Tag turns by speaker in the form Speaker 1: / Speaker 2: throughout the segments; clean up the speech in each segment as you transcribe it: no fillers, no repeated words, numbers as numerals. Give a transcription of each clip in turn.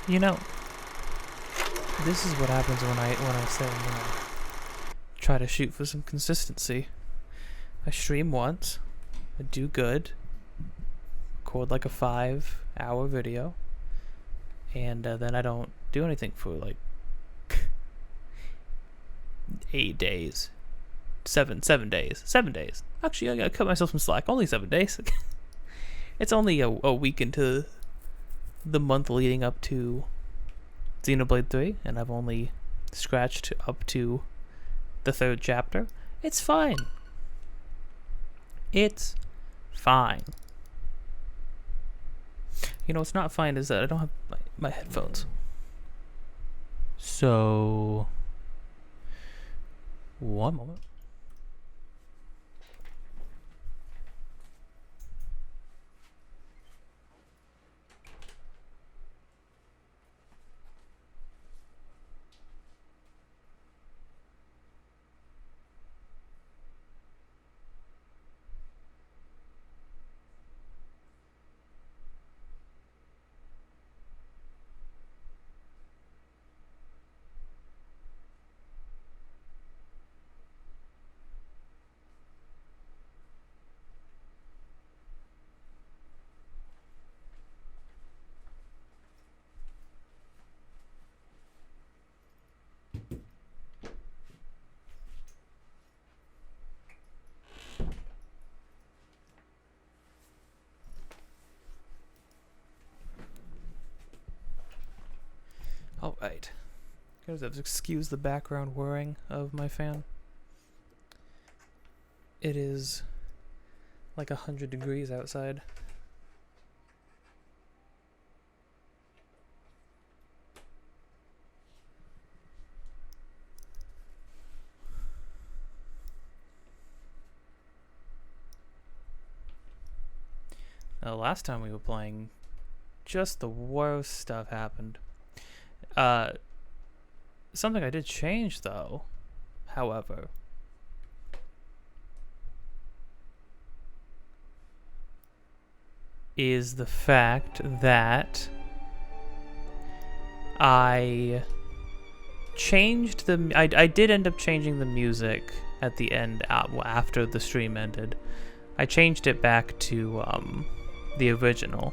Speaker 1: You know, this is what happens when I say, try to shoot for some consistency. I stream once, I do good, record like a 5-hour video, and then I don't do anything for like 8 days. 7 days. 7 days. Actually, I gotta cut myself some slack. Only 7 days. It's only a week into the month leading up to Xenoblade 3, and I've only scratched up to the 3rd chapter. It's fine. It's fine. You know what's not fine is that I don't have my headphones. So, one moment. Alright. Guys, excuse the background whirring of my fan. It is like 100 degrees outside. Now, last time we were playing, just the worst stuff happened. Something I did change, though, however, is the fact that I changed the... I did end up changing the music at the end, after the stream ended. I changed it back to the original.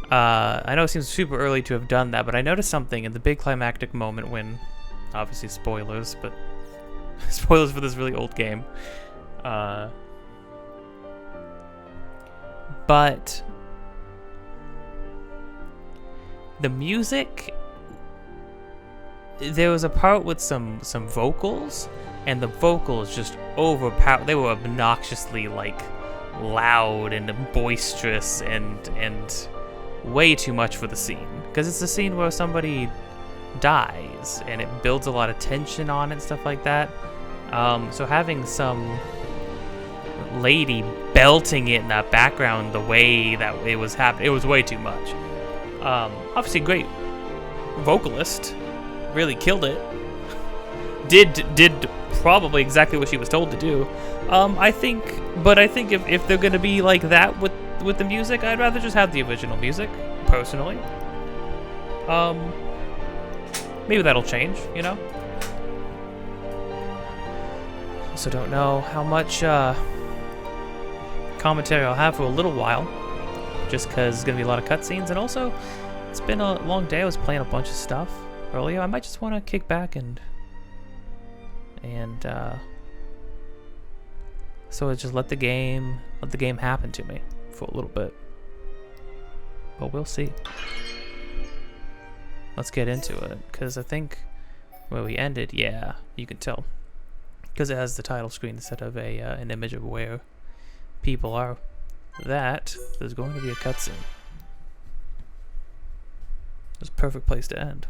Speaker 1: I know it seems super early to have done that, but I noticed something in the big climactic moment when, obviously spoilers, but spoilers for this really old game. But the music, there was a part with some vocals, and the vocals just overpowered. They were obnoxiously like loud and boisterous and way too much for the scene, because it's a scene where somebody dies and it builds a lot of tension on it and stuff like that. So having some lady belting it in that background the way that it was happening, it was way too much. Obviously great vocalist, really killed it, did probably exactly what she was told to do. I think if they're gonna be like that with the music, I'd rather just have the original music, personally. Maybe that'll change, you know? Also don't know how much commentary I'll have for a little while, just because there's gonna be a lot of cutscenes, and also it's been a long day. I was playing a bunch of stuff earlier. I might just want to kick back and so just let the game happen to me for a little bit. But we'll see. Let's get into it, because I think where we ended, yeah, you can tell, because it has the title screen instead of an image of where people are, that there's going to be a cutscene. It's a perfect place to end.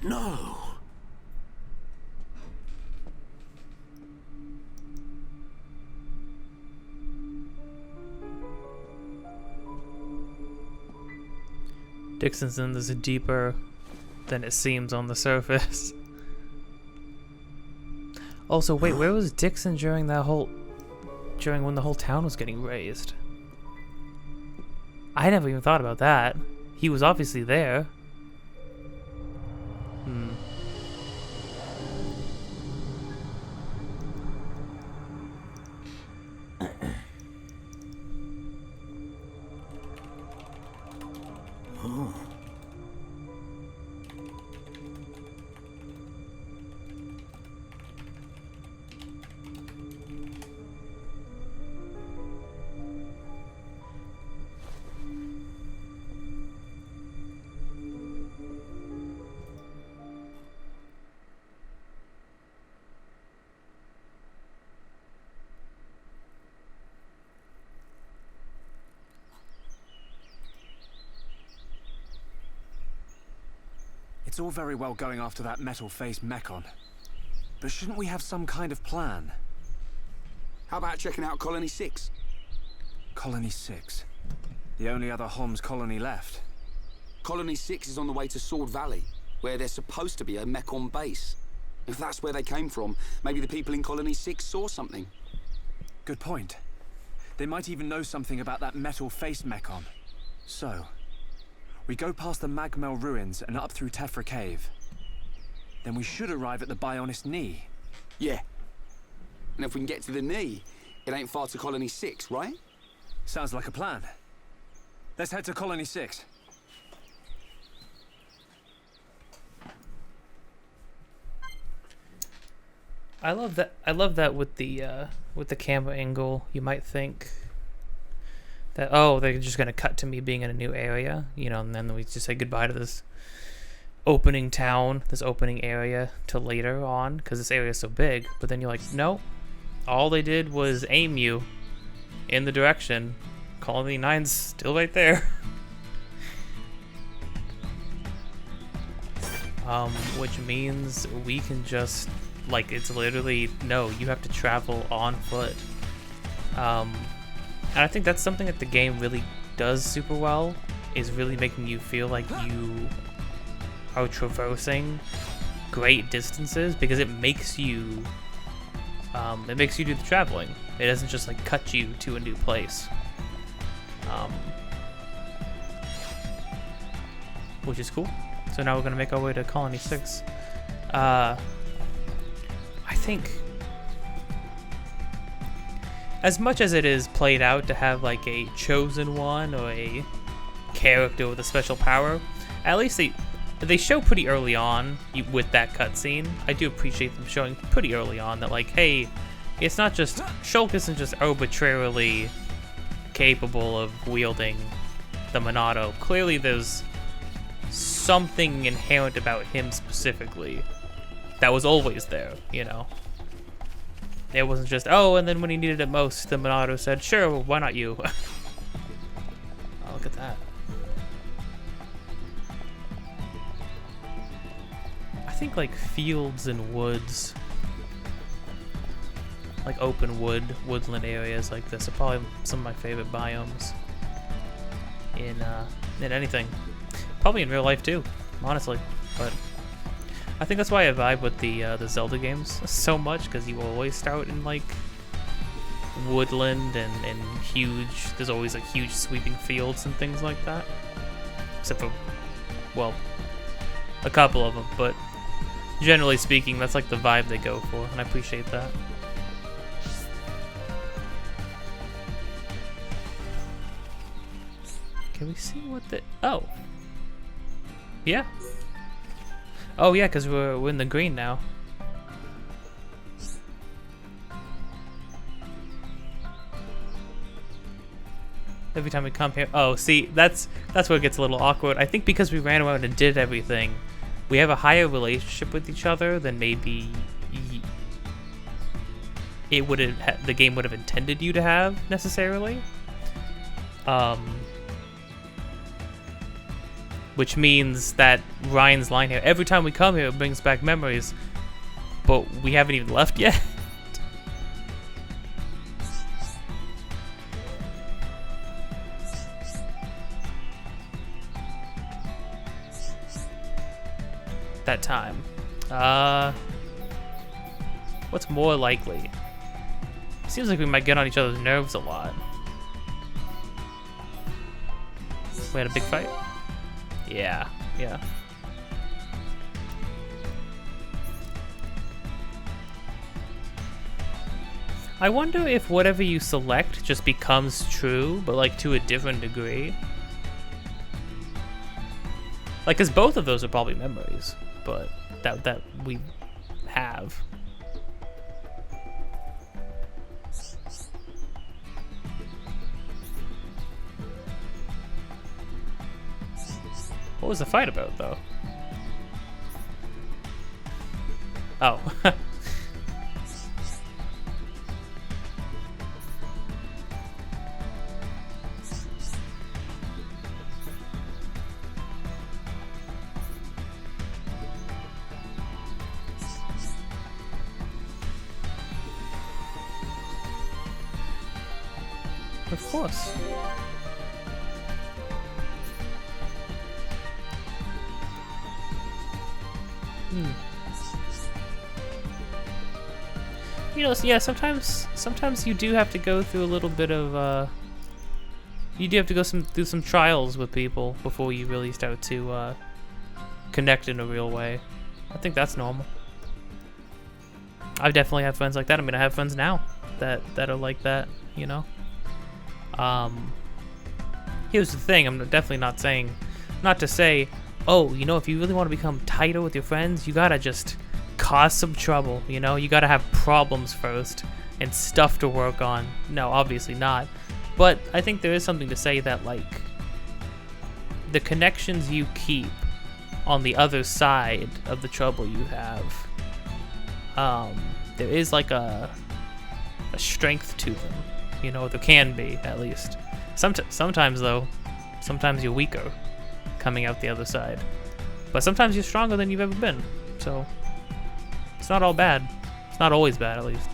Speaker 2: No.
Speaker 1: Dixon's in this deeper than it seems on the surface. Also, wait, where was Dixon during when the whole town was getting razed? I never even thought about that. He was obviously there.
Speaker 3: It's all very well going after that metal-faced mechon, but shouldn't we have some kind of plan?
Speaker 2: How about checking out Colony 6?
Speaker 3: Colony 6? The only other Homs colony left.
Speaker 2: Colony 6 is on the way to Sword Valley, where there's supposed to be a mechon base. If that's where they came from, maybe the people in Colony 6 saw something.
Speaker 3: Good point. They might even know something about that metal-faced mechon. So, we go past the Magmel ruins and up through Tephra cave. Then we should arrive at the Bionis knee.
Speaker 2: Yeah. And if we can get to the knee, it ain't far to Colony 6, right?
Speaker 3: Sounds like a plan. Let's head to Colony 6.
Speaker 1: I love that with the camera angle. You might think that, oh, they're just gonna cut to me being in a new area, you know, and then we just say goodbye to this opening town, this opening area, to later on, because this area is so big. But then you're like, no, all they did was aim you in the direction. Colony 9's still right there. Which means we can just, like, it's literally, no, you have to travel on foot. And I think that's something that the game really does super well, is really making you feel like you are traversing great distances, because it makes you do the traveling. It doesn't just like cut you to a new place. Which is cool. So now we're gonna make our way to Colony 6. I think, as much as it is played out to have like a chosen one or a character with a special power, at least they show pretty early on with that cutscene. I do appreciate them showing pretty early on that, like, hey, it's not just, Shulk isn't just arbitrarily capable of wielding the Monado. Clearly there's something inherent about him specifically that was always there, you know? It wasn't just, oh, and then when he needed it most, the Monado said, sure, well, why not you? Oh, look at that. I think like fields and woods, like open woodland areas like this are probably some of my favorite biomes in anything. Probably in real life too, honestly. But I think that's why I vibe with the Zelda games so much, because you always start in like woodland and huge. There's always like huge sweeping fields and things like that. Except for, well, a couple of them, but generally speaking, that's like the vibe they go for, and I appreciate that. Can we see what the... Oh. Yeah. Oh yeah, because we're in the green now. Every time we come here... Oh, see, that's where it gets a little awkward. I think because we ran around and did everything, we have a higher relationship with each other than maybe it would have, the game would have intended you to have which means that Ryan's line here, every time we come here, it brings back memories, but we haven't even left yet. That time. What's more likely? Seems like we might get on each other's nerves a lot. We had a big fight? Yeah, yeah. I wonder if whatever you select just becomes true, but like to a different degree. Like, cause both of those are probably memories, but that we have. What was the fight about, though? Oh. Of course. You know, yeah, sometimes you do have to go through a little bit of, you do have to go through some trials with people before you really start to, connect in a real way. I think that's normal. I definitely have friends like that. I mean, I have friends now that are like that, you know? Here's the thing, I'm definitely not saying, not to say, oh, you know, if you really want to become tighter with your friends, you gotta just cause some trouble, you know? You gotta have problems first and stuff to work on. No, obviously not. But I think there is something to say that, like, the connections you keep on the other side of the trouble you have, there is like a strength to them, you know? There can be, at least. Sometimes, though, sometimes you're weaker coming out the other side. But sometimes you're stronger than you've ever been. So, it's not all bad. It's not always bad, at least.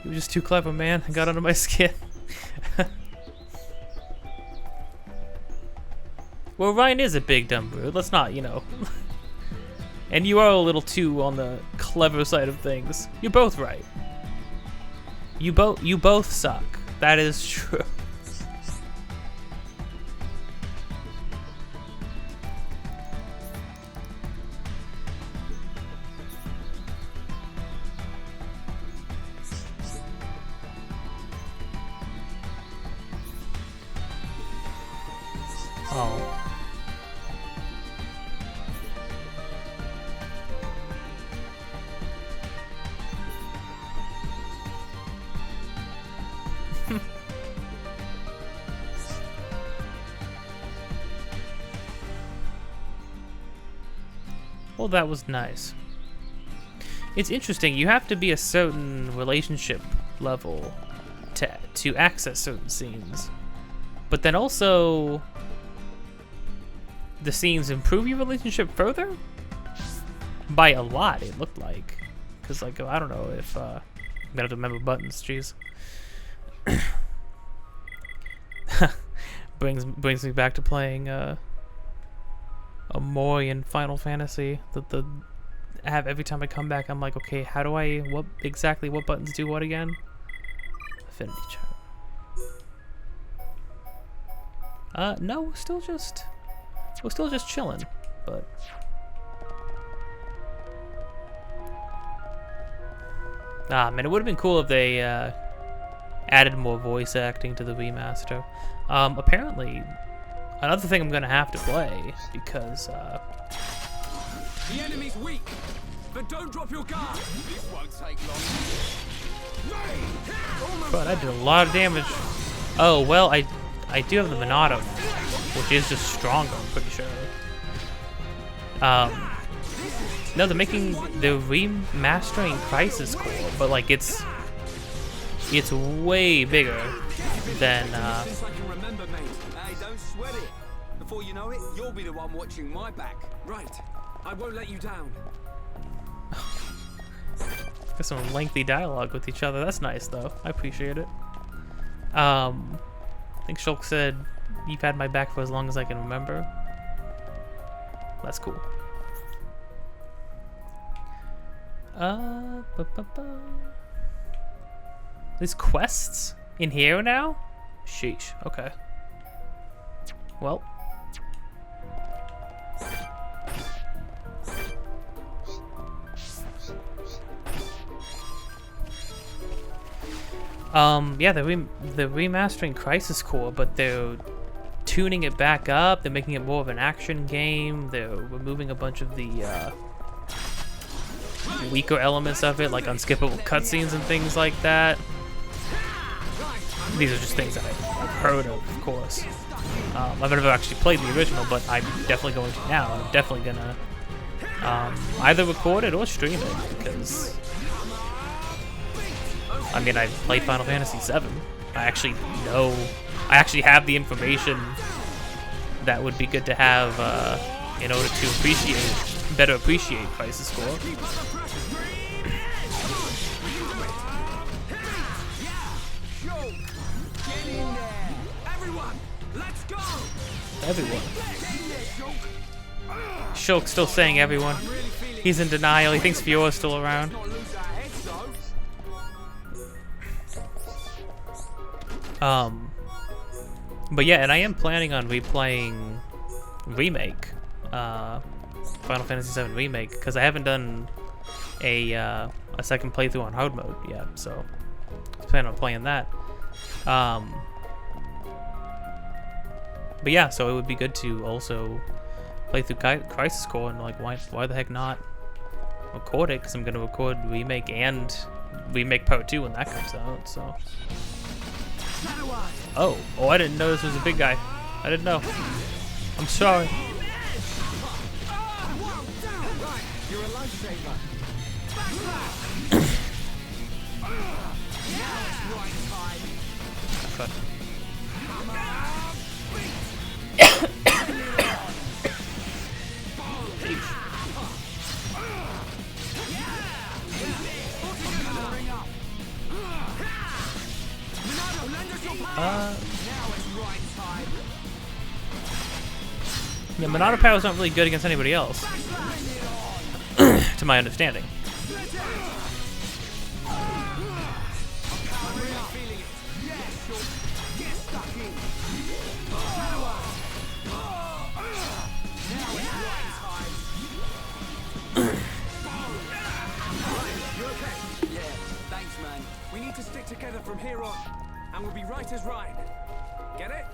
Speaker 1: You were just too clever, man. I got under my skin. Well, Ryan is a big dumb brute. Let's not, you know. And you are a little too on the clever side of things. You're both right. You both suck. That is true. Oh. Well, that was nice. It's interesting. You have to be a certain relationship level to access certain scenes. But then also, the scenes improve your relationship further? By a lot, it looked like. Because, like, I don't know if, I'm gonna have to remember buttons, jeez. brings me back to playing, Amori in Final Fantasy. Every time I come back, I'm like, okay, how do what buttons do what again? Affinity chart. No, we're still just chilling, but man, it would have been cool if they added more voice acting to the remaster. Apparently, another thing I'm gonna have to play because
Speaker 2: the enemy's weak, but don't drop your guard. This won't take long.
Speaker 1: Bro, that did a lot of damage. Oh, well, I do have the Monado, which is just stronger, I'm pretty sure. No, they're remastering Crisis Core, but like it's way bigger than
Speaker 2: Since I can remember, mate. Hey, don't sweat it. Before you know it, you'll be the one watching my back.
Speaker 3: Right. I won't let you down.
Speaker 1: got some lengthy dialogue with each other. That's nice, though. I appreciate it. I think Shulk said, "You've had my back for as long as I can remember." That's cool. There's quests in here now? Sheesh. Okay. Well. Yeah, they're remastering Crisis Core, but they're tuning it back up. They're making it more of an action game. They're removing a bunch of the weaker elements of it, like unskippable cutscenes and things like that. These are just things that I've heard of course. I've never actually played the original, but I'm definitely going to now. I'm definitely gonna either record it or stream it, because I mean, I've played Final Fantasy VII. I actually have the information that would be good to have in order to better appreciate Crisis Core. Everyone. Shulk's still saying everyone. He's in denial. He thinks Fiora's still around. But yeah, and I am planning on replaying Remake, Final Fantasy VII Remake, because I haven't done a second playthrough on hard mode yet, so I plan on playing that. But yeah, so it would be good to also play through Crisis Core, and like, why the heck not record it? Because I'm gonna record Remake and Remake Part 2 when that comes out. So. Oh, I didn't know this was a big guy. I didn't know. I'm sorry. Yeah, Monado Power's not really good against anybody else, to my understanding.
Speaker 2: Thanks, man.
Speaker 3: We need to stick together from here on, and we'll be right as rain. Get it?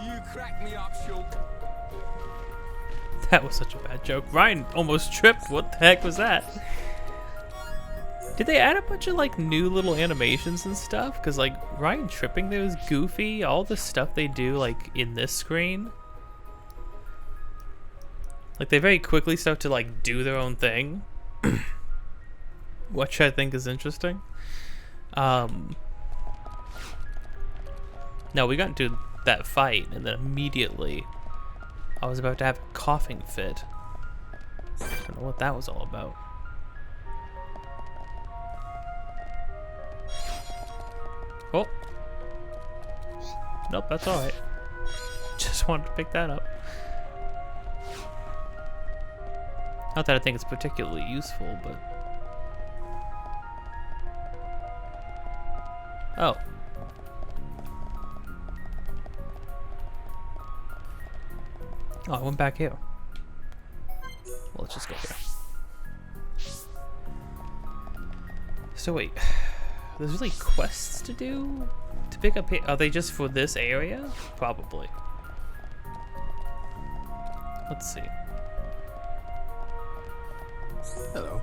Speaker 2: You crack me up, Shulk.
Speaker 1: That was such a bad joke. Ryan almost tripped. What the heck was that? Did they add a bunch of like new little animations and stuff? Because like Ryan tripping there was goofy. All the stuff they do like in this screen, like they very quickly start to like do their own thing, which I think is interesting. No, we got into that fight, and then immediately I was about to have a coughing fit. I don't know what that was all about. Oh. Nope, that's alright. Just wanted to pick that up. Not that I think it's particularly useful, but... Oh. Oh, I went back here. Well, let's just go here. So wait, there's really quests to do? To pick up here? Are they just for this area? Probably. Let's see.
Speaker 3: Hello.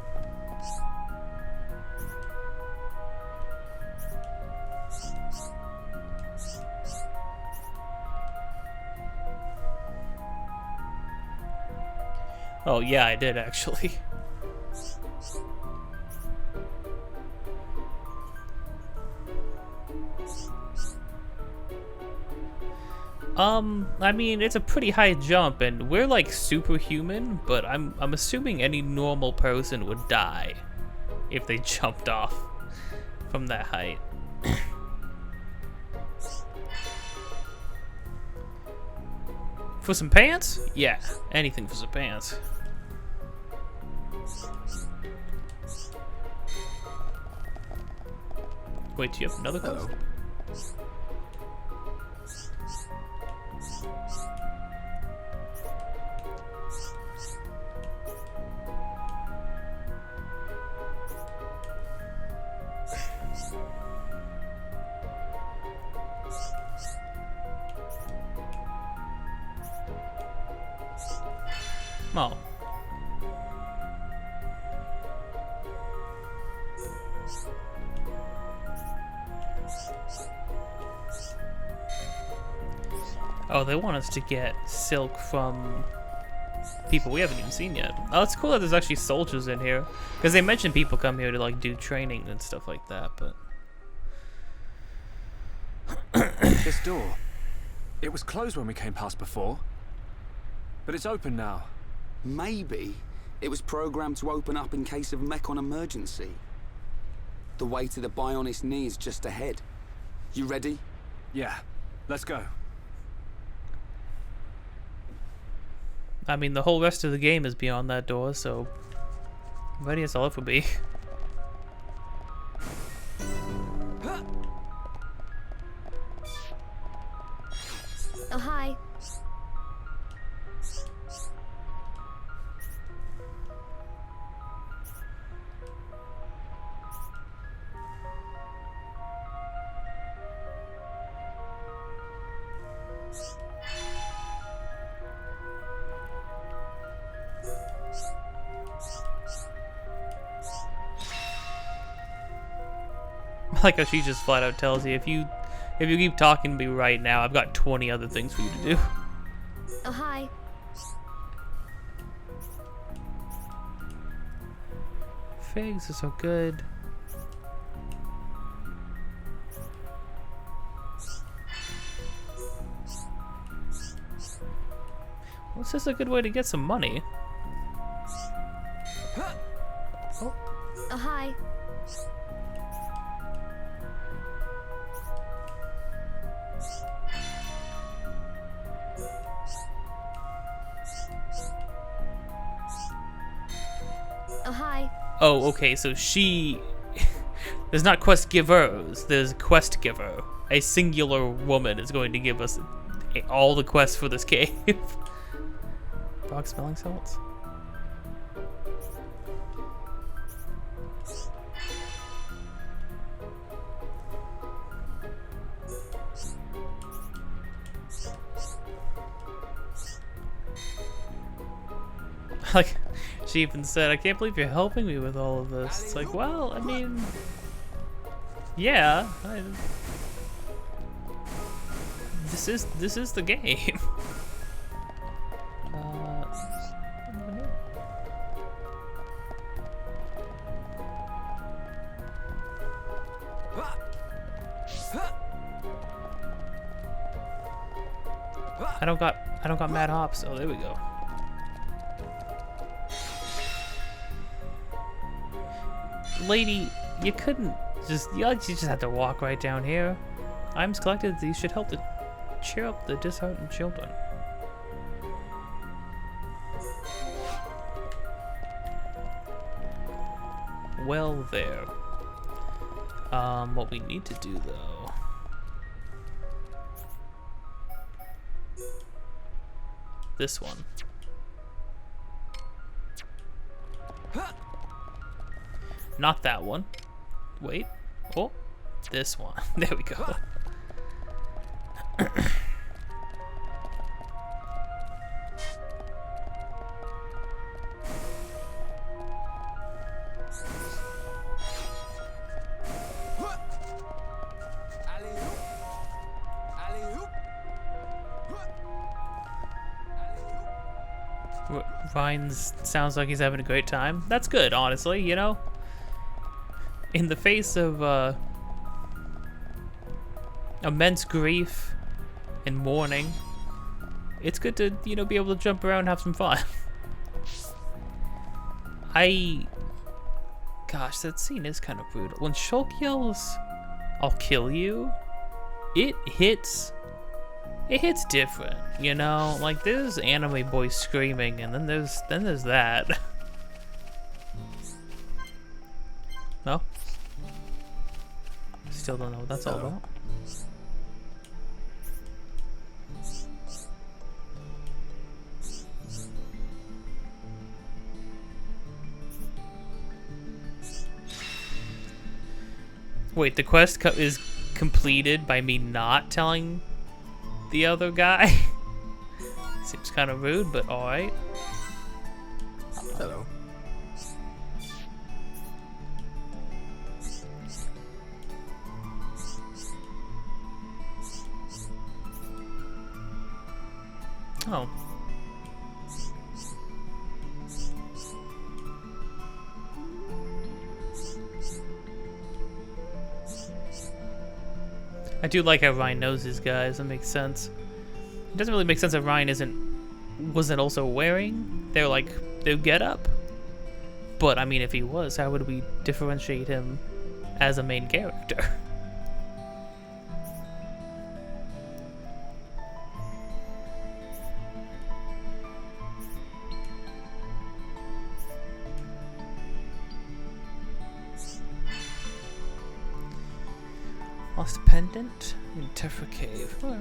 Speaker 1: Oh yeah, I did actually. I mean, it's a pretty high jump, and we're like superhuman, but I'm assuming any normal person would die if they jumped off from that height. For some pants? Yeah, anything for some pants. Wait, do you have another quest? Oh. Oh, they want us to get silk from people we haven't even seen yet. Oh, it's cool that there's actually soldiers in here. Because they mentioned people come here to like do training and stuff like that, but...
Speaker 3: This door. It was closed when we came past before. But it's open now.
Speaker 2: Maybe it was programmed to open up in case of Mechon emergency. The way to the Bionis knee is just ahead. You ready?
Speaker 3: Yeah, let's go.
Speaker 1: I mean, the whole rest of the game is beyond that door, so... ready as I'll ever be.
Speaker 4: Oh, hi.
Speaker 1: Like how she just flat out tells you, if you keep talking to me right now, I've got 20 other things for you to do.
Speaker 4: Oh, hi.
Speaker 1: Figs are so good. Well, this is a good way to get some money.
Speaker 4: Oh, hi. Oh, hi.
Speaker 1: Oh, okay, so she... there's not quest givers, there's quest giver. A singular woman is going to give us all the quests for this cave. Dog smelling salts? Like, she even said, I can't believe you're helping me with all of this. It's like, well, I mean, yeah, this is the game. I don't got mad hops. Oh, there we go. Lady, you couldn't just, you just had to walk right down here. Items collected, these should help to cheer up the disheartened children. Well there. What we need to do though. This one. Not that one. Wait. Oh, this one. There we go. Ryan's sounds like he's having a great time. That's good, honestly, you know? In the face of immense grief and mourning, it's good to, you know, be able to jump around and have some fun. Gosh, that scene is kind of brutal. When Shulk yells, "I'll kill you," it hits different, you know? Like, there's anime boys screaming, and then there's that. No? Still don't know what that's all about. Wait, the quest is completed by me not telling the other guy? Seems kind of rude, but alright.
Speaker 5: Hello.
Speaker 1: Oh. I do like how Ryan knows his guys. That makes sense. It doesn't really make sense that Ryan wasn't also wearing their getup. But I mean, if he was, how would we differentiate him as a main character? Lost a pendant in Tephra Cave. Oh.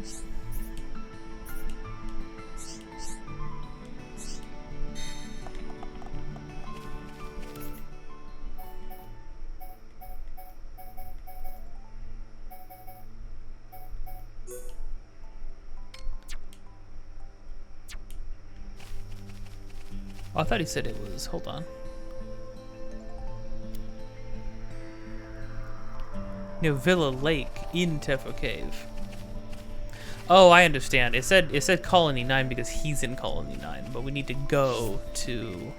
Speaker 1: Oh, I thought he said it was. Hold on. Near Villa Lake in Tephra Cave. Oh, I understand. It said Colony 9 because he's in Colony 9, but we need to go to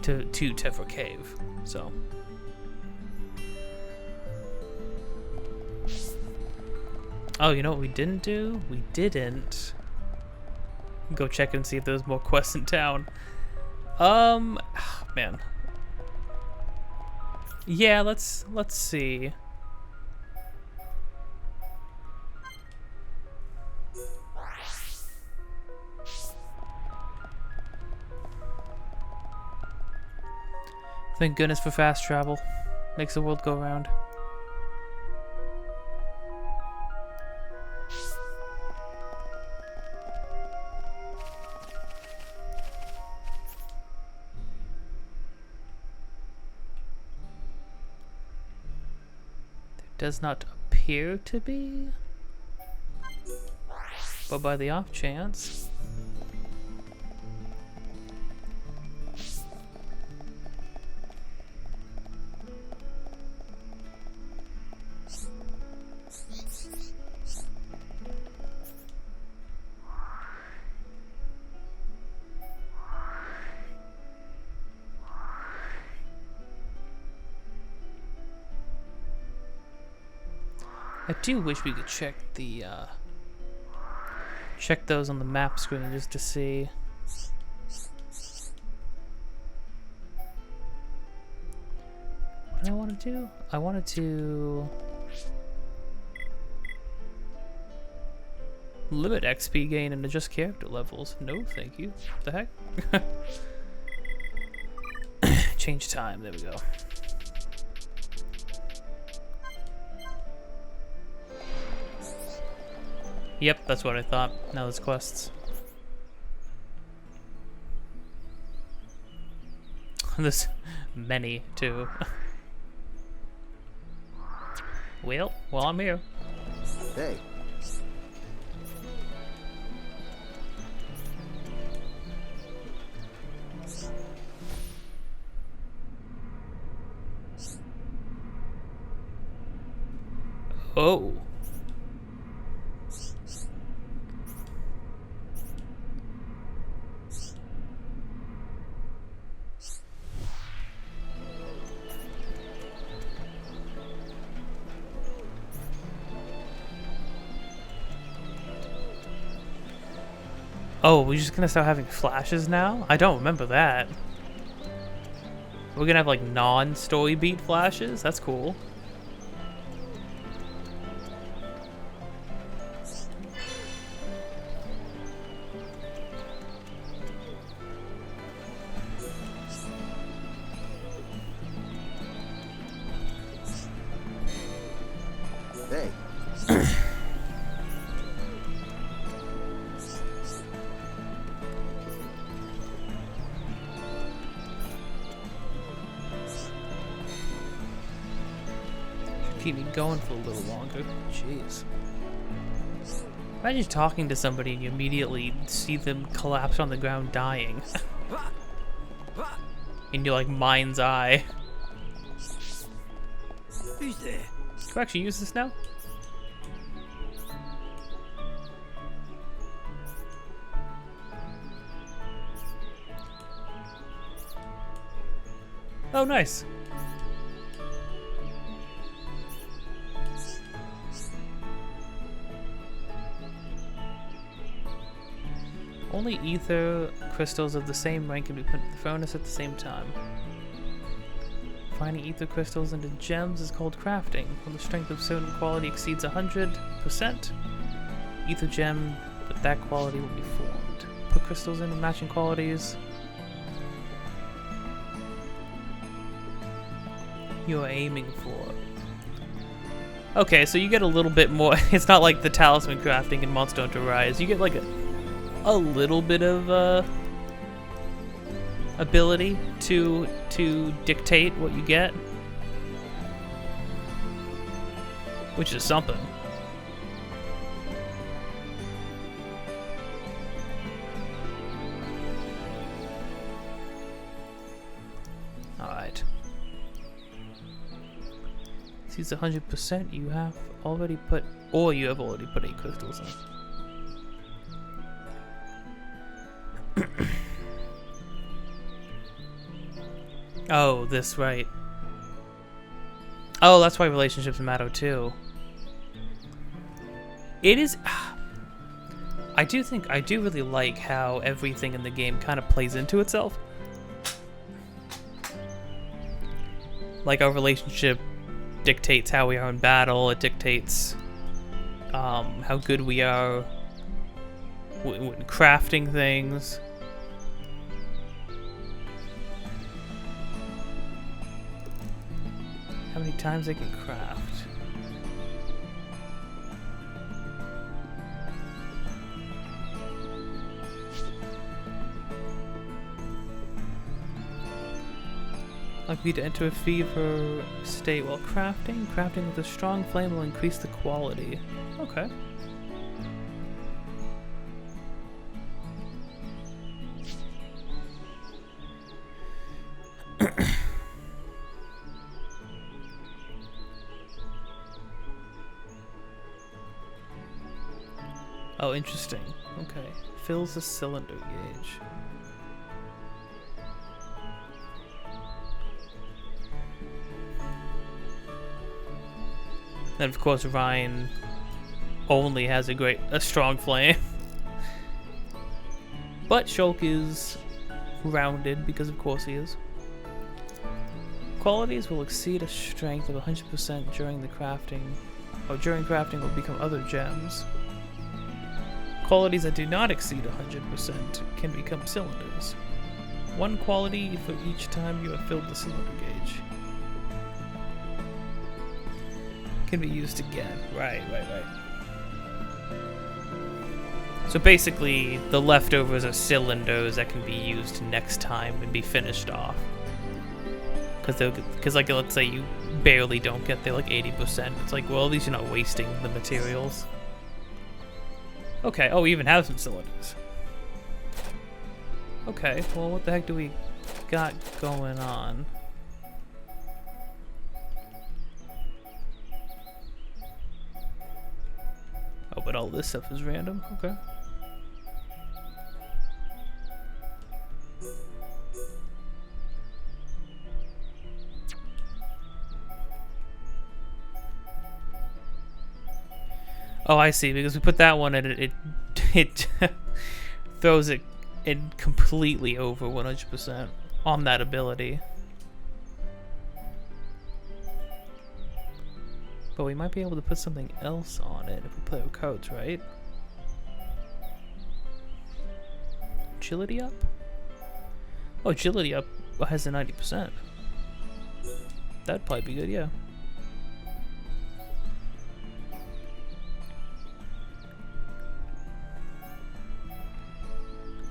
Speaker 1: Tephra Cave. So oh, you know what we didn't do? We didn't go check and see if there's more quests in town. Man. Yeah, let's see. Thank goodness for fast travel. Makes the world go round. Does not appear to be, but by the off chance. I do wish we could check the check those on the map screen just to see. What do I want to do? I wanted to limit XP gain and adjust character levels. No, thank you. What the heck? Change time. There we go. Yep, that's what I thought. Now there's quests. There's many, too. Well, I'm here.
Speaker 5: Hey.
Speaker 1: Oh. Oh, we're just gonna start having flashes now? I don't remember that. We're gonna have like non-story beat flashes? That's cool.
Speaker 5: Hey.
Speaker 1: Keep me going for a little longer. Jeez. Imagine talking to somebody and you immediately see them collapse on the ground dying. In your like mind's eye.
Speaker 5: Who's there?
Speaker 1: Can I actually use this now? Oh, nice. Only ether crystals of the same rank can be put in the furnace at the same time. Finding ether crystals into gems is called crafting. When the strength of certain quality exceeds 100%, ether gem with that quality will be formed. Put crystals into matching qualities. You are aiming for. Okay, so you get a little bit more. It's not like the talisman crafting in Monster Hunter Rise. You get like a little bit of ability to dictate what you get, which is something. All right. Since 100%, you have already put, or you have already put 8 crystals in. Oh, this right. Oh, that's why relationships matter too. It is. I do really like how everything in the game kind of plays into itself. Like our relationship dictates how we are in battle. It dictates how good we are when crafting things. How many times they can craft. Likely to enter a fever state while crafting. Crafting with a strong flame will increase the quality. Okay. Oh, interesting. Okay. Fills the cylinder gauge. Then of course Ryan only has a strong flame. But Shulk is rounded because of course he is. Qualities will exceed a strength of 100% during the crafting. Or during crafting will become other gems. Qualities that do not exceed 100% can become cylinders. One quality for each time you have filled the cylinder gauge. Can be used again. Right. So basically, the leftovers are cylinders that can be used next time and be finished off. Because like, let's say you barely don't get there, like 80%. It's like, well, at least you're not wasting the materials. Okay, oh, we even have some cylinders. Okay, well, what the heck do we got going on? Oh, but all this stuff is random? Okay. Oh, I see, because we put that one and it throws it in completely over 100% on that ability. But we might be able to put something else on it if we play with codes, right? Agility up? Oh, agility up has a 90%. That'd probably be good, yeah.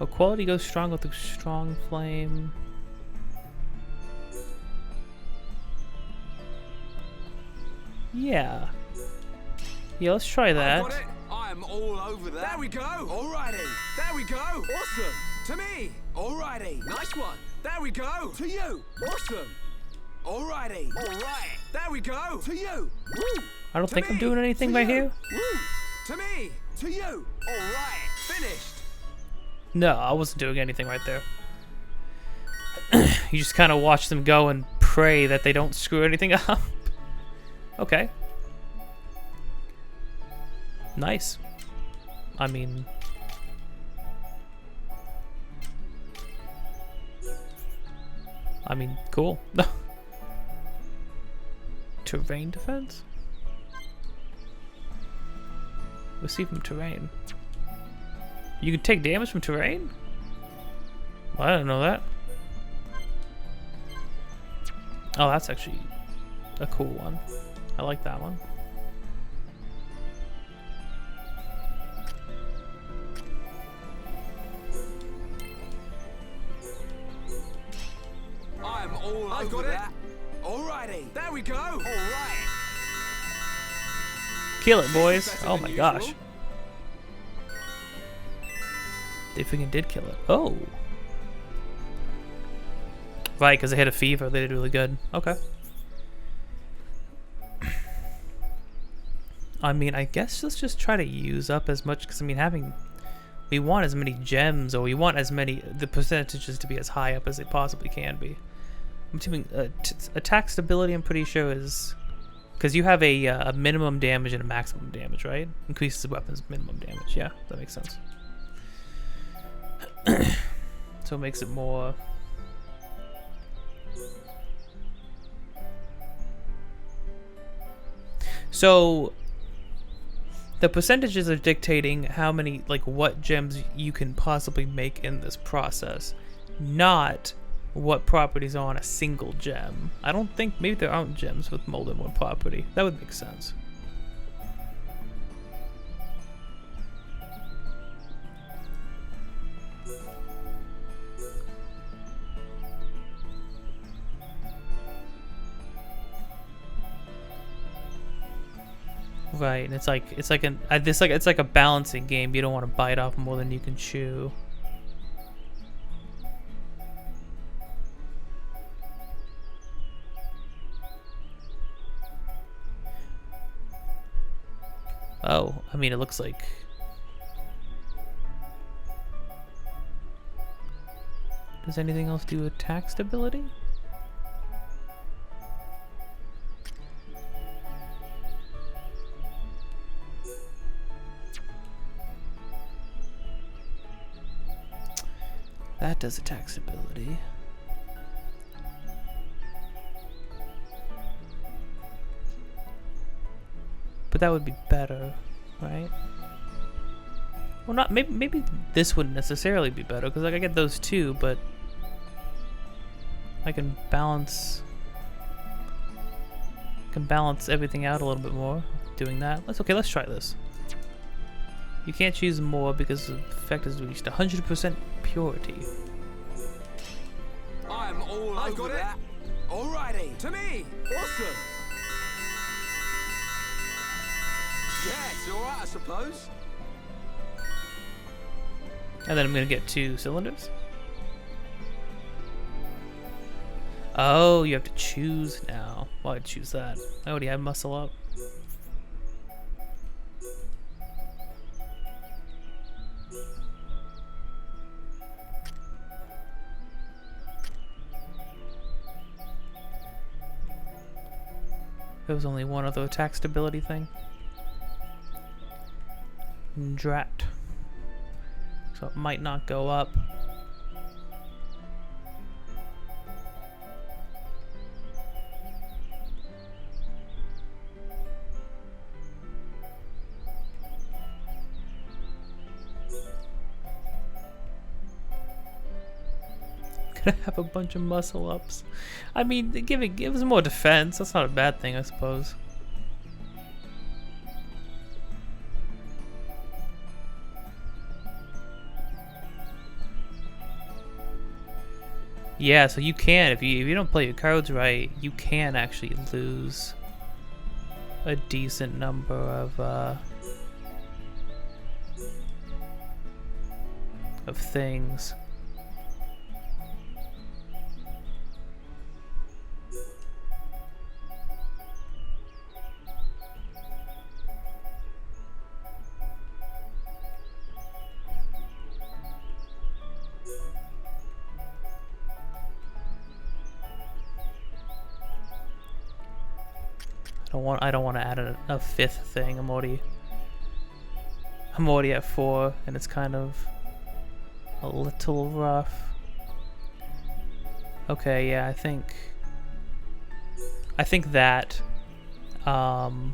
Speaker 1: Oh, quality goes strong with the strong flame. Yeah. Yeah, let's try that.
Speaker 2: Got it. I'm all over that.
Speaker 3: There we go.
Speaker 2: Alrighty.
Speaker 3: There we go.
Speaker 2: Awesome.
Speaker 3: To me.
Speaker 2: Alrighty.
Speaker 3: Nice one. There we go.
Speaker 2: To you.
Speaker 3: Awesome.
Speaker 2: Alrighty. Alright.
Speaker 3: There we go.
Speaker 2: To you. Woo.
Speaker 1: I don't
Speaker 3: To
Speaker 1: think I'm
Speaker 3: me.
Speaker 1: doing anything
Speaker 2: To
Speaker 1: right
Speaker 2: you.
Speaker 1: here.
Speaker 2: Woo.
Speaker 3: To me.
Speaker 2: To you. Alright. Finished.
Speaker 1: No, I wasn't doing anything right there. You just kind of watch them go and pray that they don't screw anything up. Okay. Nice. I mean... cool. Terrain defense? Receive from terrain. You can take damage from terrain? Well, I didn't know that. Oh, that's actually a cool one. I like that one.
Speaker 2: I'm all
Speaker 3: I've
Speaker 2: over
Speaker 3: got it.
Speaker 2: that. Alrighty.
Speaker 3: There we go.
Speaker 2: Alright.
Speaker 1: Kill it, boys.
Speaker 2: Better
Speaker 1: Oh
Speaker 2: than
Speaker 1: my
Speaker 2: usual.
Speaker 1: gosh. They freaking did kill it. Oh. Right, because they hit a fever. They did really good. Okay. I mean, I guess let's just try to use up as much, because I mean, we want as many gems, or we want the percentages to be as high up as they possibly can be. I'm assuming attack stability, I'm pretty sure is, because you have a minimum damage and a maximum damage, right? Increases weapons minimum damage. Yeah, that makes sense. So it makes it more. So the percentages are dictating how many, like, what gems you can possibly make in this process, not what properties are on a single gem. I don't think, maybe there aren't gems with more than one property. That would make sense. Right, and it's like a balancing game. You don't want to bite off more than you can chew. Oh, I mean, it looks like. Does anything else do attack stability? That does attack stability. But that would be better, right? Well, not maybe this wouldn't necessarily be better, because like I get those two, but I can balance everything out a little bit more doing that. Let's try this. You can't choose more because the effect has reached 100% purity.
Speaker 2: I'm all
Speaker 3: I've
Speaker 2: over
Speaker 3: got it.
Speaker 2: that. Alrighty.
Speaker 3: To me.
Speaker 2: Awesome. Yeah, it's alright, I suppose.
Speaker 1: And then I'm gonna get 2 cylinders. Oh, you have to choose now. Well, I'd choose that. I already have muscle up. There was only one other attack stability thing. Drat. so it might not go up. Gonna have a bunch of muscle ups. I mean, give us more defense. That's not a bad thing, I suppose. Yeah, so you can, if you don't play your cards right, you can actually lose a decent number of things. I don't want to add a fifth thing. I'm already at 4, and it's kind of a little rough. Okay, yeah, I think that, and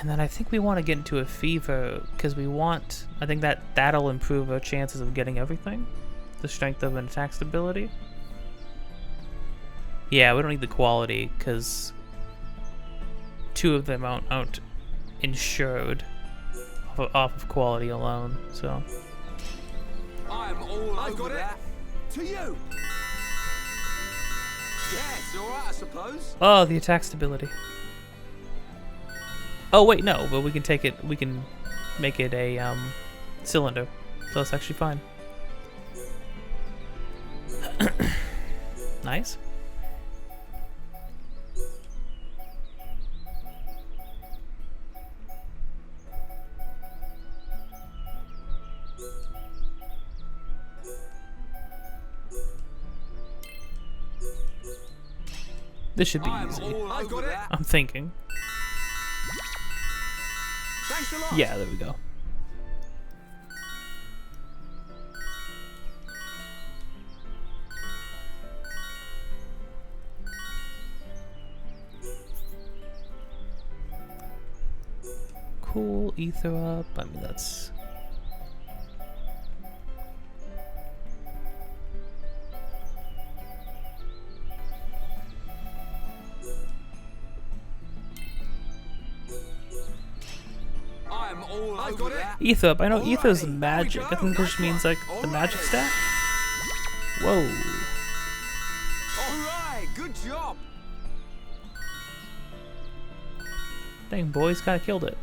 Speaker 1: then I think we want to get into a fever because I think that'll improve our chances of getting everything, the strength of an attack stability. Yeah, we don't need the quality because 2 of them aren't insured off of quality alone. So
Speaker 2: I'm all
Speaker 5: I've
Speaker 2: over
Speaker 5: got
Speaker 2: that.
Speaker 5: it. To you.
Speaker 2: Yeah, it's alright, I suppose.
Speaker 1: oh, the attack stability. Oh wait, no, but we can take it. We can make it a cylinder, so it's actually fine. Nice. This should be easy.
Speaker 2: I've got it.
Speaker 1: I'm thinking.
Speaker 5: Thanks a lot.
Speaker 1: Yeah, there we go. Cool, ether up. I mean, that's...
Speaker 2: I'm all over that.
Speaker 1: Ether up. I know ether's
Speaker 5: Alrighty, there we
Speaker 1: magic. I
Speaker 5: go.
Speaker 1: think this
Speaker 5: Nice
Speaker 1: means
Speaker 5: one.
Speaker 1: like the magic
Speaker 5: Alrighty.
Speaker 1: stat. Whoa.
Speaker 2: Alright, good job.
Speaker 1: Dang, boys, kind of killed it.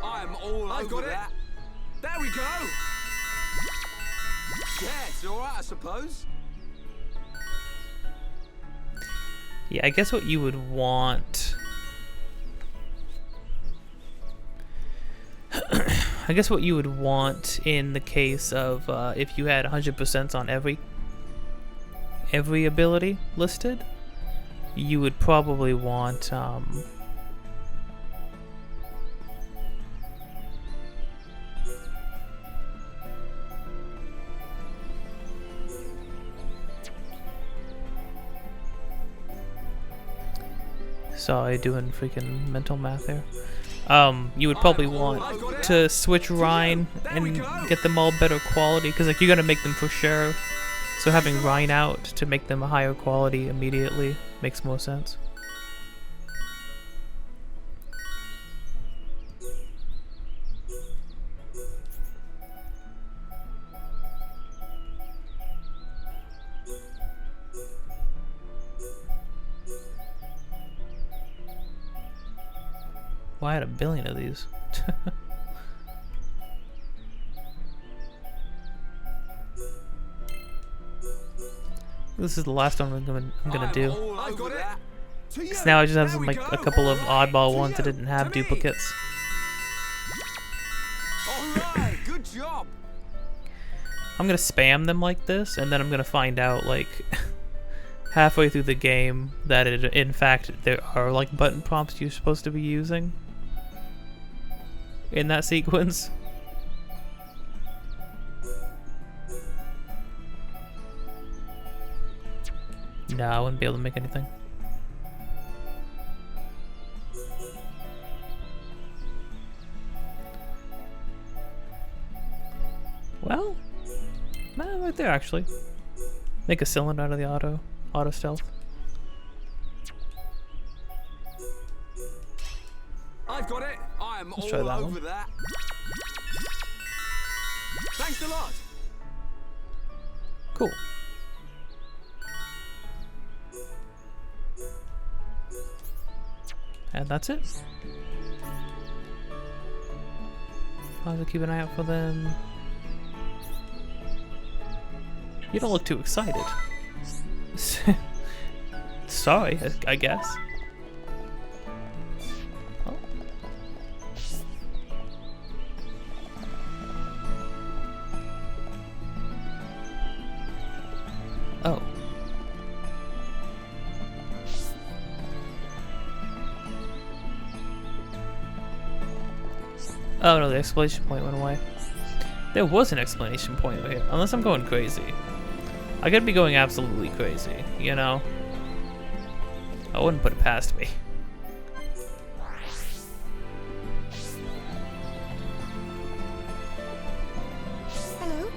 Speaker 2: I'm all
Speaker 5: I've
Speaker 2: over
Speaker 5: got it.
Speaker 2: that.
Speaker 5: There we go.
Speaker 2: Yeah, it's alright, I suppose.
Speaker 1: Yeah, I guess what you would want... I guess what you would want in the case of if you had 100% on every ability listed, you would probably want sorry, doing freaking mental math here. You would probably want to switch Rhine and get them all better quality, because like you're gonna make them for sure. So having Rhine out to make them a higher quality immediately makes more sense. Well, I had 1 billion of these. This is the last one I'm gonna do.
Speaker 5: I've got it. To you.
Speaker 1: Because now I just have
Speaker 5: There
Speaker 1: some,
Speaker 5: we
Speaker 1: like
Speaker 5: go.
Speaker 1: a couple of oddball
Speaker 5: To
Speaker 1: ones that
Speaker 5: you.
Speaker 1: didn't have
Speaker 5: To me.
Speaker 1: duplicates.
Speaker 5: All right. Good job.
Speaker 1: I'm gonna spam them like this, and then I'm gonna find out like halfway through the game that in fact there are like button prompts you're supposed to be using in that sequence. No, I wouldn't be able to make anything. Well, right there actually. Make a cylinder out of the auto stealth.
Speaker 5: I've got it. I'm
Speaker 1: Let's
Speaker 5: all
Speaker 1: try that
Speaker 5: over
Speaker 1: one.
Speaker 5: that. Thanks a lot.
Speaker 1: Cool. And that's it. I'll have to keep an eye out for them. You don't look too excited. Sorry, I guess. Oh. Oh. Oh no, the exclamation point went away. There was an exclamation point over here, unless I'm going crazy. I could be going absolutely crazy, you know? I wouldn't put it past me.
Speaker 4: Hello?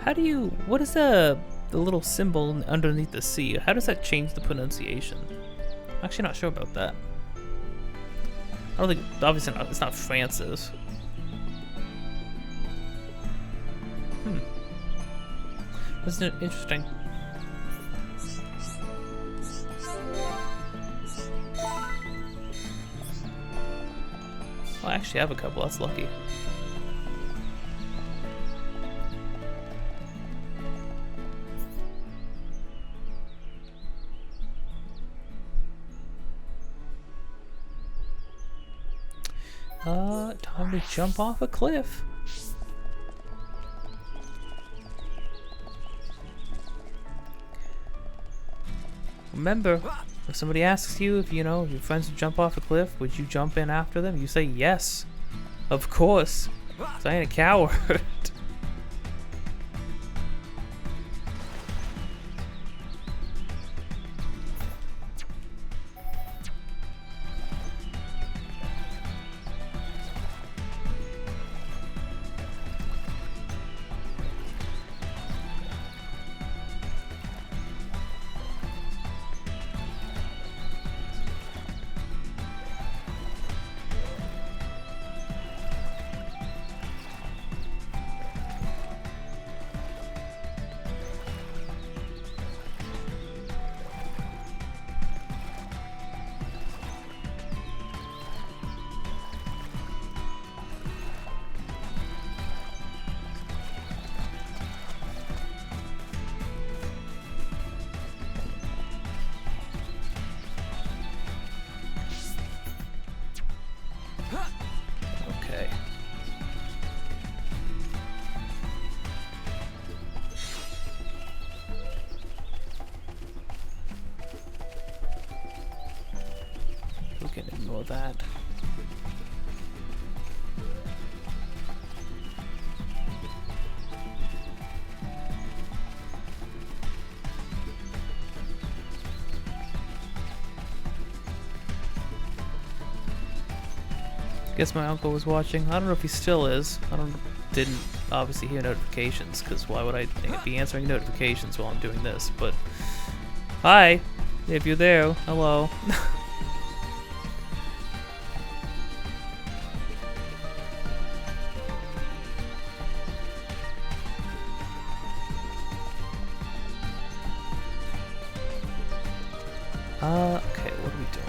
Speaker 1: How do you... What is the little symbol underneath the C? How does that change the pronunciation? I'm actually not sure about that. I don't think... Obviously not, it's not Francis. That's interesting. Well, I actually have a couple, that's lucky. Time to jump off a cliff. Remember, if somebody asks you if, you know, your friends would jump off a cliff, would you jump in after them? You say yes. Of course. 'Cause I ain't a coward. Okay. We can ignore that. Guess my uncle was watching. I don't know if he still is. Didn't obviously hear notifications, because why would I be answering notifications while I'm doing this? But hi, if you're there, hello. Okay, what are we doing?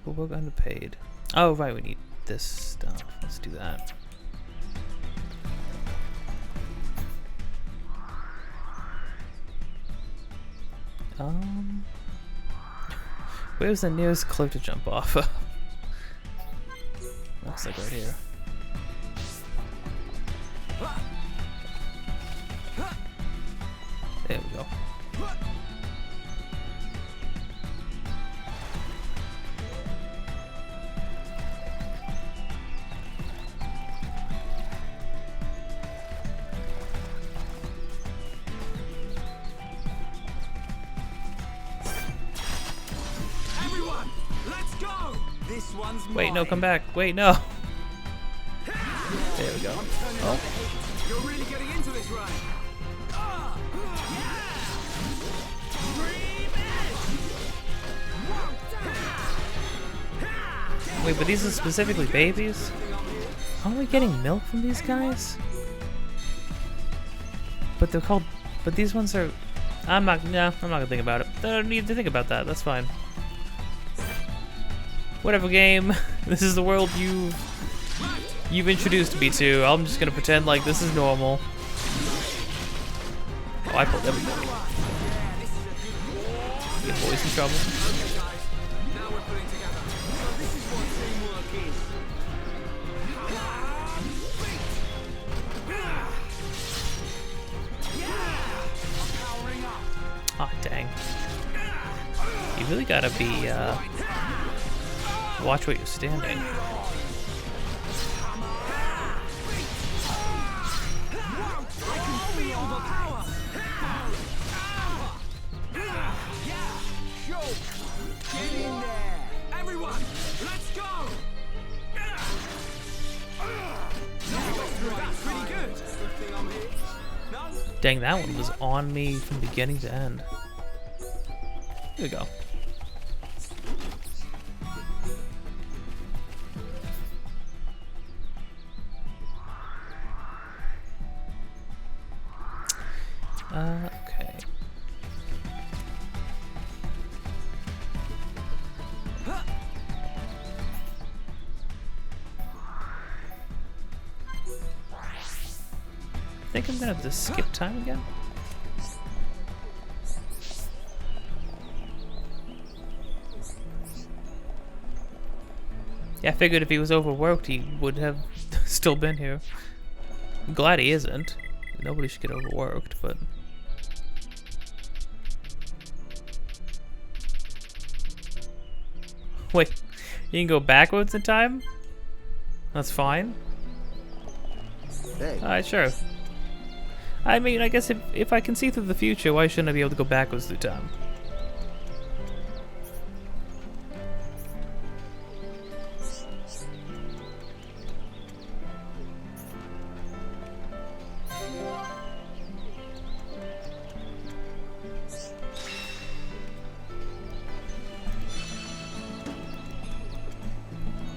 Speaker 1: But we're underpaid. Oh, right, we need this stuff. Let's do that. Where's the nearest cliff to jump off of? Looks like right here. There we go.
Speaker 5: This one's
Speaker 1: Wait, no,
Speaker 5: mine.
Speaker 1: come back. Wait, no. There we go. Oh.
Speaker 5: You're really getting into this, right?
Speaker 1: Wait, but these are specifically babies? Aren't we getting milk from these guys? But they're called... But these ones are... I'm not gonna think about it. I don't need to think about that. That's fine. Whatever, game. This is the world you've introduced me to. I'm just gonna pretend like this is normal. Oh, I pulled everybody. Get boys in trouble.
Speaker 5: Now we're putting together. So this is what teamwork is. I'm powering up.
Speaker 1: Ah, dang. You really gotta be, watch where you're standing.
Speaker 5: Get in there! Everyone, let's go! That's pretty good. Good thing I'm here. No?
Speaker 1: Dang, that one was on me from beginning to end. Here we go. Okay. I think I'm gonna have to skip time again. Yeah, I figured if he was overworked, he would have still been here. I'm glad he isn't. Nobody should get overworked, but... Wait, you can go backwards in time? That's fine.
Speaker 6: Hey.
Speaker 1: Alright, sure. I mean, I guess if I can see through the future, why shouldn't I be able to go backwards through time?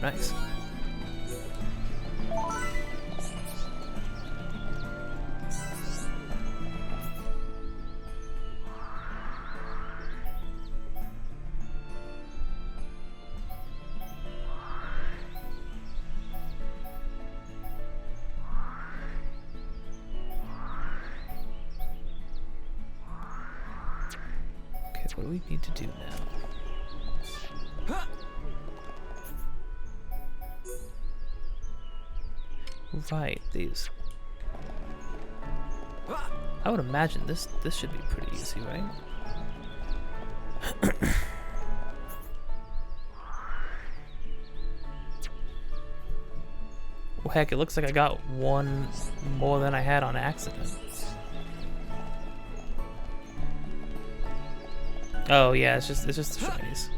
Speaker 1: Nice. Okay, what do we need to do now? Right, these. I would imagine this should be pretty easy, right? heck, it looks like I got one more than I had on accident. Oh yeah, it's just the shinies.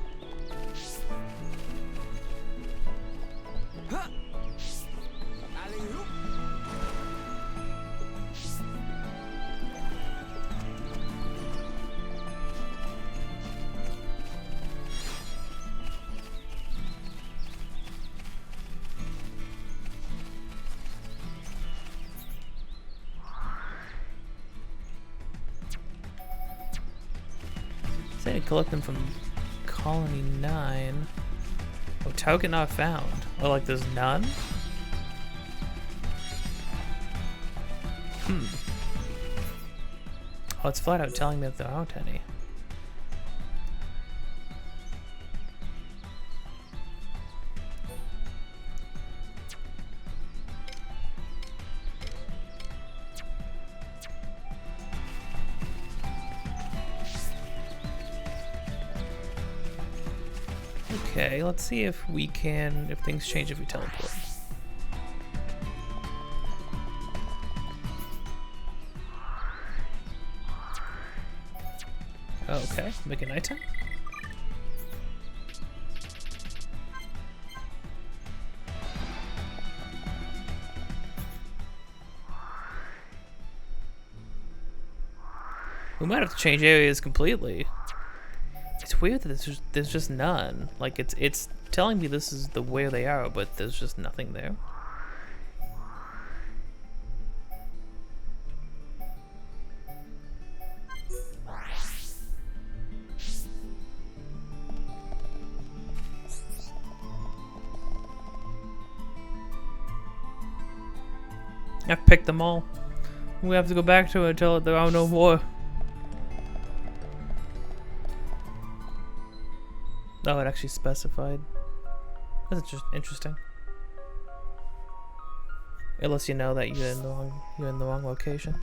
Speaker 1: Say to collect them from Colony 9. Oh, token not found. Oh, like there's none? Oh, it's flat out telling me that there aren't any. Okay, let's see if things change if we teleport. Okay, make it nighttime. We might have to change areas completely. It's weird that there's just none. Like it's telling me this is the where they are, but there's just nothing there. I've picked them all. We have to go back to it until there are no more. Oh, it actually specified. That's just interesting. It lets you know that you're in the wrong location.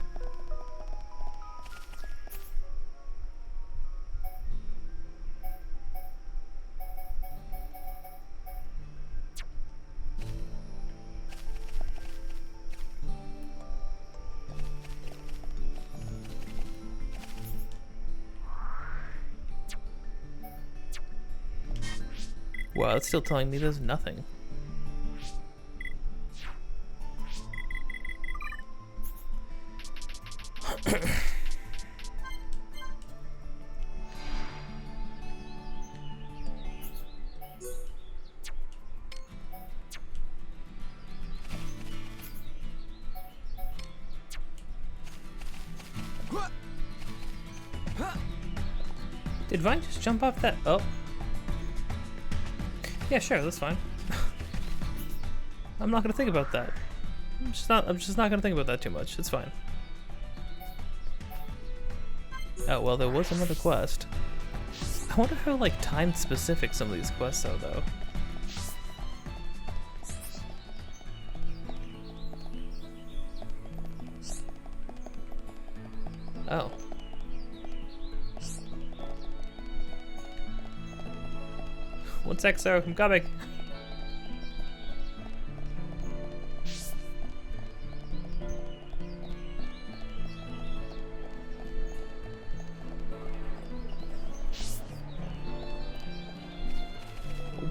Speaker 1: Wow, it's still telling me there's nothing. Did Vine just jump off that? Oh. Yeah, sure, that's fine. I'm not gonna think about that. I'm just not gonna think about that too much. It's fine. Oh well, there was another quest. I wonder how like time specific some of these quests are though. Oh. One sec, sir. I'm coming.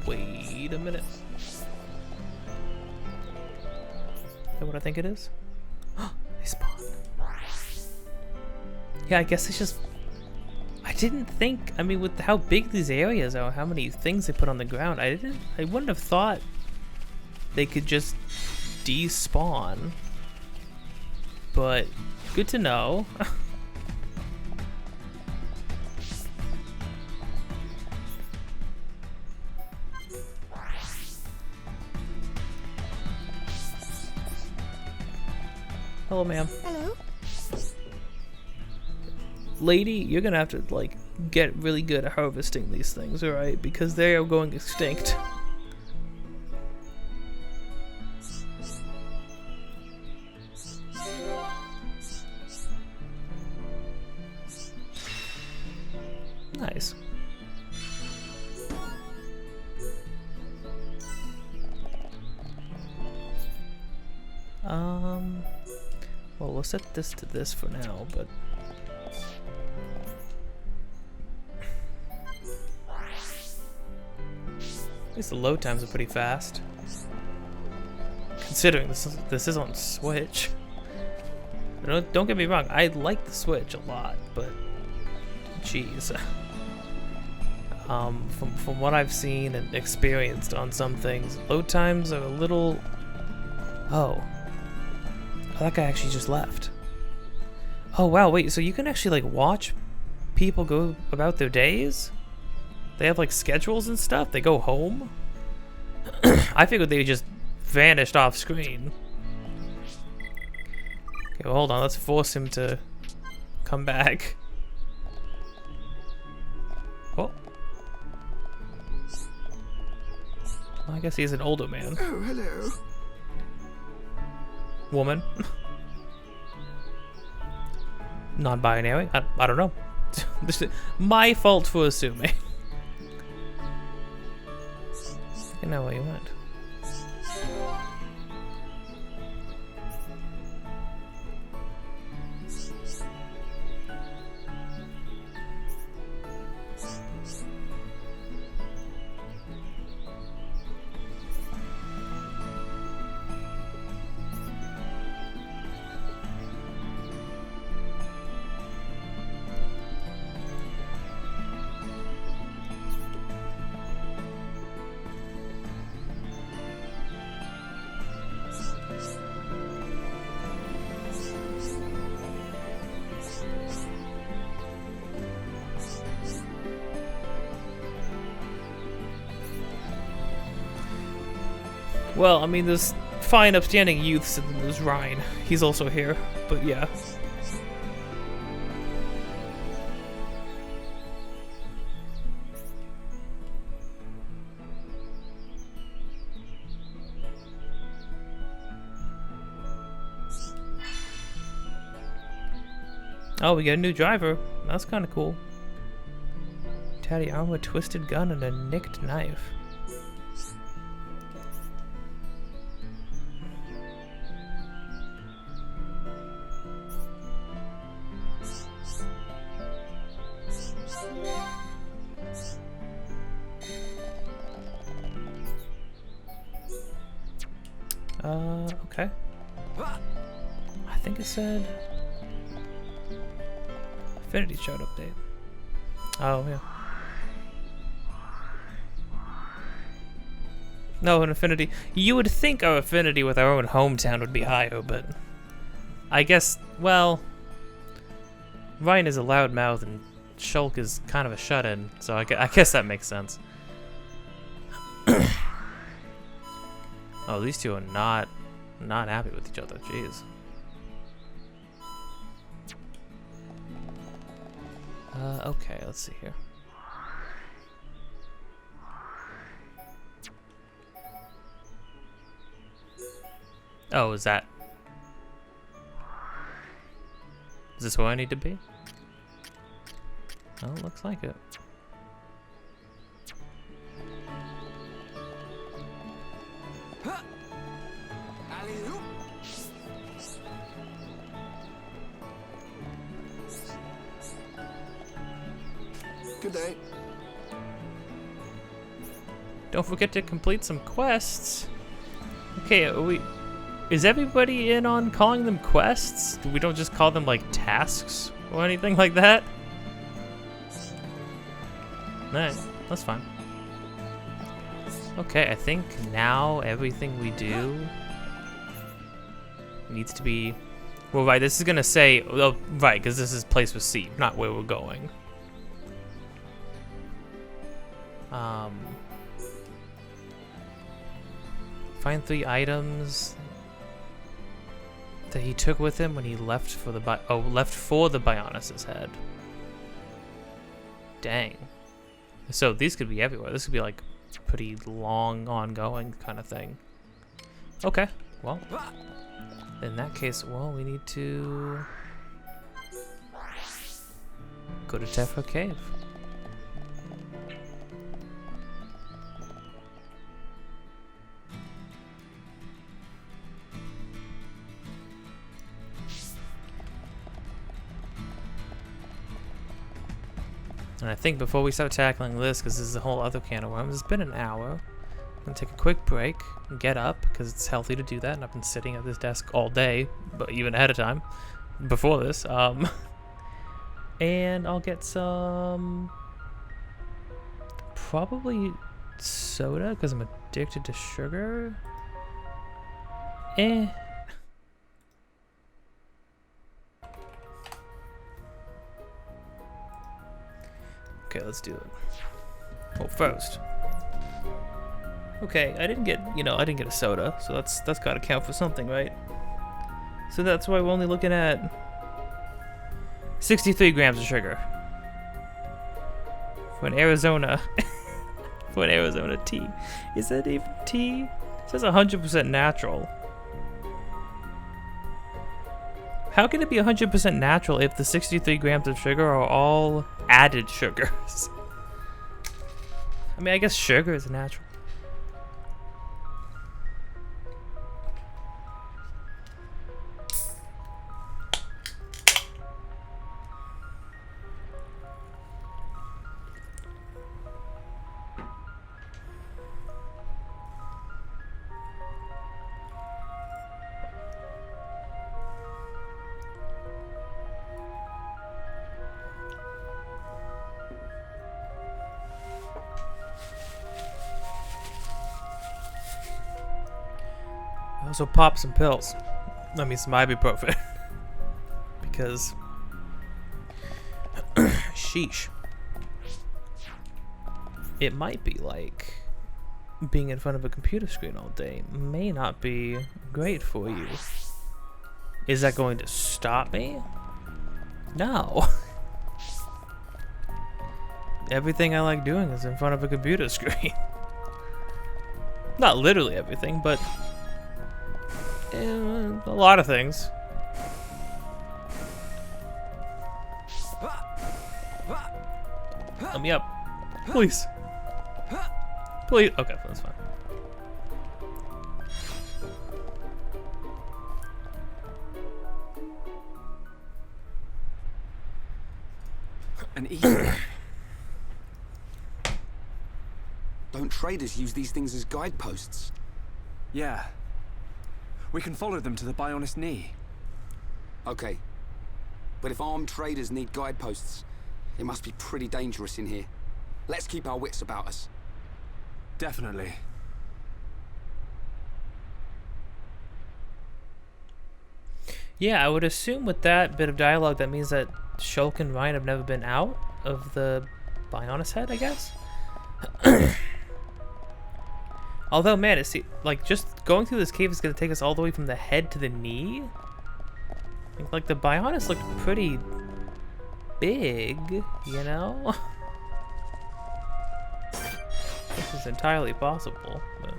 Speaker 1: Wait a minute. Is that what I think it is? They spawn. Yeah, I guess it's just... I didn't think, I mean, with how big these areas are, how many things they put on the ground, I wouldn't have thought they could just despawn. But good to know. Hello, ma'am.
Speaker 4: Hello?
Speaker 1: Lady, you're gonna have to, like, get really good at harvesting these things, alright? Because they are going extinct. Nice. Well, we'll set this to this for now, but at least the load times are pretty fast. Considering this is on Switch. Don't get me wrong, I like the Switch a lot, but jeez. From what I've seen and experienced on some things, load times are a little... Oh, that guy actually just left. Oh wow, wait, so you can actually like watch people go about their days? They have like schedules and stuff? They go home? I figured they just vanished off screen. Okay, well, hold on, let's force him to come back. Oh. Well, I guess he's an older man.
Speaker 6: Oh, hello.
Speaker 1: Woman. Non-binary? I don't know. This is my fault for assuming. I know where you went. Well, I mean, there's fine, upstanding youths, and then there's Ryan. He's also here, but yeah. Oh, we got a new driver. That's kind of cool. Tatty armor, twisted gun, and a nicked knife. Okay. I think it said Affinity Chart update. Oh, yeah. No, an affinity. You would think our affinity with our own hometown would be higher, but I guess, well, Ryan is a loudmouth and Shulk is kind of a shut-in, so I guess that makes sense. Oh, these two are not happy with each other. Jeez. Okay, let's see here. Oh, is this where I need to be? Oh, looks like it.
Speaker 6: Good day.
Speaker 1: Don't forget to complete some quests. Okay, is everybody in on calling them quests? We don't just call them like tasks or anything like that? Alright, that's fine. Okay, I think now everything we do needs to be... Well, right, this is gonna say... Oh, right, because this is place received, not where we're going. Find 3 items that he took with him when he left for the Bionis' head. Dang. So these could be everywhere. This could be like pretty long, ongoing kind of thing. Okay, well, in that case, well, we need to go to Tephra Cave. And I think before we start tackling this, because this is a whole other can of worms, it's been an hour. I'm gonna take a quick break and get up, because it's healthy to do that, and I've been sitting at this desk all day, but even ahead of time, before this. And I'll get some... probably soda, because I'm addicted to sugar. Okay, let's do it. Well, first. Okay, I didn't get a soda, so that's gotta count for something, right? So that's why we're only looking at 63 grams of sugar. For an Arizona for an Arizona tea. Is that even tea? It says 100% natural. How can it be 100% natural if the 63 grams of sugar are all added sugars? I mean, I guess sugar is natural. I also pop some pills. I mean, some ibuprofen. Because... sheesh. It might be like... being in front of a computer screen all day may not be great for you. Is that going to stop me? No. Everything I like doing is in front of a computer screen. Not literally everything, but... a lot of things. Let me up. Please. Please. Okay, that's fine.
Speaker 3: An Easter.
Speaker 2: Don't traders use these things as guideposts?
Speaker 3: Yeah. We can follow them to the Bionis knee.
Speaker 2: Okay. But if armed traders need guideposts, it must be pretty dangerous in here. Let's keep our wits about us.
Speaker 3: Definitely.
Speaker 1: Yeah, I would assume with that bit of dialogue that means that Shulk and Ryan have never been out of the Bionis head, I guess? Although, man, it's like just going through this cave is going to take us all the way from the head to the knee. Like the Bionis looked pretty big, you know? This is entirely possible. But...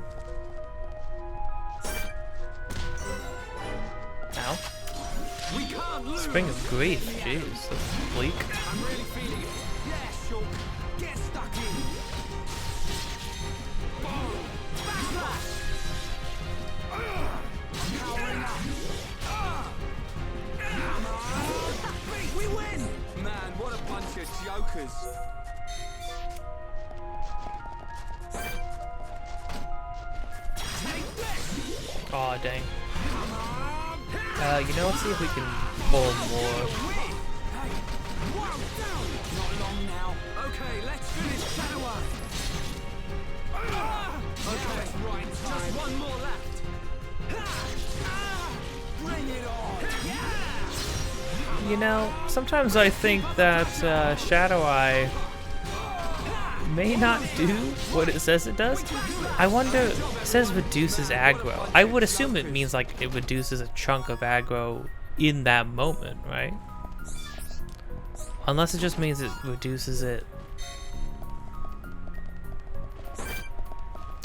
Speaker 1: ow.
Speaker 5: We can't lose.
Speaker 1: Spring of grief, jeez, that's bleak.
Speaker 5: I'm really feeling it. Yeah, Shulk. Get stuck in. Boom. Backlash. Powering up. Come on. We win. Man, what a bunch of jokers. Take this.
Speaker 1: Aw, dang. You know, let's see if we can pull more.
Speaker 5: Hey, one down. Not long now. Okay, let's finish Shadow Eye. Okay, right. Just one more left. Bring it on.
Speaker 1: You know, sometimes I think that Shadow Eye may not do what it says it does. I wonder, it says reduces aggro. I would assume it means like it reduces a chunk of aggro in that moment, right? Unless it just means it reduces it.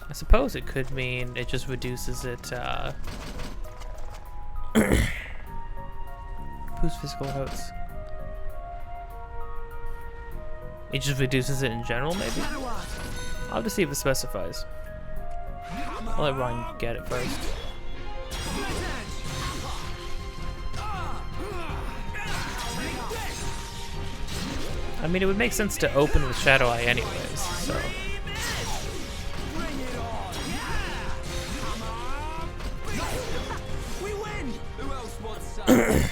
Speaker 1: I suppose it could mean it just reduces it, whose physical hurts? It just reduces it in general, maybe? I'll have to see if it specifies. I'll let Ryan get it first. I mean, it would make sense to open with Shadow Eye anyways, so...
Speaker 5: We win! Who else wants some?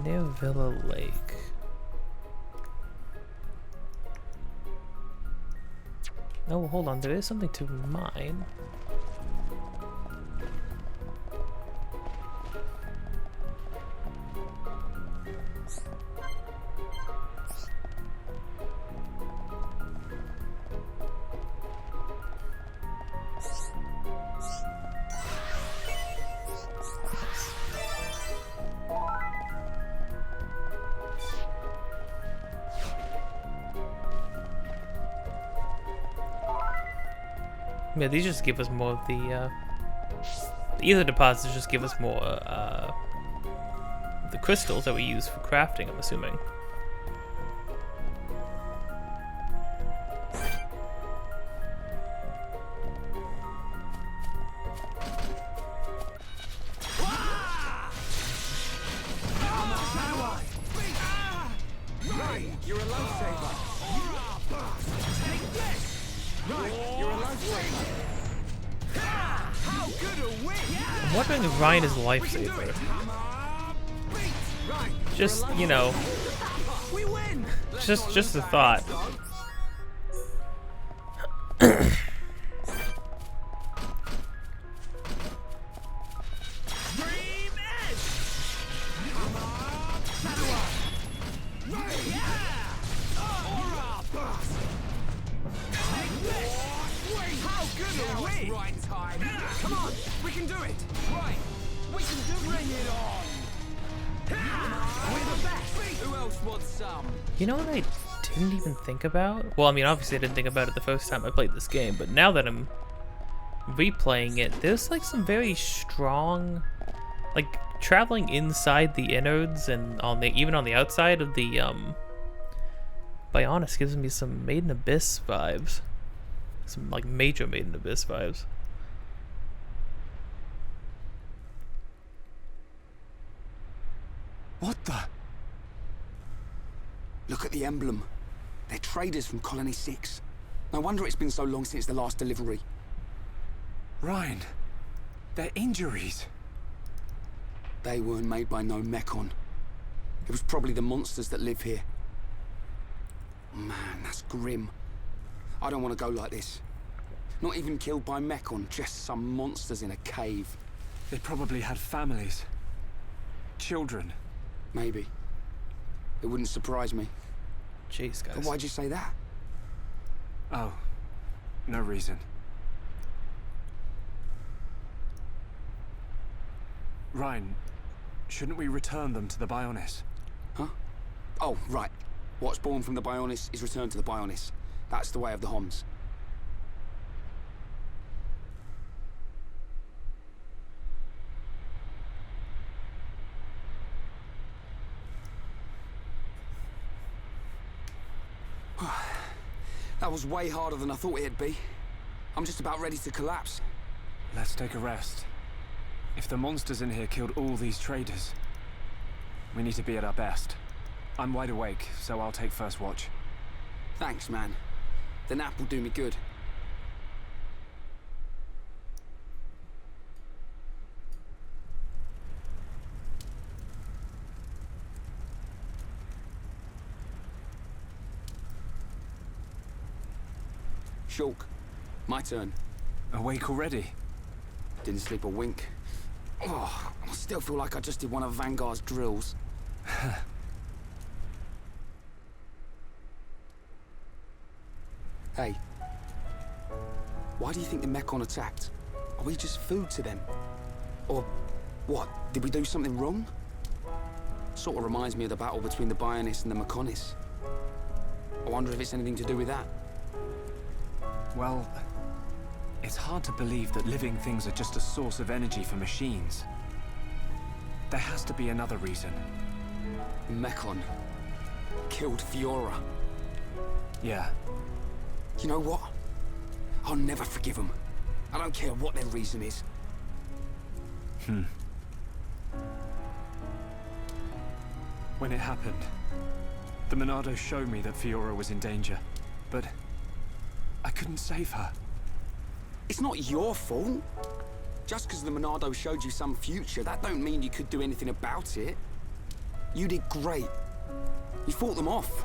Speaker 1: Near Villa Lake. Oh, hold on, there is something to mine. Yeah, these just give us more of the ether deposits just give us more the crystals that we use for crafting, I'm assuming.
Speaker 5: Right, you're a lifesaver. Take this. Right, you're a lifesaver. How good a win!
Speaker 1: I'm wondering if Ryan is a lifesaver. Just, you know,
Speaker 5: We win.
Speaker 1: just a thought.
Speaker 5: Dream Edge. Come on, Shadow Eye. Right, yeah. Aura Burst. Take this. How good a win! Right time. Come on, we can do it. Right, we can do. Bring it on. We're the best. Who else wants some?
Speaker 1: You know what I didn't even think about? Well, I mean, obviously I didn't think about it the first time I played this game, but now that I'm replaying it, there's like some very strong, like traveling inside the innards and on the even on the outside of the Bionis gives me some Maiden Abyss vibes. Some like major Maiden Abyss vibes.
Speaker 3: What the?
Speaker 2: Look at the emblem. They're traders from Colony 6. No wonder it's been so long since the last delivery.
Speaker 3: Ryan, they're injuries.
Speaker 2: They weren't made by no Mechon. It was probably the monsters that live here. Man, that's grim. I don't want to go like this. Not even killed by Mechon, just some monsters in a cave.
Speaker 3: They probably had families. Children.
Speaker 2: Maybe. It wouldn't surprise me.
Speaker 1: Jeez, guys.
Speaker 2: But why'd you say that?
Speaker 3: Oh, no reason. Ryan, shouldn't we return them to the Bionis?
Speaker 2: Huh? Oh, right. What's born from the Bionis is returned to the Bionis. That's the way of the Homs. That was way harder than I thought it'd be. I'm just about ready to collapse.
Speaker 3: Let's take a rest. If the monsters in here killed all these traders, we need to be at our best. I'm wide awake, so I'll take first watch.
Speaker 2: Thanks, man. The nap will do me good. Shulk, my turn.
Speaker 3: Awake already?
Speaker 2: Didn't sleep a wink. Oh, I still feel like I just did one of Vanguard's drills. Hey. Why do you think the Mechon attacked? Are we just food to them? Or what? Did we do something wrong? Sort of reminds me of the battle between the Bionis and the Mechonis. I wonder if it's anything to do with that.
Speaker 3: Well, it's hard to believe that living things are just a source of energy for machines. There has to be another reason.
Speaker 2: Mechon killed Fiora.
Speaker 3: Yeah.
Speaker 2: You know what? I'll never forgive them. I don't care what their reason is.
Speaker 3: When it happened, the Monado showed me that Fiora was in danger, but I couldn't save her.
Speaker 2: It's not your fault. Just because the Monado showed you some future, that don't mean you could do anything about it. You did great. You fought them off.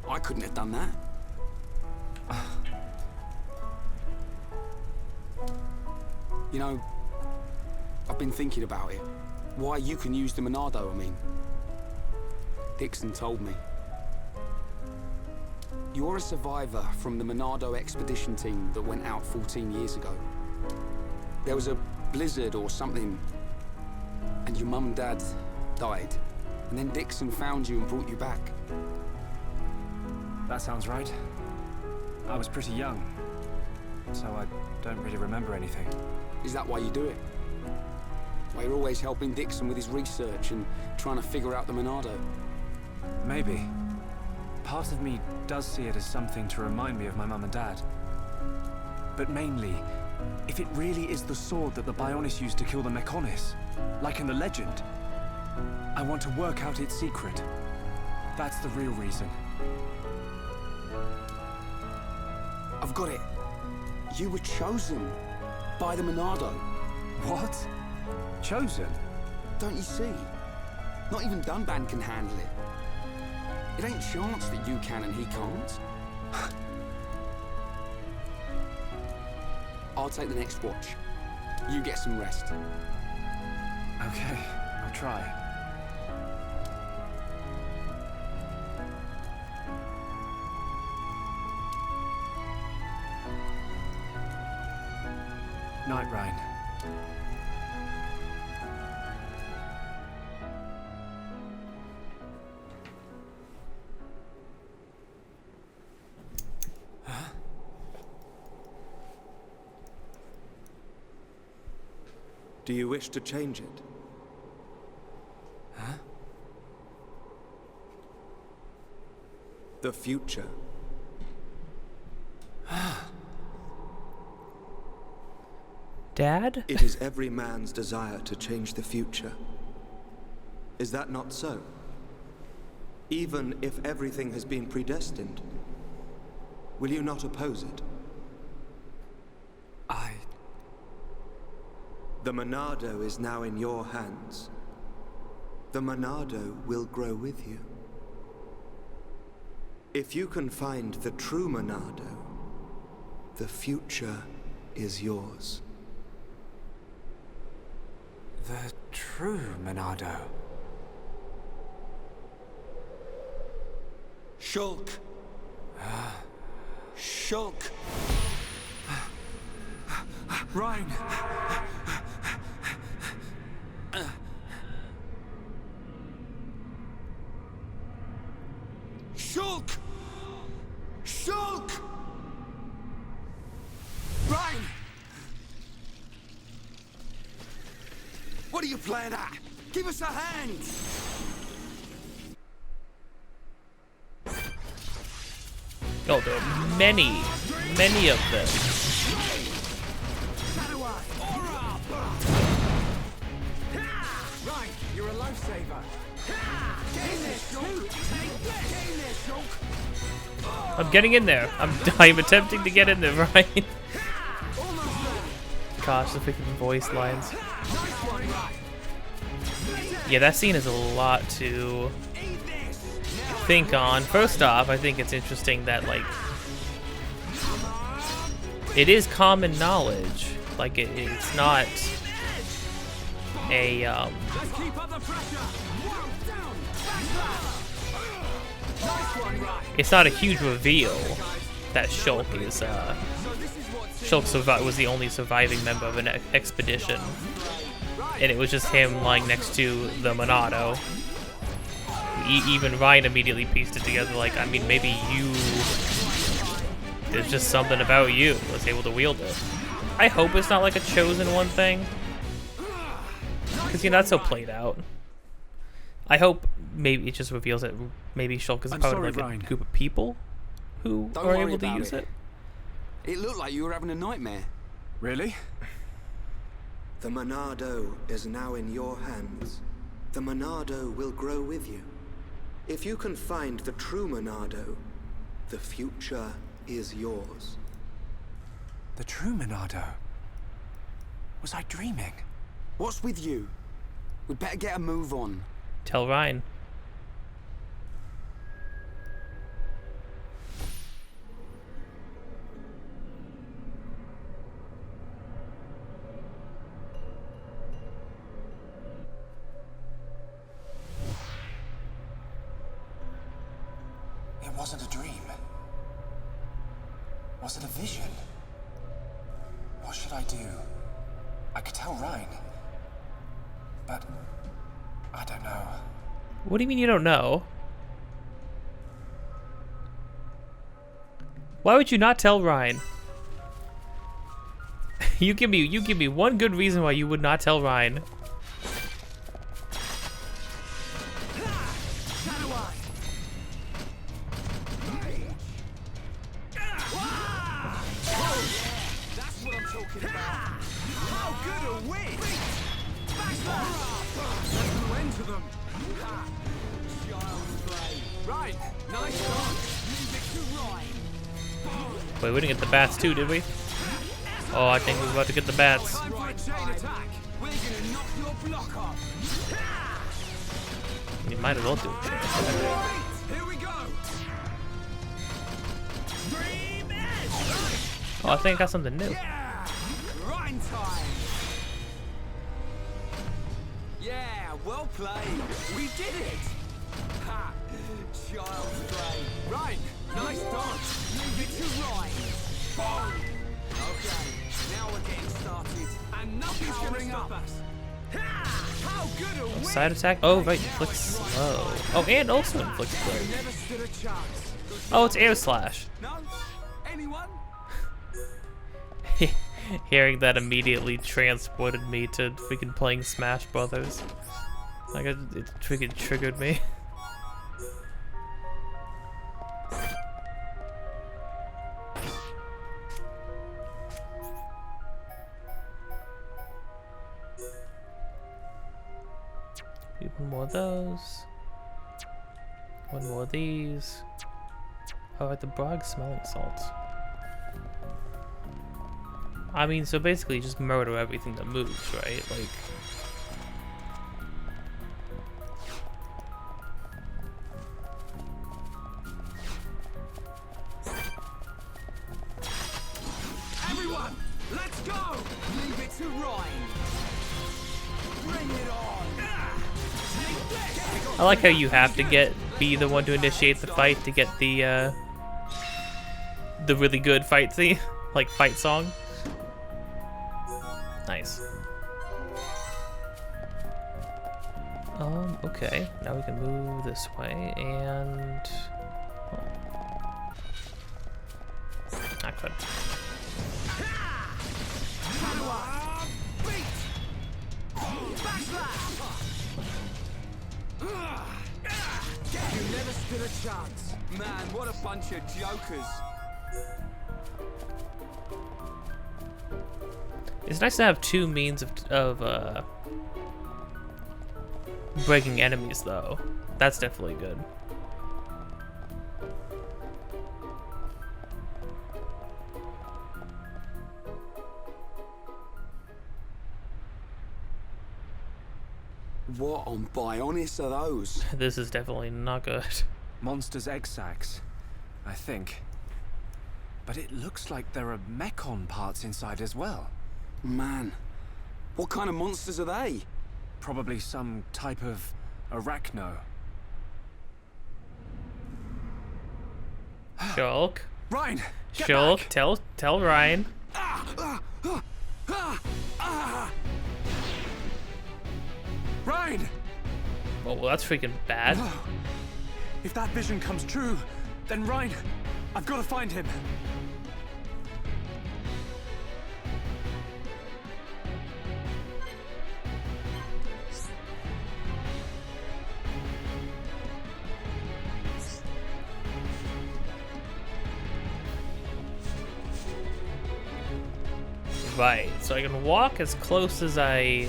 Speaker 2: I couldn't have done that. You know, I've been thinking about it. Why you can use the Monado, I mean. Dixon told me. You're a survivor from the Monado expedition team that went out 14 years ago. There was a blizzard or something, and your mum and dad died. And then Dixon found you and brought you back.
Speaker 3: That sounds right. I was pretty young, so I don't really remember anything.
Speaker 2: Is that why you do it? Why you're always helping Dixon with his research and trying to figure out the Monado?
Speaker 3: Maybe. Part of me does see it as something to remind me of my mum and dad. But mainly, if it really is the sword that the Bionis used to kill the Mechonis, like in the legend, I want to work out its secret. That's the real reason.
Speaker 2: I've got it. You were chosen by the Monado.
Speaker 3: What? Chosen?
Speaker 2: Don't you see? Not even Dunban can handle it. It ain't chance that you can and he can't. I'll take the next watch. You get some rest.
Speaker 3: Okay, I'll try. Night, Ryan.
Speaker 7: Do you wish to change it?
Speaker 3: Huh?
Speaker 7: The future.
Speaker 1: Dad?
Speaker 7: It is every man's desire to change the future. Is that not so? Even if everything has been predestined, will you not oppose it? The Monado is now in your hands. The Monado will grow with you. If you can find the true Monado, the future is yours.
Speaker 3: The true Monado.
Speaker 2: Shulk! Shulk!
Speaker 3: Ryan!
Speaker 2: Shulk! Shulk! Ryan! What are you playing at? Give us a hand!
Speaker 1: Oh, there are many of them.
Speaker 5: Right, you're a lifesaver.
Speaker 1: I'm getting in there. I'm attempting to get in there, right? Gosh, the freaking voice lines. Yeah, that scene is a lot to think on. First off, I think it's interesting that, like, it is common knowledge. Like, it's not a, it's not a huge reveal that Shulk is, Shulk was the only surviving member of an expedition. And it was just him lying next to the Monado. Even Ryan immediately pieced it together, like, I mean, maybe you... There's just something about you that's able to wield it. I hope it's not like a chosen one thing. Because Because you're not so played out. I hope maybe it just reveals that maybe Shulk is
Speaker 3: I'm
Speaker 1: part
Speaker 3: sorry,
Speaker 1: of like
Speaker 3: Ryan.
Speaker 1: a group of people who
Speaker 2: Don't
Speaker 1: are
Speaker 2: worry
Speaker 1: able to
Speaker 2: about
Speaker 1: use it.
Speaker 2: It looked like you were having a nightmare.
Speaker 3: Really?
Speaker 7: The Monado is now in your hands. The Monado will grow with you. If you can find the true Monado, the future is yours.
Speaker 3: The true Monado? Was I dreaming?
Speaker 2: What's with you? We'd better get a move on.
Speaker 1: Tell Ryan.
Speaker 3: It wasn't a dream. Was it a vision? What should I do? I could tell Ryan. But I don't know.
Speaker 1: What do you mean you don't know? Why would you not tell Ryan? you give me one good reason why you would not tell Ryan.
Speaker 5: That's what I'm talking about. How good are we? There's no end to them. Child's play. Right, nice one. Leave it to Ryan.
Speaker 1: Wait, we didn't get the bats too, did we? Oh, I think we're about to get the bats.
Speaker 5: Time for a chain attack. We're gonna knock your block off.
Speaker 1: You might as well do it.
Speaker 5: Here we go. Dream edge.
Speaker 1: Oh, I think I got something new.
Speaker 5: Yeah, Ryan time. Yeah, well played. We did it. Ha, child's play. Right, nice dodge. Leave it to Ryan. Boom. Okay, now we're getting started, and nothing's gonna stop us. Ha! How good are we?
Speaker 1: Side attack? Oh, right, inflicts slow. Oh, and also inflicts slow.
Speaker 5: Never stood a chance.
Speaker 1: Oh, it's air slash.
Speaker 5: No? Anyone?
Speaker 1: Hearing that immediately transported me to freaking playing Smash Brothers. Like, it freaking triggered me. One more of those. One more of these. Oh, right, the Brog smelling salts. I mean, so basically just murder everything that moves, right? Like...
Speaker 5: Everyone, let's go! Leave it to Ryan. Bring it on.
Speaker 1: I like how you have to be the one to initiate the fight to get the really good fight theme, like fight song. Nice. Okay. Now we can move this way and... Oh. I could.
Speaker 5: You never stood a chance. Man, what a bunch of jokers.
Speaker 1: It's nice to have two means of breaking enemies, though. That's definitely good.
Speaker 2: What on Bionis are those?
Speaker 1: This is definitely not good.
Speaker 3: Monsters' egg sacs, I think. But it looks like there are mechon parts inside as well.
Speaker 2: Man, what kind of monsters are they?
Speaker 3: Probably some type of arachno.
Speaker 1: Shulk.
Speaker 3: Ryan! Get
Speaker 1: Shulk,
Speaker 3: back!
Speaker 1: tell Ryan.
Speaker 3: Ryan!
Speaker 1: Oh, well, that's freaking bad.
Speaker 3: If that vision comes true, then Ryan, I've got to find him.
Speaker 1: Right, so I can walk as close as I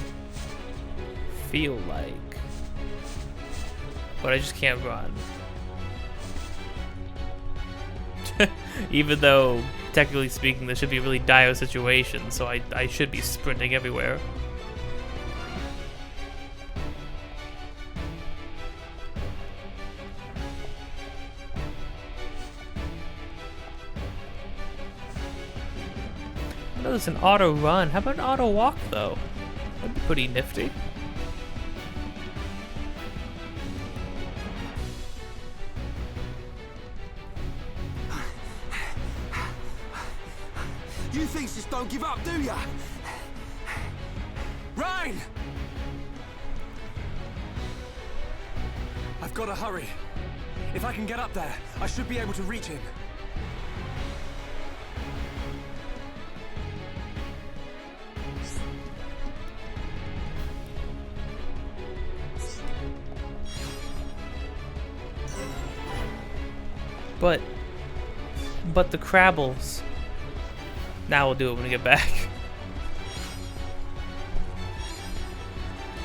Speaker 1: feel like, but I just can't run. Even though, technically speaking, this should be a really dire situation, so I should be sprinting everywhere. I know there's an auto run. How about an auto walk, though? That'd be pretty nifty.
Speaker 2: You things just don't give up, do ya?
Speaker 3: Ryan! I've got to hurry. If I can get up there, I should be able to reach him.
Speaker 1: But the Crabbles. Now we'll do it when we get back.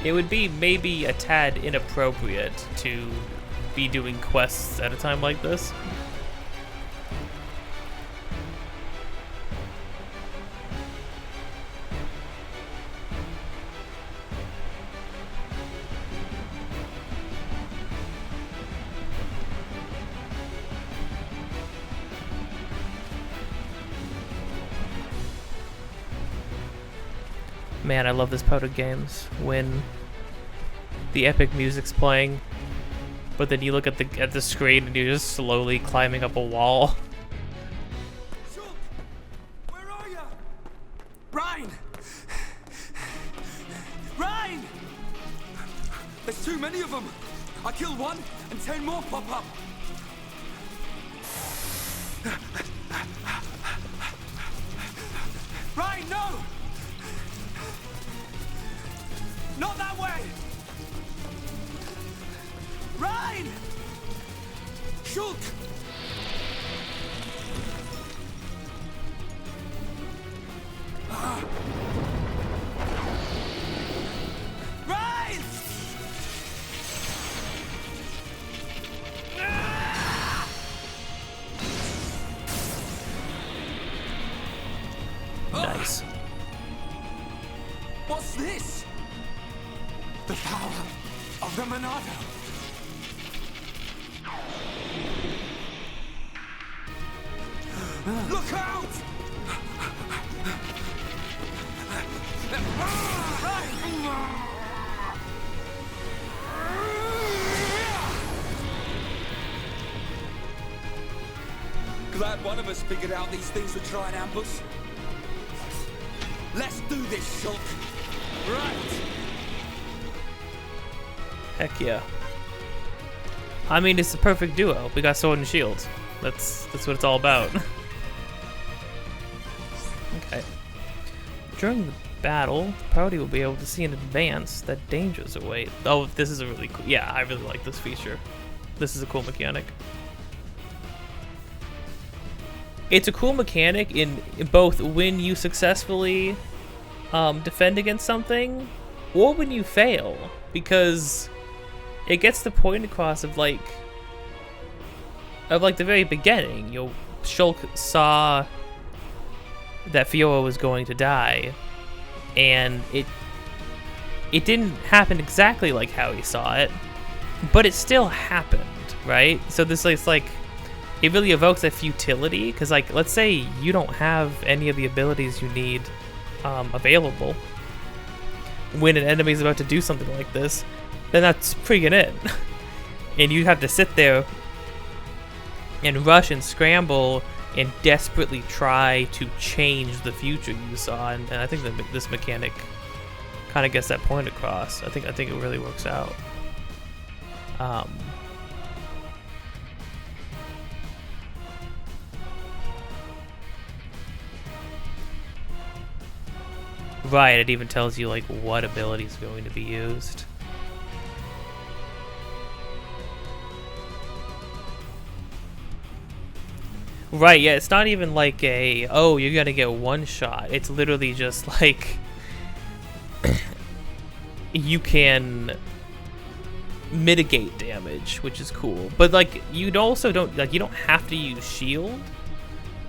Speaker 1: It would be maybe a tad inappropriate to be doing quests at a time like this. Man, I love this part of games when the epic music's playing, but then you look at the screen and you're just slowly climbing up a wall.
Speaker 2: Shulk! Where are you? Ryan! Ryan! There's too many of them! I killed one, and 10 more pop up! Ryan, no! Not that way! Ryan! Shulk! Ryan!
Speaker 1: Nice.
Speaker 2: What's this? The power of the Monado. Look out! Glad one of us figured out these things would try and ambush. Let's do this, Shulk. Right.
Speaker 1: Heck yeah. I mean, it's the perfect duo. We got sword and shield. That's what it's all about. Okay. During the battle, the party will be able to see in advance that dangers await. Oh, this is a really cool... Yeah, I really like this feature. This is a cool mechanic. It's a cool mechanic in both when you successfully defend against something or when you fail, because it gets the point across of like the very beginning. Shulk saw that Fiora was going to die, and it didn't happen exactly like how he saw it, but it still happened, right? So this is like it really evokes that futility, because like let's say you don't have any of the abilities you need available when an enemy is about to do something like this, then that's freaking it. And you have to sit there and rush and scramble and desperately try to change the future you saw. And I think that this mechanic kind of gets that point across. I think it really works out. Right, it even tells you like what ability is going to be used. Right, yeah, it's not even like a, oh, you're gonna get one shot. It's literally just like you can mitigate damage, which is cool. But like you don't have to use shield,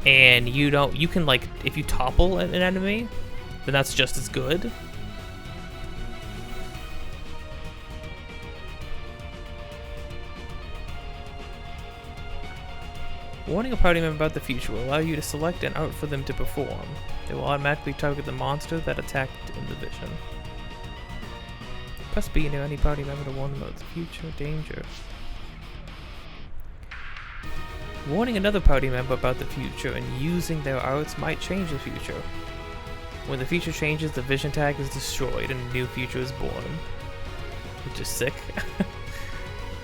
Speaker 1: and you can like, if you topple an enemy, then that's just as good. Warning a party member about the future will allow you to select an art for them to perform. They will automatically target the monster that attacked in the vision. Press B near any party member to warn them about the future danger. Warning another party member about the future and using their arts might change the future. When the future changes, the vision tag is destroyed and a new future is born. Which is sick.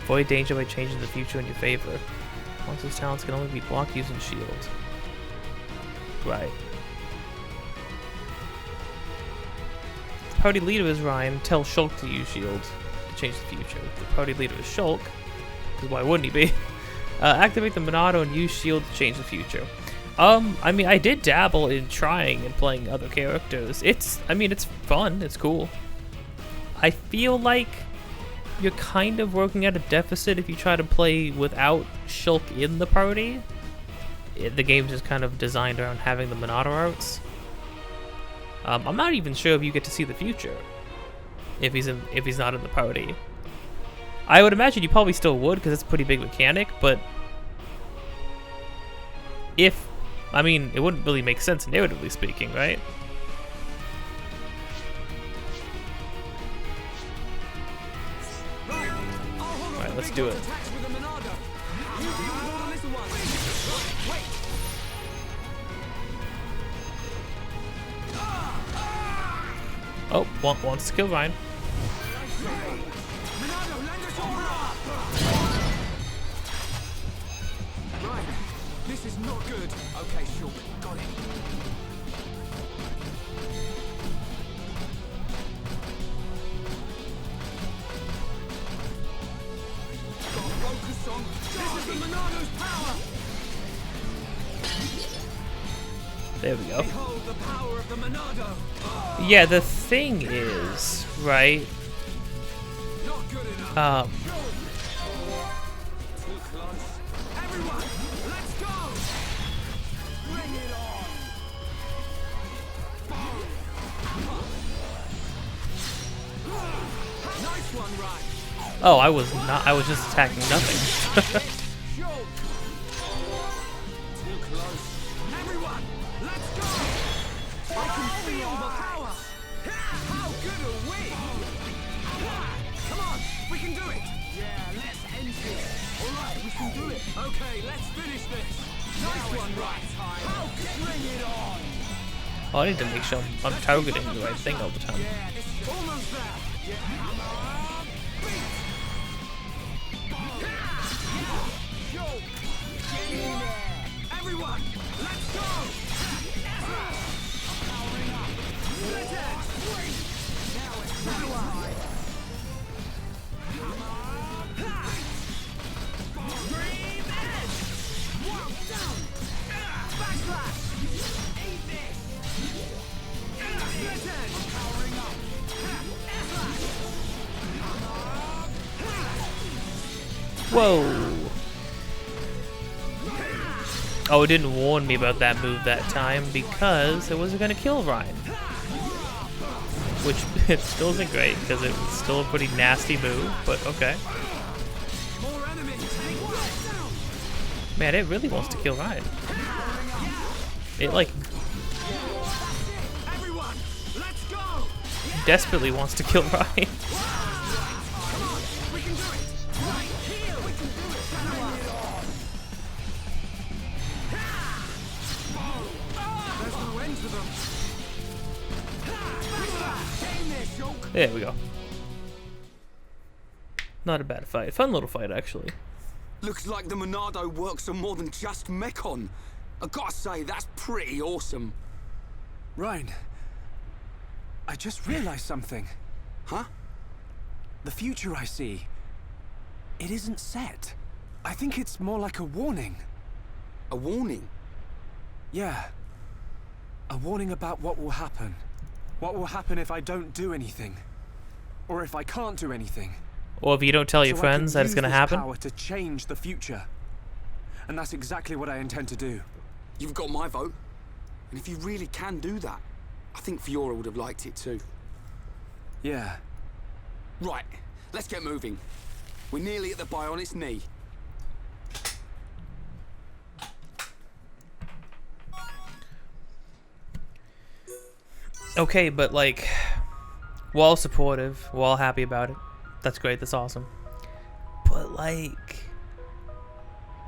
Speaker 1: Avoid danger by changing the future in your favor. Monster's talents can only be blocked using shield. Right. If the party leader is Ryan, tell Shulk to use shield to change the future. If the party leader is Shulk, because why wouldn't he be? Activate the Monado and use shield to change the future. I mean, I did dabble in trying and playing other characters. It's fun. It's cool. I feel like you're kind of working at a deficit if you try to play without Shulk in the party. The game's just kind of designed around having the Monado arts. I'm not even sure if you get to see the future if he's not in the party. I would imagine you probably still would because it's a pretty big mechanic, but it wouldn't really make sense narratively speaking, right? Alright, let's do it. Oh, wants to kill Ryan.
Speaker 5: Right, this is not good. Okay, sure, got it. Focus on. This is the Monado's power.
Speaker 1: There we go.
Speaker 5: Behold the power of the Monado.
Speaker 1: Yeah, the thing is, right?
Speaker 5: Not good enough. Too close. Everyone, let's go. Bring it on. Nice one, Ryan.
Speaker 1: Oh, I was just attacking nothing.
Speaker 5: Too close. Everyone, let's go. I can feel the power. How good are we? Come on, we can do it. Yeah, let's end this. All right, we can do it. Okay, let's finish this. Nice one, right. How bring it on.
Speaker 1: Oh, I need to make sure I'm targeting the right thing all the time.
Speaker 5: Yeah, this is almost there. Yeah, come on. Yo, get in there. Everyone, let's go. Powering up. Split edge. Now it's right time. Come on. Dream edge. One down. Backslash. Eat this. Split edge. Powering up. Slash.
Speaker 1: Whoa. Oh, it didn't warn me about that move that time because it wasn't going to kill Ryan. Which, it still isn't great because it's still a pretty nasty move, but okay. Man, it really wants to kill Ryan. It, like, desperately wants to kill Ryan. There we go. Not a bad fight. Fun little fight, actually.
Speaker 2: Looks like the Monado works on more than just Mechon. I gotta say, that's pretty awesome.
Speaker 3: Ryan, I just realized something.
Speaker 2: Huh?
Speaker 3: The future I see, it isn't set. I think it's more like a warning.
Speaker 2: A warning?
Speaker 3: Yeah. A warning about what will happen. What will happen if I don't do anything. Or if I can't do anything.
Speaker 1: Or if you don't tell your
Speaker 3: So
Speaker 1: friends that it's gonna
Speaker 3: I can use this
Speaker 1: happen.
Speaker 3: power to change the future. And that's exactly what I intend to do.
Speaker 2: You've got my vote. And if you really can do that, I think Fiora would have liked it too.
Speaker 3: Yeah.
Speaker 2: Right, let's get moving. We're nearly at the Bionic's knee.
Speaker 1: Okay, but like, we're all supportive, we're all happy about it. That's great, that's awesome. But like,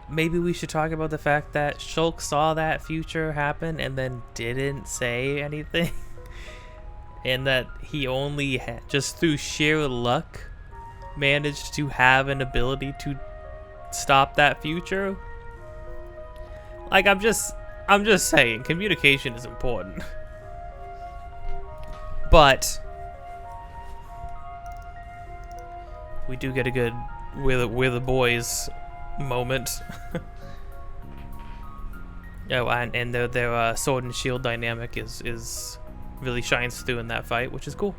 Speaker 1: maybe we should talk about the fact that Shulk saw that future happen and then didn't say anything. And that he only just through sheer luck managed to have an ability to stop that future. Like, I'm just saying, communication is important. But we do get a good we're the boys moment. Oh, and their sword and shield dynamic is really shines through in that fight, which is cool.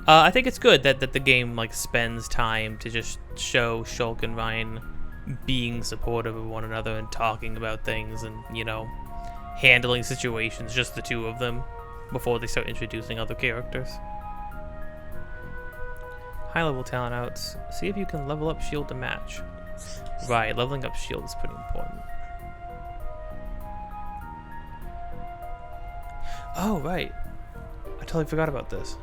Speaker 1: I think it's good that the game like spends time to just show Shulk and Ryan being supportive of one another and talking about things and, you know, handling situations, just the two of them, before they start introducing other characters. High level talent outs. See if you can level up shield to match. Right, leveling up shield is pretty important. Oh, right. I totally forgot about this.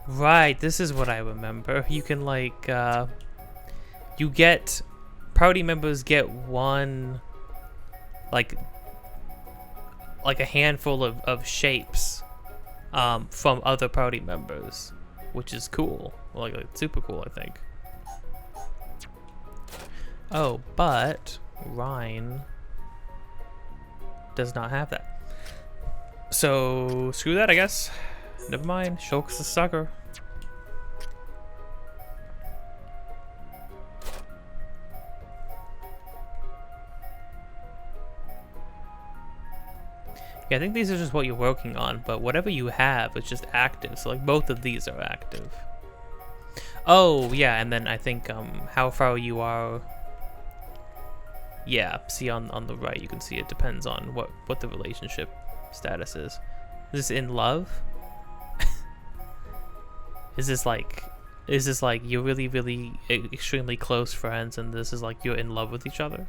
Speaker 1: Right, this is what I remember. You can like, you get, party members get one, like a handful of shapes from other party members, which is cool. Like super cool, I think. Oh, but Ryan does not have that. So screw that, I guess. Never mind. Shulk's a sucker. Yeah, I think these are just what you're working on, but whatever you have is just active. So like both of these are active. Oh yeah, and then I think how far you are. Yeah, see on the right you can see it depends on what the relationship status is. Is this in love? Is this like you're really extremely close friends and this is like you're in love with each other?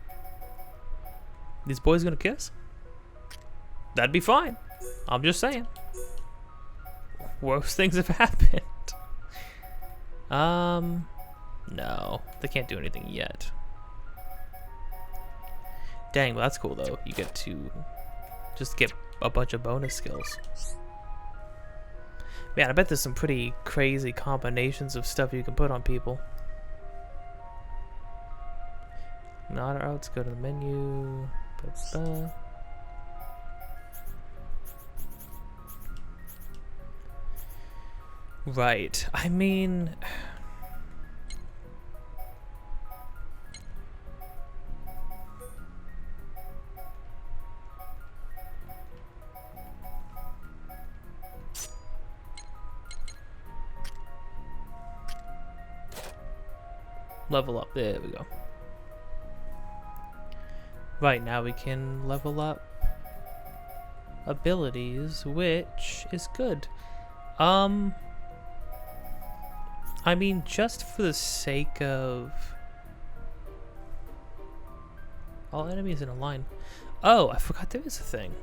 Speaker 1: These boys gonna kiss? That'd be fine. I'm just saying. Worse things have happened. No, they can't do anything yet. Dang, well that's cool though. You get to just get a bunch of bonus skills. Man, I bet there's some pretty crazy combinations of stuff you can put on people. Not outs, go to the menu. Right, I mean... level up. There we go. Right, now we can level up abilities, which is good. I mean, just for the sake of... all enemies in a line. Oh, I forgot there is a thing.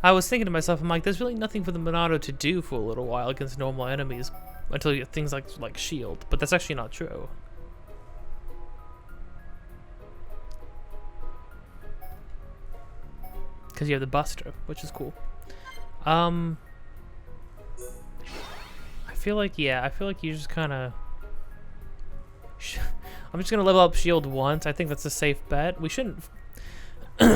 Speaker 1: I was thinking to myself, I'm like, there's really nothing for the Monado to do for a little while against normal enemies. Until you get things like shield, but that's actually not true. Because you have the Buster, which is cool. I feel like, yeah, I feel like you just kind of... I'm just gonna level up shield once. I think that's a safe bet. We shouldn't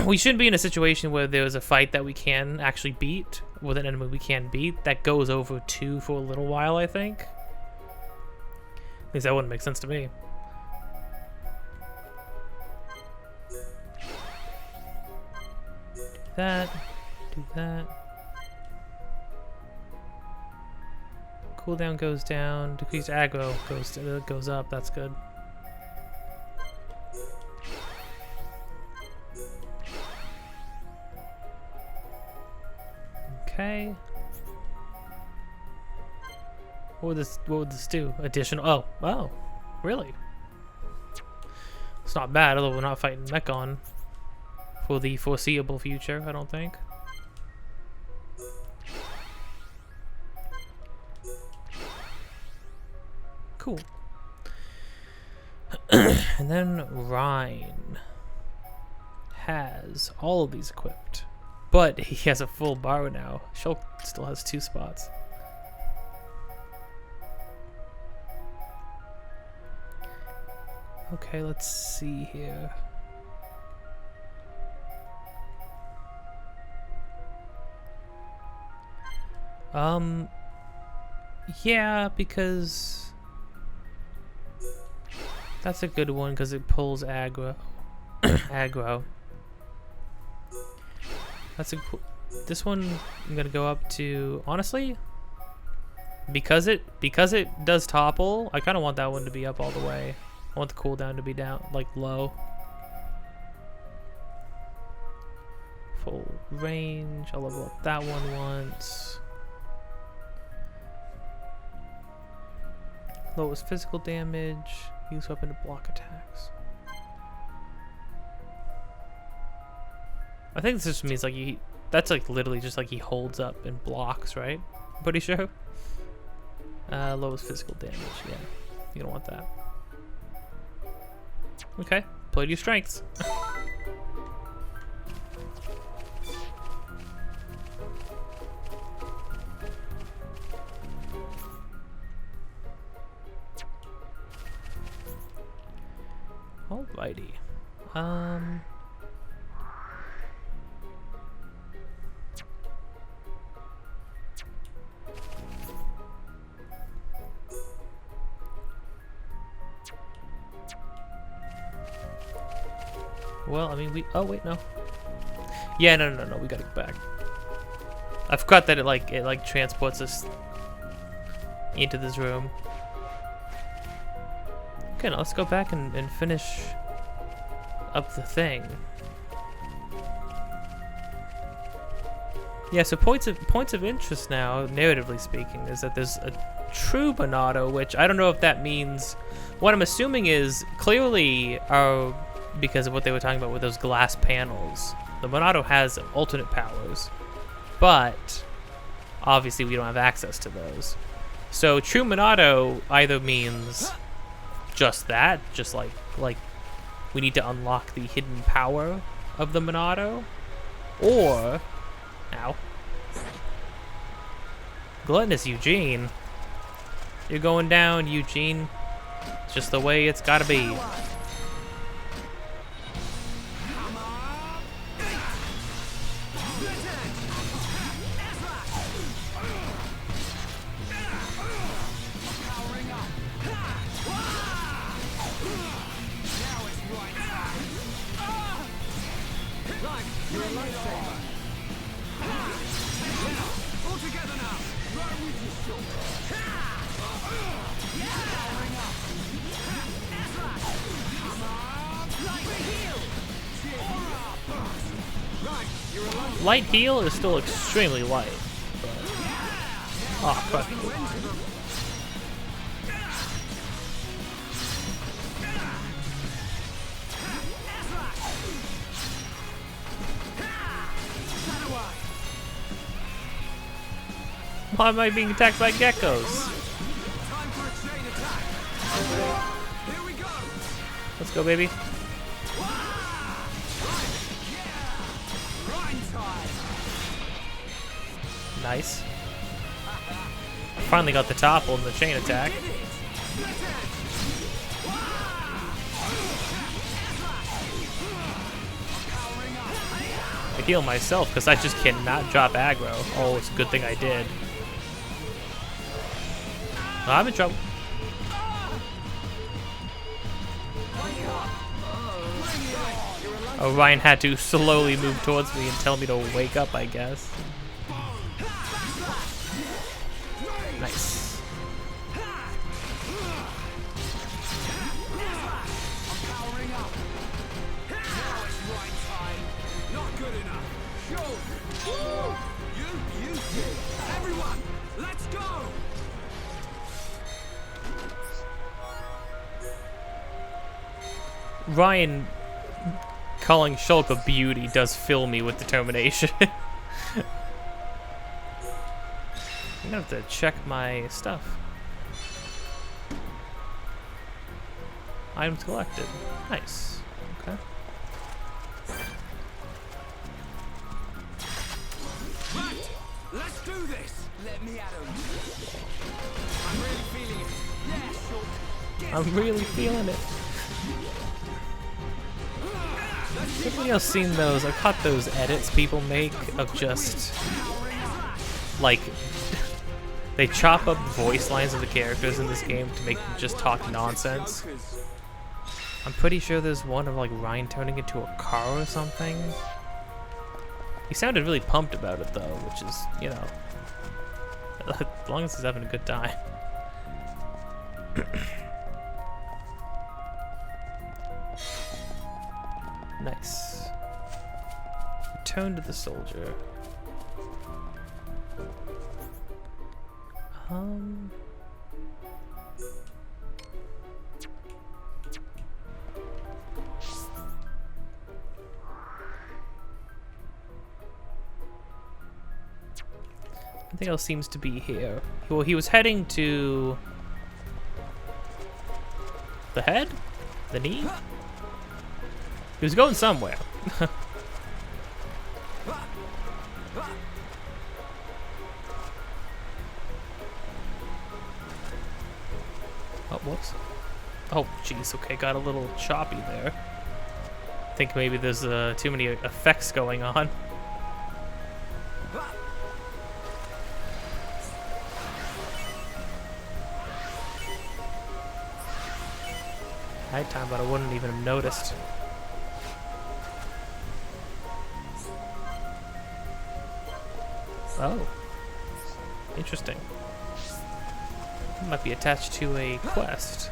Speaker 1: we shouldn't be in a situation where there's a fight that we can actually beat with an enemy we can beat that goes over 2 for a little while, I think. At least that wouldn't make sense to me. Do that. Cooldown goes down, decreased aggro goes up, that's good. Okay. What would this do? Additional oh, really? It's not bad, although we're not fighting Mechon for the foreseeable future, I don't think. Cool. And then Rhine has all of these equipped, but he has a full bar now. Shulk still has 2 spots. Okay, let's see here. Yeah, because that's a good one because it pulls aggro. Aggro. That's a this one I'm gonna go up to, honestly, because it does topple. I kind of want that one to be up all the way. I want the cooldown to be down, like low. Full range. I'll level up that one once. Lowest physical damage. Use weapon to block attacks. I think this just means like that's like literally just like he holds up and blocks, right? I'm pretty sure. Lowest physical damage, yeah. You don't want that. Okay, play to your strengths. Alrighty. Well, I mean, oh wait, no. Yeah, no, we gotta go back. I forgot that it like transports us into this room. Okay, now let's go back and finish up the thing. Yeah, so points of interest now, narratively speaking, is that there's a true Monado, which I don't know if that means. What I'm assuming is clearly because of what they were talking about with those glass panels, the Monado has alternate powers, but obviously we don't have access to those. So true Monado either means just that, just like we need to unlock the hidden power of the Monado, or Gluttonous Eugene, you're going down, Eugene. It's just the way it's gotta be. Light heal is still extremely light. But... oh, crap. Why am I being attacked by geckos? Let's go, baby. Nice. Finally got the topple in the chain attack. I heal myself because I just cannot drop aggro. Oh, it's a good thing I did. I'm in trouble. Orion had to slowly move towards me and tell me to wake up, I guess. Nice.
Speaker 5: Not good enough. Show. You beauty. Everyone, let's go.
Speaker 1: Ryan calling Shulk a beauty does fill me with determination. I'm gonna have to check my stuff. Items collected. Nice. Okay.
Speaker 5: Right, let's do this. Let me at him. I'm really feeling it. Yeah, sure.
Speaker 1: I'm really feeling it. Anybody else seen those? I've caught those edits people make of just like they chop up voice lines of the characters in this game to make them just talk nonsense. I'm pretty sure there's one of like Ryan turning into a car or something. He sounded really pumped about it though, which is, you know, as long as he's having a good time. Nice. Return to the soldier. Nothing else seems to be here. Well, he was heading to the head? The knee? He was going somewhere. Oh, whoops. Oh, jeez. Okay, got a little choppy there. I think maybe there's too many effects going on. Nighttime, but I wouldn't even have noticed. Oh. Interesting. It might be attached to a quest.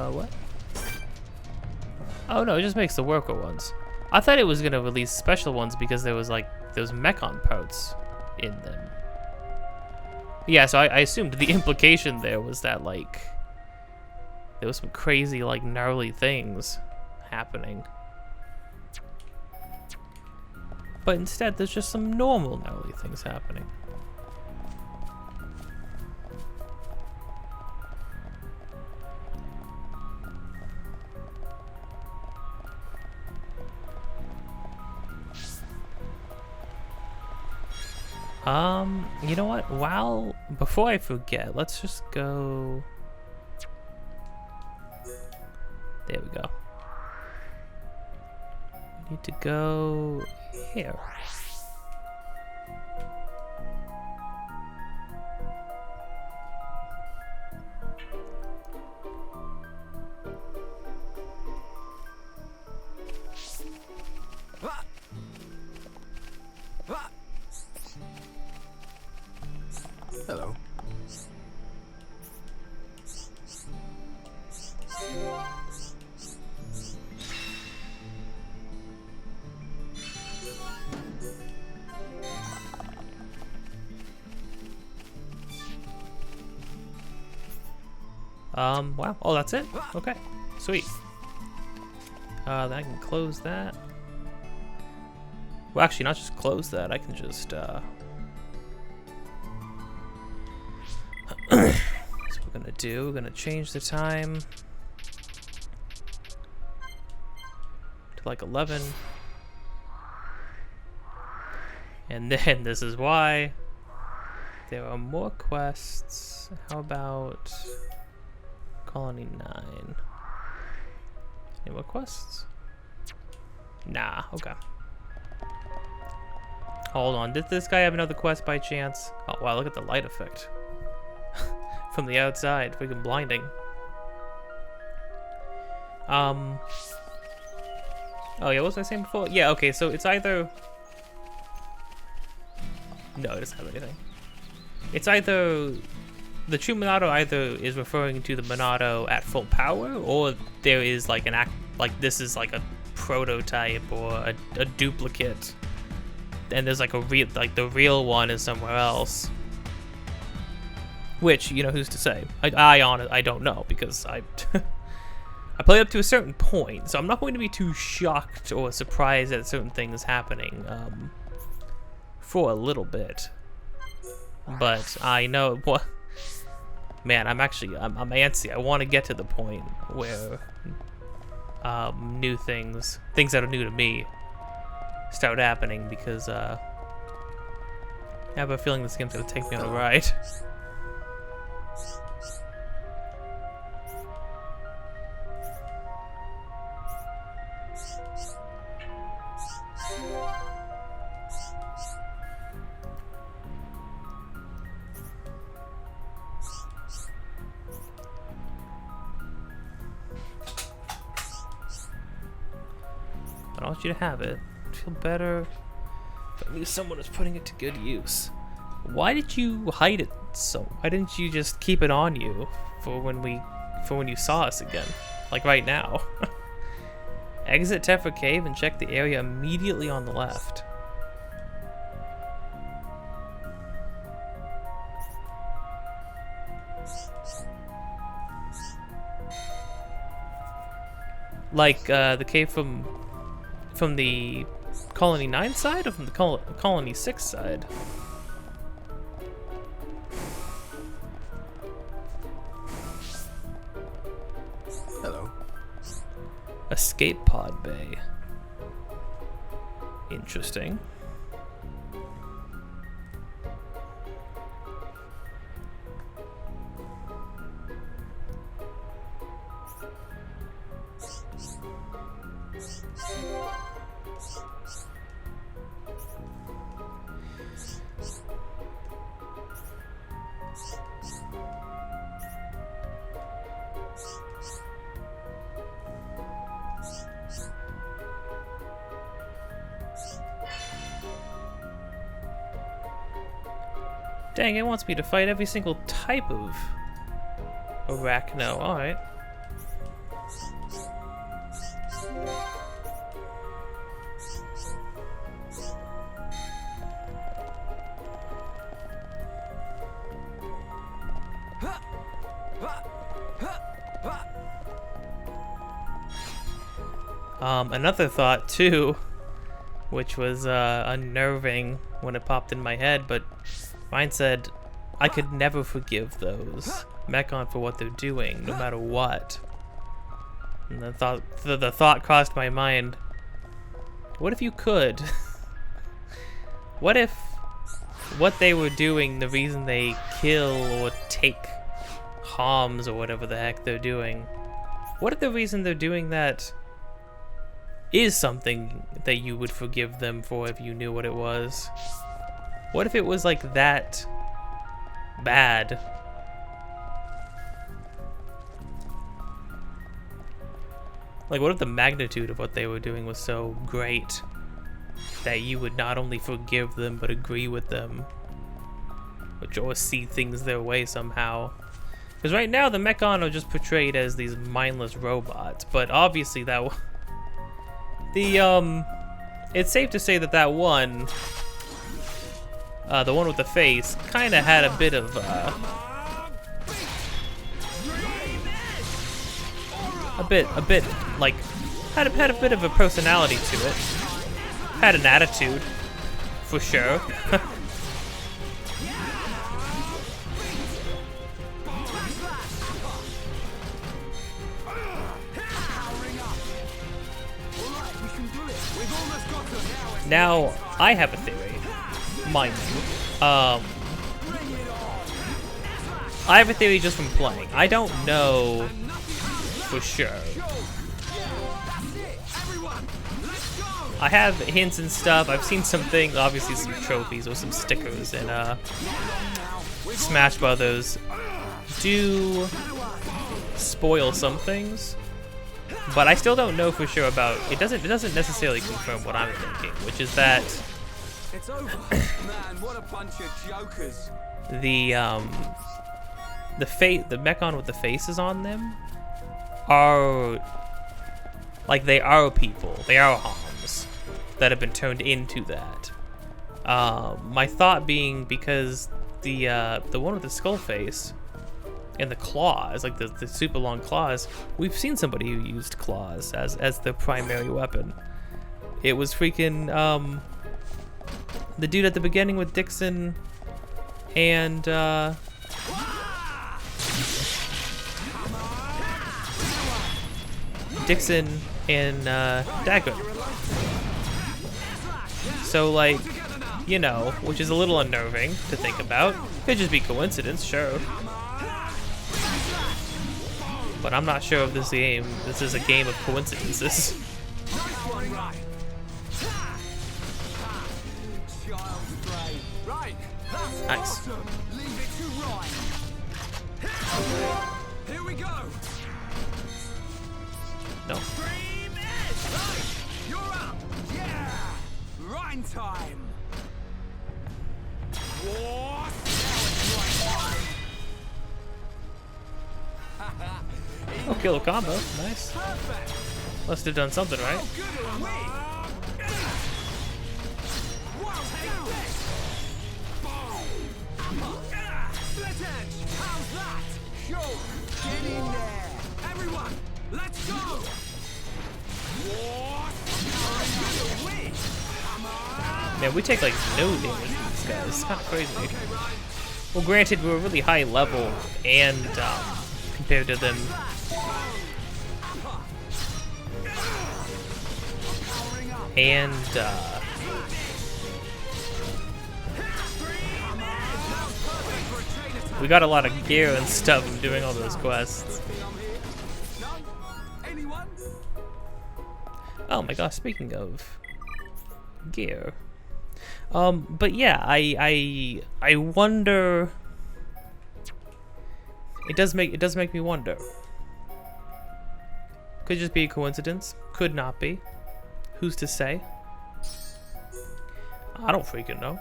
Speaker 1: What? Oh no, it just makes the worker ones. I thought it was gonna release special ones because there was like those mechon parts in them. Yeah, so I assumed the implication there was that like there was some crazy like gnarly things happening. But instead there's just some normal gnarly things happening. You know what? Before I forget, let's just go. There we go. We need to go here.
Speaker 6: Hello.
Speaker 1: Wow. Oh, that's it? Okay. Sweet. Then I can close that. Well, actually, not just close that. I can just, So what we're gonna do, we're gonna change the time to like 11. And then this is why there are more quests. How about Colony 9? Any more quests? Nah, okay. Hold on, did this guy have another quest by chance? Oh wow, look at the light effect. From the outside, freaking blinding. Oh yeah, what was I saying before? Yeah, okay, so it's either... No, it doesn't have anything. It's either... The true Monado either is referring to the Monado at full power, or there is like an act... Like this is like a prototype or a duplicate. And there's like a real... Like the real one is somewhere else. Which, you know, who's to say? I don't know, because I... I play up to a certain point, so I'm not going to be too shocked or surprised at certain things happening for a little bit. But I know what, man. I'm antsy. I want to get to the point where new things that are new to me, start happening, because I have a feeling this game's gonna take me on a ride. But I want you to have it. I'd feel better if I knew someone was putting it to good use. Why did you hide it so? Why didn't you just keep it on you for when you saw us again? Like right now. Exit Tephra Cave and check the area immediately on the left. Like the cave from the Colony 9 side, or from the Colony 6 side?
Speaker 6: Hello.
Speaker 1: Escape pod bay. Interesting. Dang, it wants me to fight every single type of arachno. Alright. Another thought too, which was unnerving when it popped in my head, but mine said I could never forgive those Mechon for what they're doing, no matter what. And the thought crossed my mind, what if you could? What if what they were doing, the reason they kill or take harms or whatever the heck they're doing, what if the reason they're doing that is something that you would forgive them for if you knew what it was? What if it was like that bad? Like, what if the magnitude of what they were doing was so great that you would not only forgive them but agree with them, or see things their way somehow? Because right now the Mechon are just portrayed as these mindless robots, but obviously that it's safe to say that that one, the one with the face, kind of had a bit of a bit like had a bit of a personality to it. Had an attitude, for sure. Now, I have a theory, mind you. I have a theory just from playing. I don't know for sure. I have hints and stuff. I've seen some things, obviously some trophies or some stickers in Smash Brothers do spoil some things. But I still don't know for sure about it. Doesn't necessarily confirm what I'm thinking, which is that
Speaker 5: It's over. Man, what a bunch of jokers.
Speaker 1: the Mechon with the faces on them are like they are people. They are Homs that have been turned into that. My thought being because the one with the skull face and the claws, like the super long claws, we've seen somebody who used claws as the primary weapon. It was freaking the dude at the beginning with Dixon and Dagger. So like, you know, which is a little unnerving to think about. Could just be coincidence, sure. But I'm not sure if this is a game of coincidences. Nice.
Speaker 5: Here we go.
Speaker 1: No.
Speaker 5: You're up. Yeah. Rhyme time. What?
Speaker 1: Oh, killer combo. Nice. Must have done something right.
Speaker 5: Get in there. Everyone, let's go.
Speaker 1: Man, we take like no damage from these guys. It's kind of crazy. Well, granted, we're really high level, and compared to them. And we got a lot of gear and stuff from doing all those quests. Oh my gosh, speaking of gear. But yeah, I wonder. It does make me wonder. Could just be a coincidence. Could not be. Who's to say? I don't freaking know.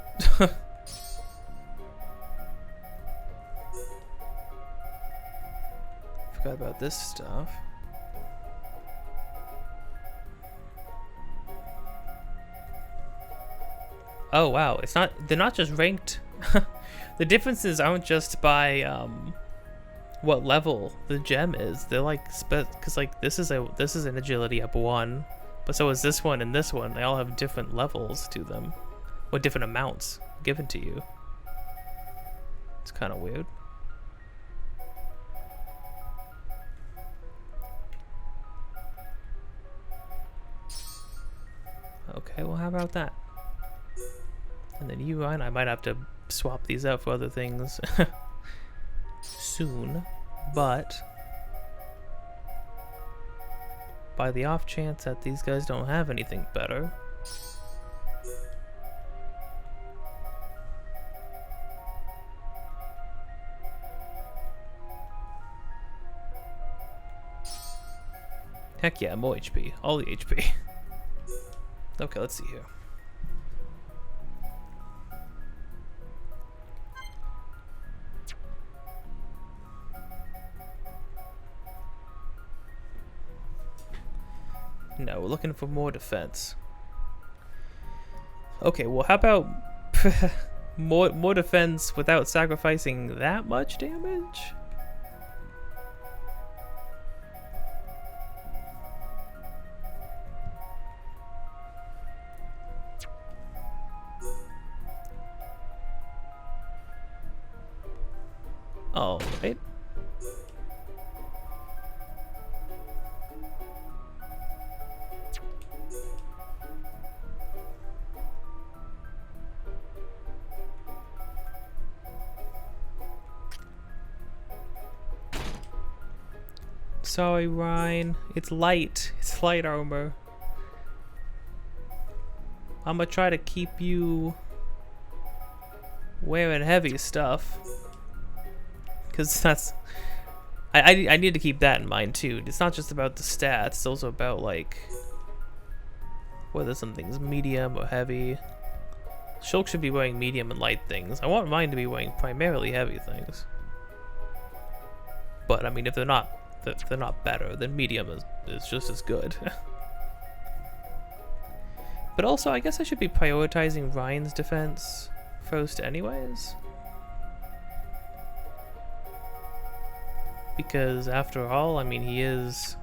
Speaker 1: Forgot about this stuff. Oh wow, they're not just ranked. The differences aren't just by what level the gem is. They're like because like this is an agility up 1, but so is this one and this one. They all have different levels to them, or different amounts given to you. It's kind of weird. Okay, well how about that? And then you and I might have to swap these out for other things soon, but by the off chance that these guys don't have anything better, heck yeah, more HP, all the HP. Okay, let's see here. No, we're looking for more defense. Okay, well, how about more defense without sacrificing that much damage? All right. Sorry, Ryan. It's light. It's light armor. I'm gonna try to keep you wearing heavy stuff. Because that's... I need to keep that in mind, too. It's not just about the stats. It's also about, like, whether something's medium or heavy. Shulk should be wearing medium and light things. I want mine to be wearing primarily heavy things. But, I mean, if they're not better, then medium is just as good. But also, I guess I should be prioritizing Ryan's defense first anyways. Because after all, I mean, he is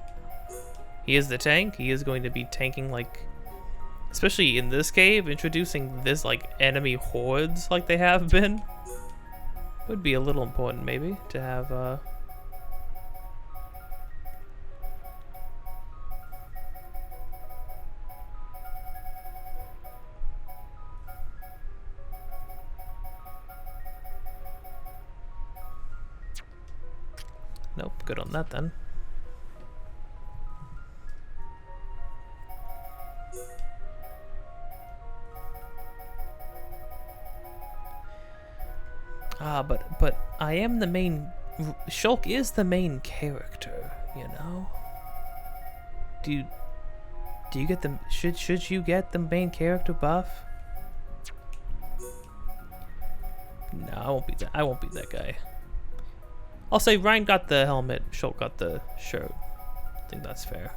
Speaker 1: the tank. He is going to be tanking, like, especially in this cave, introducing this, like, enemy hordes like they have been. Would be a little important, maybe, to have, Nope, good on that then. But I am the main... Shulk is the main character, you know? Do you get the... Should you get the main character buff? No, I won't be that guy. I'll say Ryan got the helmet, Shulk got the shirt. I think that's fair.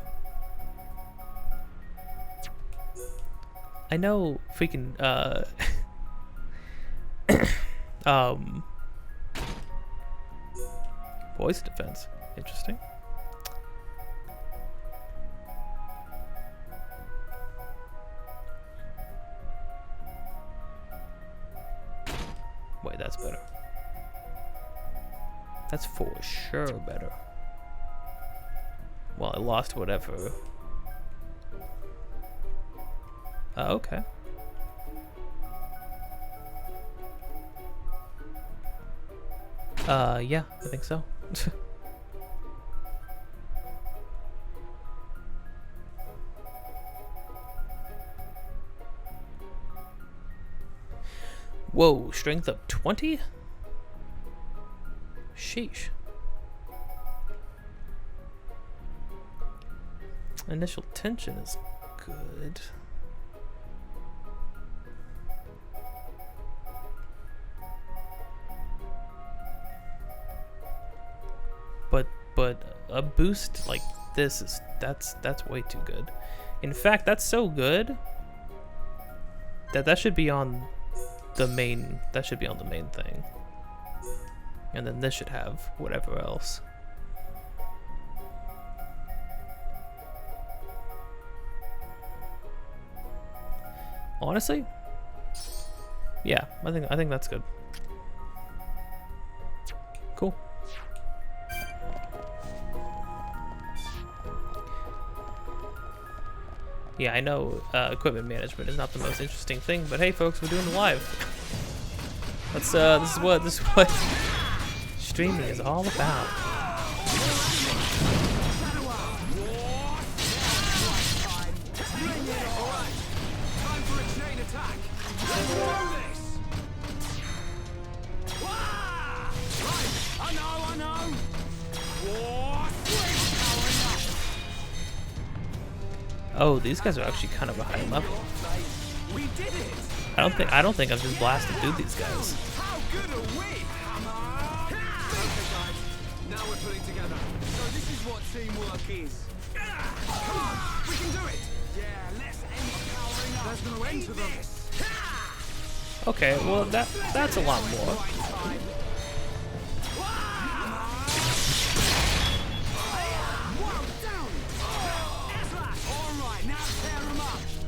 Speaker 1: I know freaking voice defense. Interesting. Wait, that's better. That's for sure better. Well, I lost whatever. Okay. Yeah, I think so. Whoa, strength up 20? Sheesh. Initial tension is good. But a boost like this is that's way too good. In fact, that's so good that should be on the main thing. And then this should have whatever else. Honestly, yeah, I think that's good. Cool. Yeah, I know equipment management is not the most interesting thing, but hey, folks, we're doing the live. Let's this is what streaming is all about. Oh, these guys are actually kind of a high level. I don't think I'm just blasting through these guys.
Speaker 5: How good are we? Now we're putting together. So this is what teamwork is. Come on, we can do it. Yeah, let's end powering up. There's no end to them.
Speaker 1: Okay, well that's a lot more.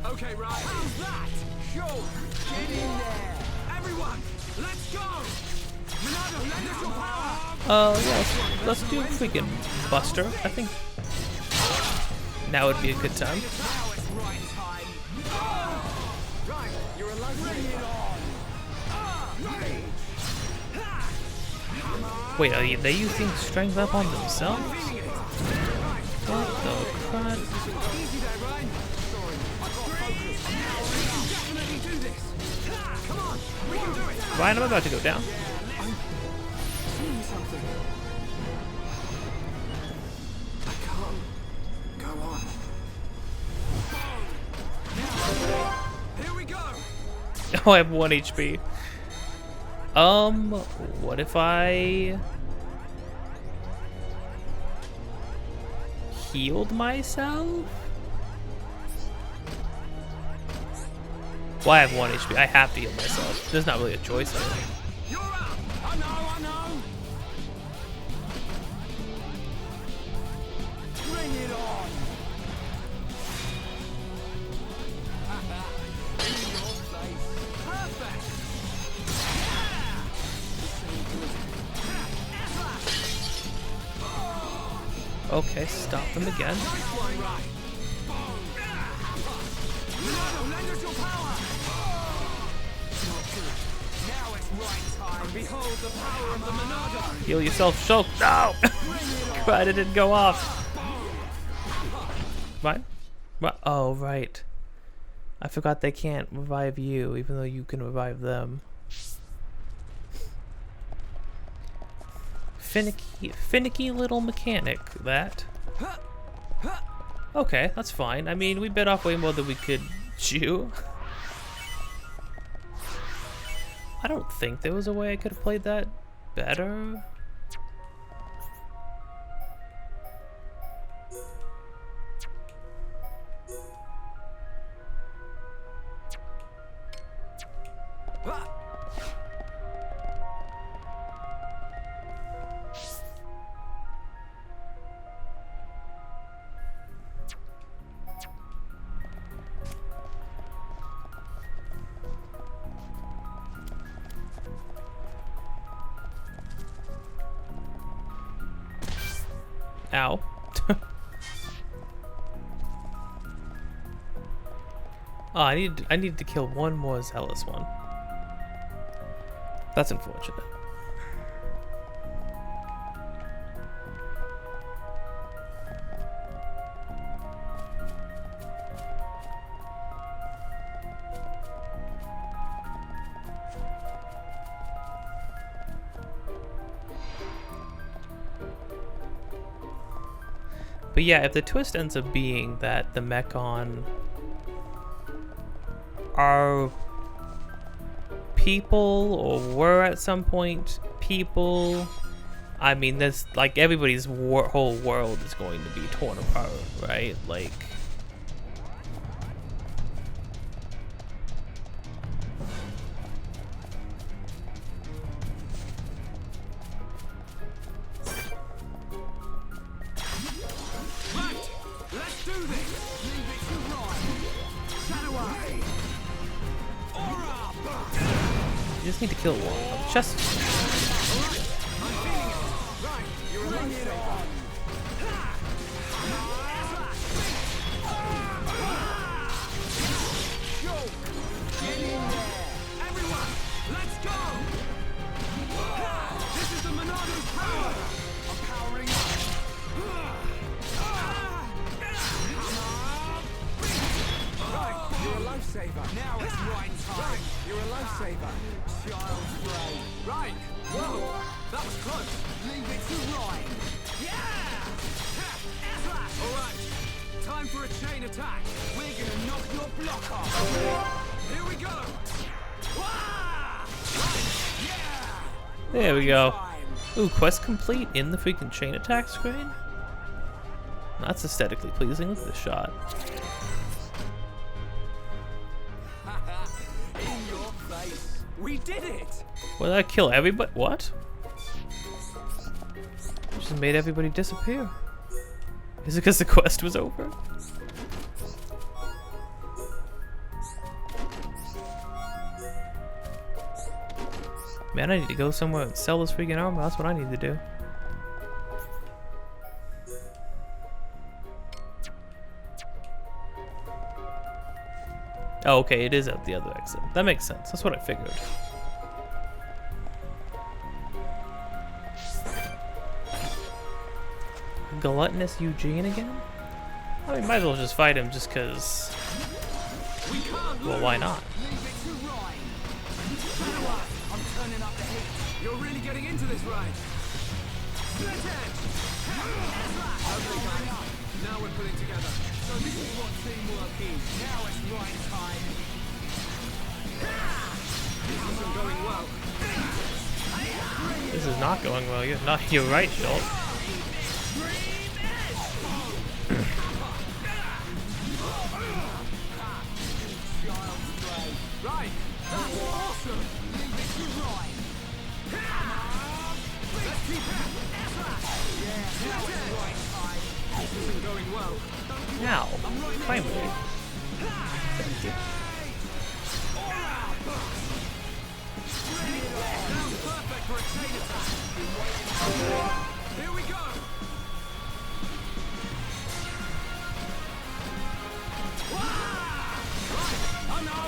Speaker 5: Okay, right. How's that? Sure. Get in there. Everyone, let's go. Minado, lend us your power.
Speaker 1: Yeah, let's do freaking Buster. I think now would be a good time.
Speaker 5: Now it's right time. Right, you're alive. Bring it on. Rage.
Speaker 1: Wait, are they using strength up on themselves? What the crud?
Speaker 5: Easy there, Ryan. Sorry, I got focus. We can definitely do this. Come on, we can do it.
Speaker 1: Ryan, I'm about to go down.
Speaker 3: Seeing something. I can't go on.
Speaker 5: Here we go.
Speaker 1: Oh, I have 1 HP. What if I healed myself? Well, I have 1 HP. I have to heal myself. There's not really a choice. I think.
Speaker 5: You're up. I know. Bring it on. In your place. Perfect.
Speaker 1: Okay, stop them again.
Speaker 5: Lend us your power. Now it's right time. Behold the power of the Monado.
Speaker 1: Heal yourself, Shulk. No! Glad it didn't go off. Right? Oh, right. I forgot they can't revive you, even though you can revive them. Finicky little mechanic, that. Okay, that's fine. I mean, we bit off way more than we could chew. I don't think there was a way I could have played that better. Ow. Oh, I need to kill one more zealous one. That's unfortunate. But yeah, if the twist ends up being that the Mechon are people, or were at some point people, I mean, there's like everybody's whole world is going to be torn apart, right? Like,
Speaker 5: Let's do this. Leave it to Ryan. Shadow Eye. Aura burst.
Speaker 1: you just need to kill one. Just
Speaker 5: Alright, I'm feeling it. Right, you're a lifesaver. Go. Get in there. Everyone, let's go. This is the Monado's power. I'm powering up. Right, you're a lifesaver. Now it's right time. Right, you're a lifesaver. Child's play. Right. Whoa, that was close. Leave it to Ryan. Yeah! All right, time for a chain attack. We're gonna knock your block off. Here we go. Wah! Right, yeah!
Speaker 1: there we go.
Speaker 5: Time.
Speaker 1: Ooh, quest complete in the freaking chain attack screen. That's aesthetically pleasing. Look at this shot.
Speaker 5: In your face. We did it.
Speaker 1: Well, that kill everybody? What? Just made everybody disappear. Is it because the quest was over? Man, I need to go somewhere and sell this freaking armor. That's what I need to do. Oh, okay, it is at the other exit. That makes sense. That's what I figured. Gluttonous Eugene again? I mean, might as well just fight him just because... Well, why not?
Speaker 5: I'm turning up the heat. You're really getting into this ride. Split edge. Okay, guys. Now we're pulling together. So this is what teamwork is. Now it's right time. This isn't going well.
Speaker 1: This is not going well. You're right, Schultz.
Speaker 5: Right. That's awesome. Leave it to right. Let's keep it. Yeah, now it's right time. This isn't going well.
Speaker 1: Now, finally.
Speaker 5: Sounds perfect for a chain attack. Here we go. I know.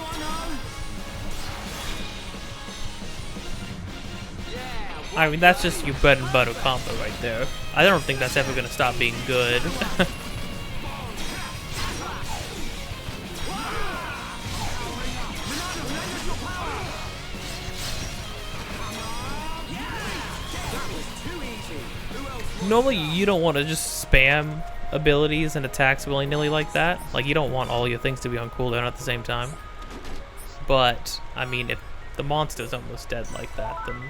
Speaker 5: Yeah.
Speaker 1: I mean, that's just your bread and butter combo right there. I don't think that's ever going to stop being good. Normally, you don't want to just spam abilities and attacks willy-nilly like that. Like, you don't want all your things to be on cooldown at the same time. But, I mean, if the monster's almost dead like that, then...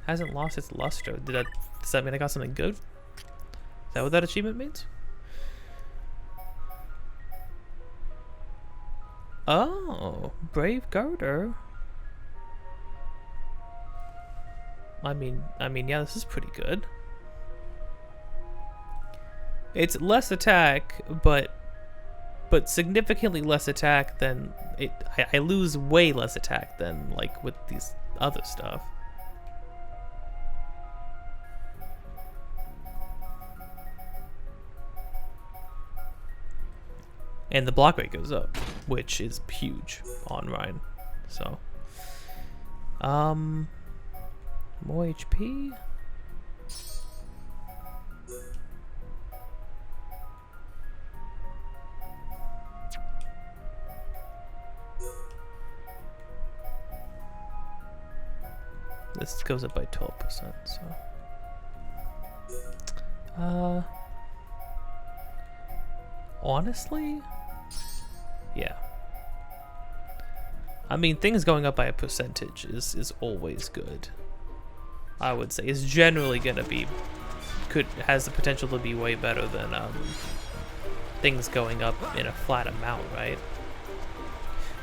Speaker 1: Hasn't lost its luster. Does that mean I got something good? Is that what that achievement means? Oh, Brave Garter. I mean, yeah, this is pretty good. It's less attack, but significantly less attack than it. I lose way less attack than like with these other stuff. And the block rate goes up, which is huge on Ryan. So, more HP. This goes up by 12%, so. Honestly, yeah. I mean, things going up by a percentage is always good. I would say it's generally gonna be has the potential to be way better than things going up in a flat amount, right?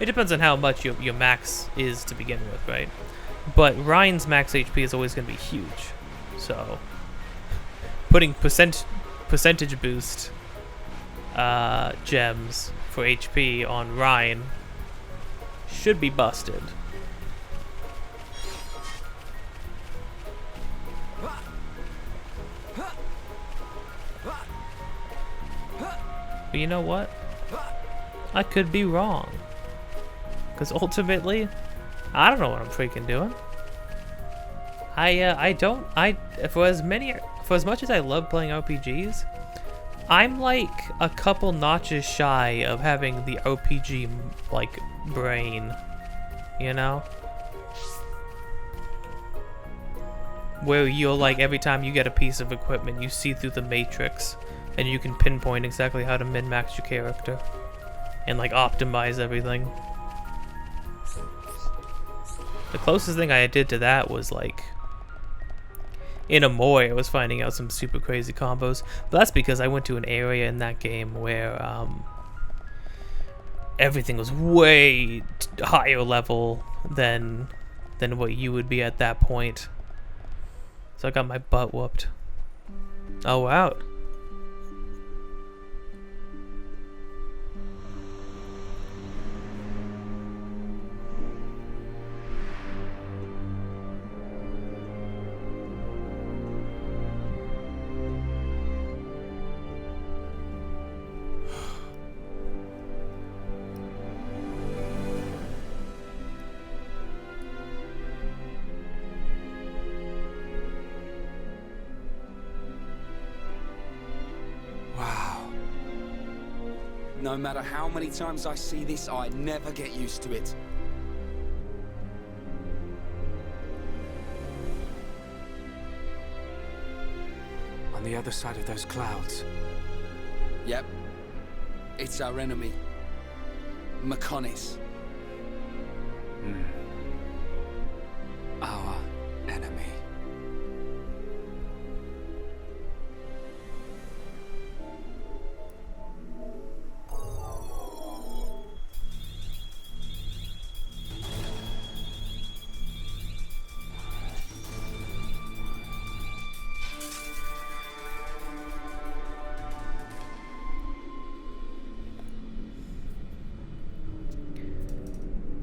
Speaker 1: It depends on how much your max is to begin with, right? But Ryan's max HP is always gonna be huge, so putting percentage boost gems for HP on Ryan should be busted. But you know what? I could be wrong. Because ultimately, I don't know what I'm freaking doing. For as much as I love playing RPGs, I'm like a couple notches shy of having the RPG like brain, you know? Where you're like, every time you get a piece of equipment, you see through the matrix and you can pinpoint exactly how to min-max your character and like optimize everything. The closest thing I did to that was like in Amoy, I was finding out some super crazy combos, but that's because I went to an area in that game where everything was way higher level than what you would be at that point. So I got my butt whooped. Oh wow.
Speaker 2: No matter how many times I see this, I never get used to it.
Speaker 3: On the other side of those clouds.
Speaker 2: Yep. It's our enemy. Mechonis.
Speaker 3: Our enemy.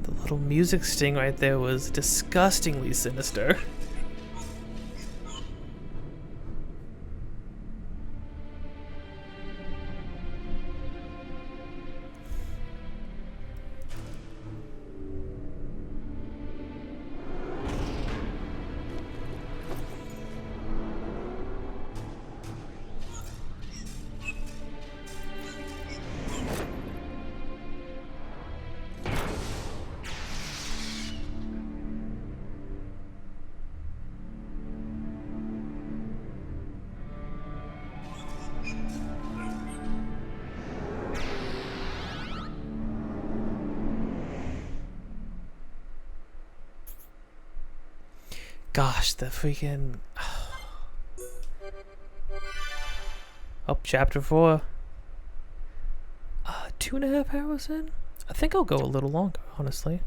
Speaker 1: The little music sting right there was disgustingly sinister. Gosh, the freaking... Oh, chapter 4. 2.5 hours in? I think I'll go a little longer, honestly.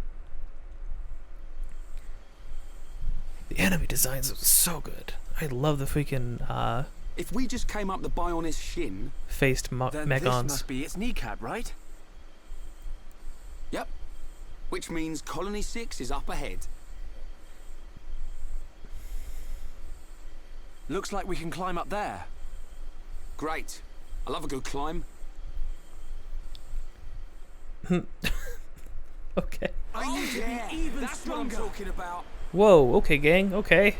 Speaker 1: The enemy designs are so good. I love the freaking,
Speaker 2: If we just came up the Bionis shin...
Speaker 1: faced
Speaker 3: Then this
Speaker 1: Megons.
Speaker 3: must be its kneecap, right?
Speaker 2: Yep. Which means Colony 6 is up ahead.
Speaker 3: Looks like we can climb up there.
Speaker 2: Great. I love a good climb.
Speaker 1: Okay.
Speaker 2: I need to be even That's stronger. What I'm talking about.
Speaker 1: Whoa, okay, gang, okay.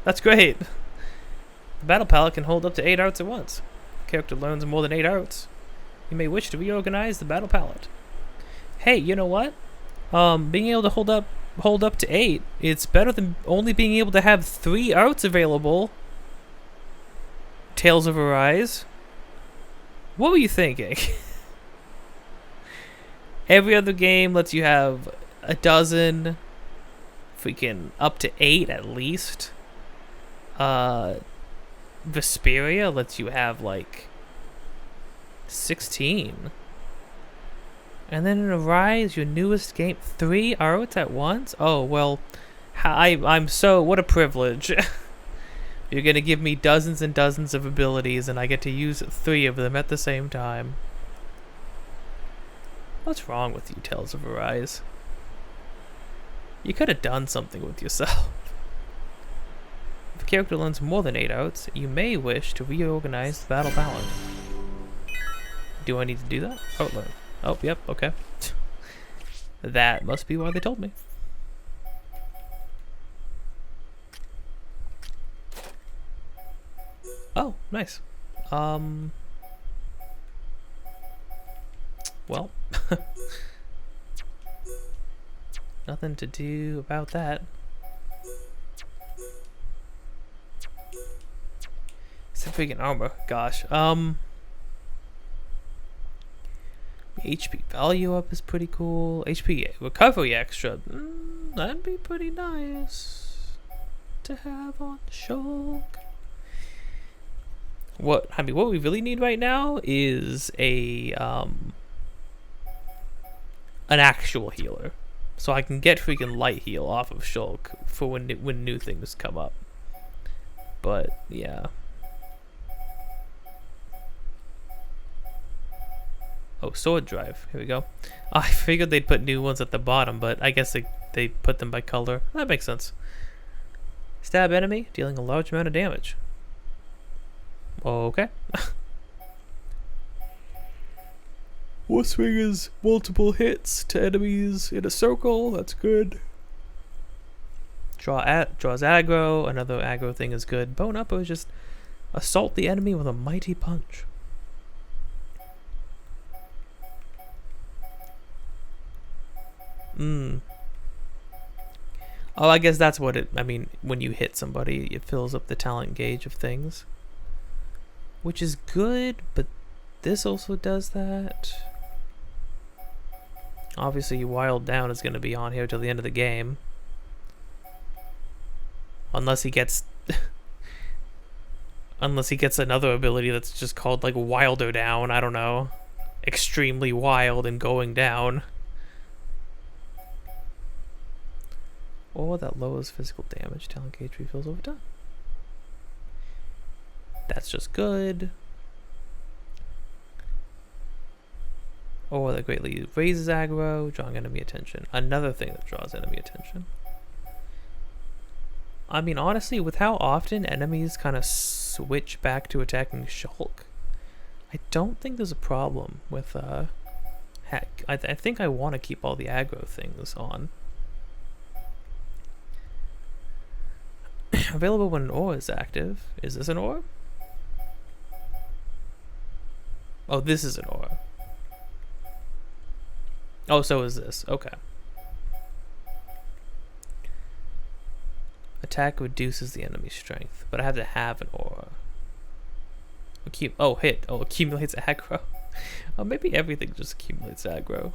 Speaker 1: That's great. The battle palette can hold up to 8 arts at once. The character learns more than 8 arts. You may wish to reorganize the battle palette. Hey, you know what? Being able to hold up to 8, it's better than only being able to have 3 arts available. Tales of Arise. What were you thinking? Every other game lets you have a dozen, freaking up to 8 at least. Vesperia lets you have like 16. And then in Arise, your newest game, 3 arts at once? Oh, well, I'm so, what a privilege. You're gonna give me dozens and dozens of abilities and I get to use 3 of them at the same time. What's wrong with you, Tales of Arise? You could have done something with yourself. If a character learns more than 8 arts, you may wish to reorganize the battle palette. Do I need to do that? Oh, learn. Oh, yep, okay. That must be why they told me. Oh, nice. Well, nothing to do about that. Significant armor, gosh. HP value up is pretty cool. HP recovery extra, that'd be pretty nice to have on Shulk. What we really need right now is an actual healer, so I can get freaking light heal off of Shulk for when new things come up. But yeah. Oh, sword drive. Here we go. I figured they'd put new ones at the bottom, but I guess they put them by color. That makes sense. Stab enemy, dealing a large amount of damage. Okay. War swingers multiple hits to enemies in a circle. That's good. Draws aggro. Another aggro thing is good. Bone up is just assault the enemy with a mighty punch. Oh, I guess that's what it... I mean, when you hit somebody, it fills up the talent gauge of things. Which is good, but this also does that. Obviously, Wild Down is going to be on here till the end of the game. Unless he gets... unless he gets another ability that's just called, like, Wilder Down. I don't know. Extremely wild and going down. Or that lowers physical damage. Talent gauge refills over time. That's just good. Or that greatly raises aggro, drawing enemy attention. Another thing that draws enemy attention. I mean, honestly, with how often enemies kind of switch back to attacking Shulk, I don't think there's a problem with Heck. I think I want to keep all the aggro things on. Available when an ore is active. Is this an ore? Oh, this is an ore. Oh, so is this. Okay. Attack reduces the enemy's strength, but I have to have an aura. Oh, hit. Oh, accumulates aggro. Oh, maybe everything just accumulates aggro.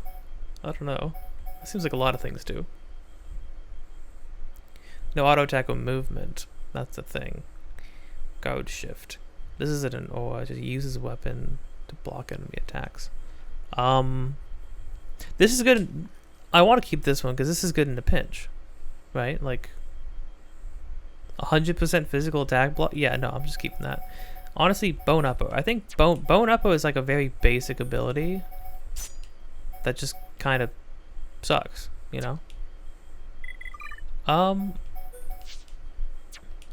Speaker 1: I don't know. It seems like a lot of things do. No auto attack or movement. That's the thing. Guard shift. This isn't an aura. Just uses a weapon to block enemy attacks. This is good. I want to keep this one because this is good in a pinch, right? Like 100% physical attack block. Yeah, no, I'm just keeping that. Honestly, Bone Upper. I think Bone Upper is like a very basic ability that just kind of sucks, you know?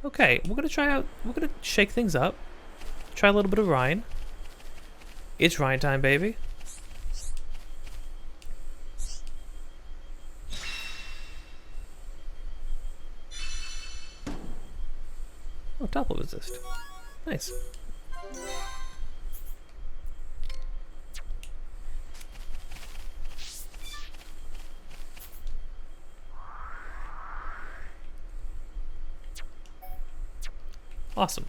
Speaker 1: Okay, we're gonna shake things up. Try a little bit of Rhine. It's Rhine time, baby. Oh, topple resist. Nice. Awesome.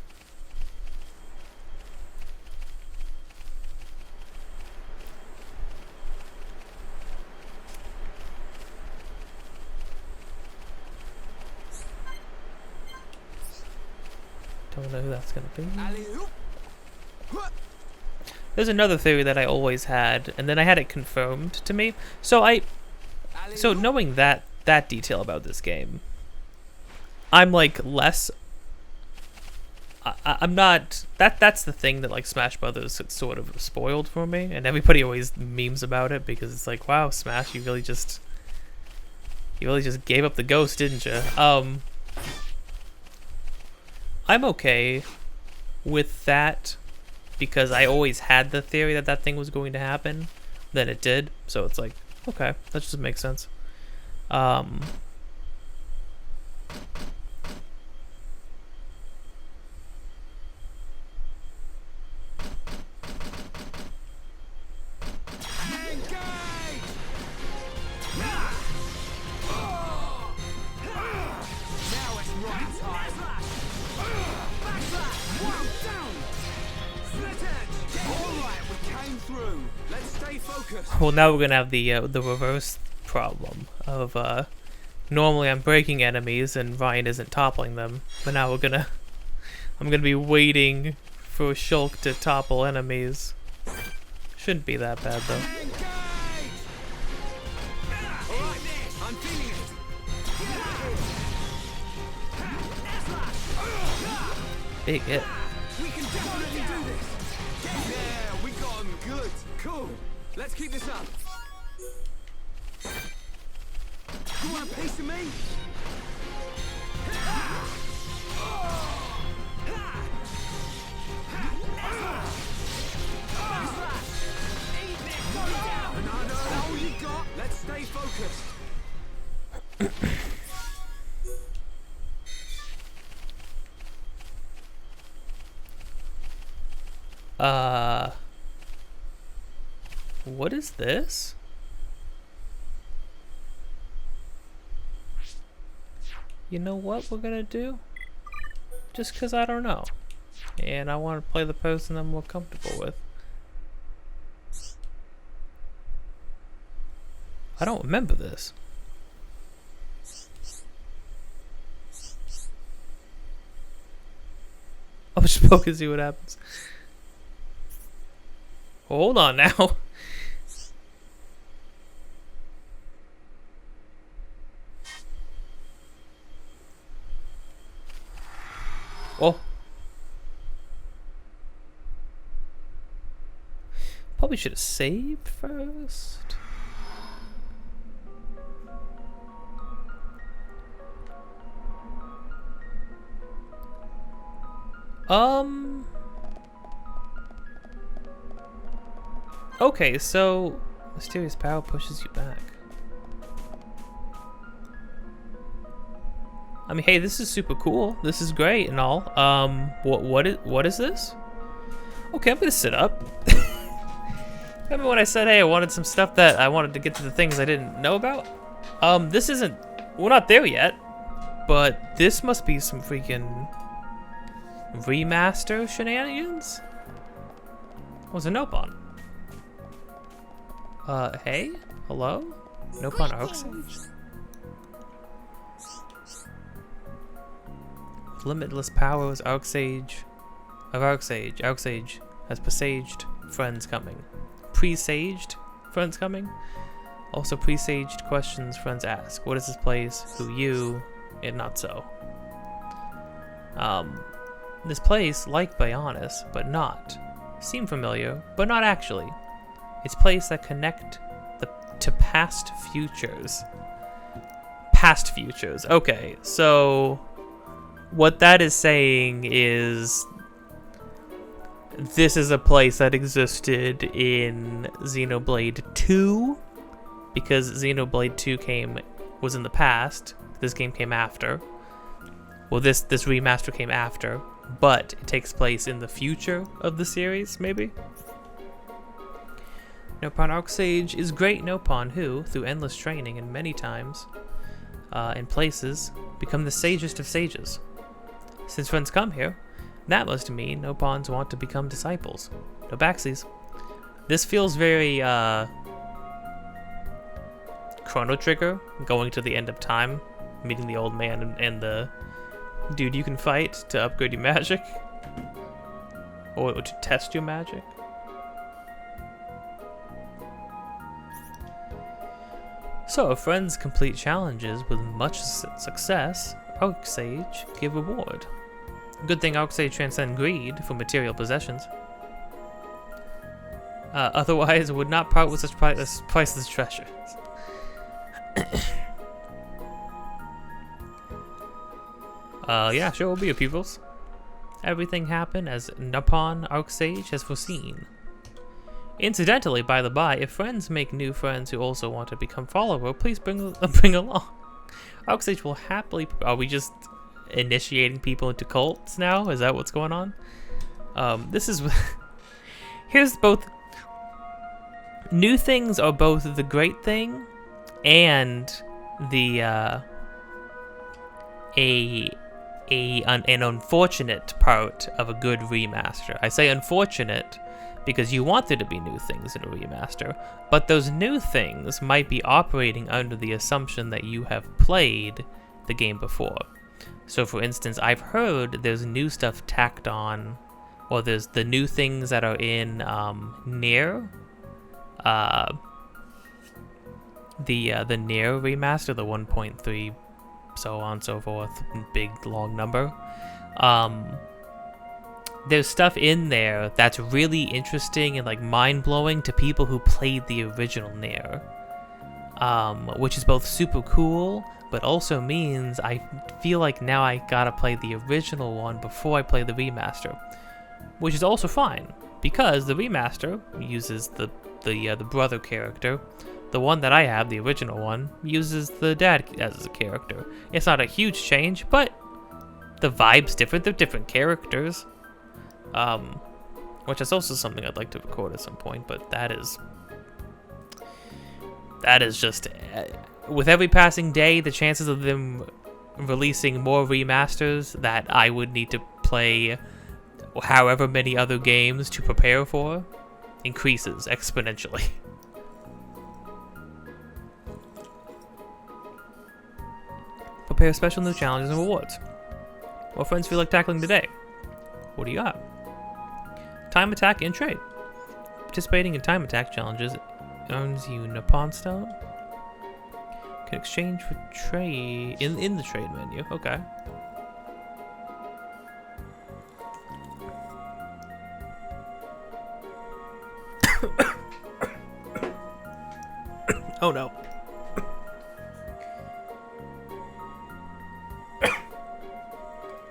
Speaker 1: Don't know who that's gonna be. There's another theory that I always had, and then I had it confirmed to me. So knowing that detail about this game, I'm like less. I'm not. That's the thing that like Smash Brothers sort of spoiled for me, and everybody always memes about it because it's like, wow, Smash, you really just gave up the ghost, didn't you? I'm okay with that because I always had the theory that that thing was going to happen. Then it did, so it's like, okay, that just makes sense. Well, now we're gonna have the reverse problem of normally I'm breaking enemies and Ryan isn't toppling them, but now I'm gonna be waiting for Shulk to topple enemies. Shouldn't be that bad though. Big hit.
Speaker 5: We can definitely do this. Yeah, we got him good. Cool. Let's keep this up. You want a piece of me? All you got. Let's stay focused.
Speaker 1: What is this? you know what we're gonna do? Just because I don't know. And I want to play the person I'm more comfortable with. I don't remember this. I'll just poke and see what happens. Hold on now. Oh. Probably should have saved first. Okay, so mysterious power pushes you back. I mean, hey, this is super cool. This is great and all. What is this? Okay, I'm gonna sit up. Remember when I said, hey, I wanted some stuff that I wanted to get to the things I didn't know about? This isn't. We're not there yet, but this must be some freaking remaster shenanigans. What's a Nopon? Hey, hello, Nopon Arcsage. Limitless powers, Arcsage has presaged friends coming. Presaged friends coming. Also presaged questions friends ask. What is this place? Who you? And not so. This place, like Bionis, but not. Seem familiar, but not actually. It's place that connect to past futures. Past futures. Okay, so what that is saying is this is a place that existed in Xenoblade 2, because Xenoblade 2 was in the past. This game came after. Well, this remaster came after, but it takes place in the future of the series, maybe? Nopon Arcsage is great Nopon who, through endless training and many times, in places, become the sagest of sages. Since friends come here, that must mean Nopons want to become disciples. No backsies. This feels very, Chrono Trigger, going to the end of time, meeting the old man and the dude you can fight to upgrade your magic. Or to test your magic. So, friends complete challenges with much success. Arcsage give reward. Good thing Arcsage transcend greed for material possessions. Otherwise, would not part with such priceless treasures. Yeah, sure, we'll be your pupils. Everything happened as Nopon Arcsage has foreseen. Incidentally, by the by, if friends make new friends who also want to become follower, please bring along. Arcsage will happily. Are we just initiating people into cults now? Is that what's going on? This is. Here's both. New things are both the great thing, and the an unfortunate part of a good remaster. I say unfortunate because you want there to be new things in a remaster, but those new things might be operating under the assumption that you have played the game before. So for instance, I've heard there's new stuff tacked on, or there's the new things that are in Nier, the Nier remaster, the 1.3, so on and so forth, big long number. There's stuff in there that's really interesting and like mind-blowing to people who played the original Nier, which is both super cool, but also means I feel like now I gotta play the original one before I play the remaster, which is also fine because the remaster uses the brother character. The one that I have, the original one, uses the dad as a character. It's not a huge change, but the vibe's different. They're different characters. Which is also something I'd like to record at some point, but that is just, with every passing day, the chances of them releasing more remasters that I would need to play however many other games to prepare for increases exponentially. Prepare special new challenges and rewards. What friends feel like tackling today? What do you got? Time attack and trade. Participating in time attack challenges earns you Nippon Stone. Can exchange for trade in the trade menu. Okay. Oh no.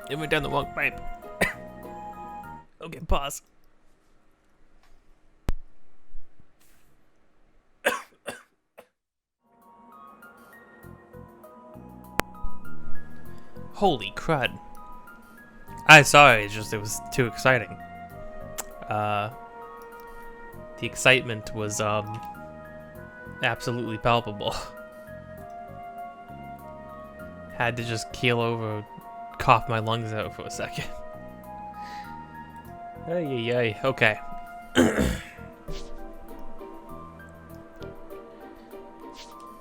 Speaker 1: It went down the wrong pipe. Okay, pause. Holy crud. I'm sorry, it's just it was too exciting. The excitement was absolutely palpable. Had to just keel over, cough my lungs out for a second. Ay, ay, ay. Okay.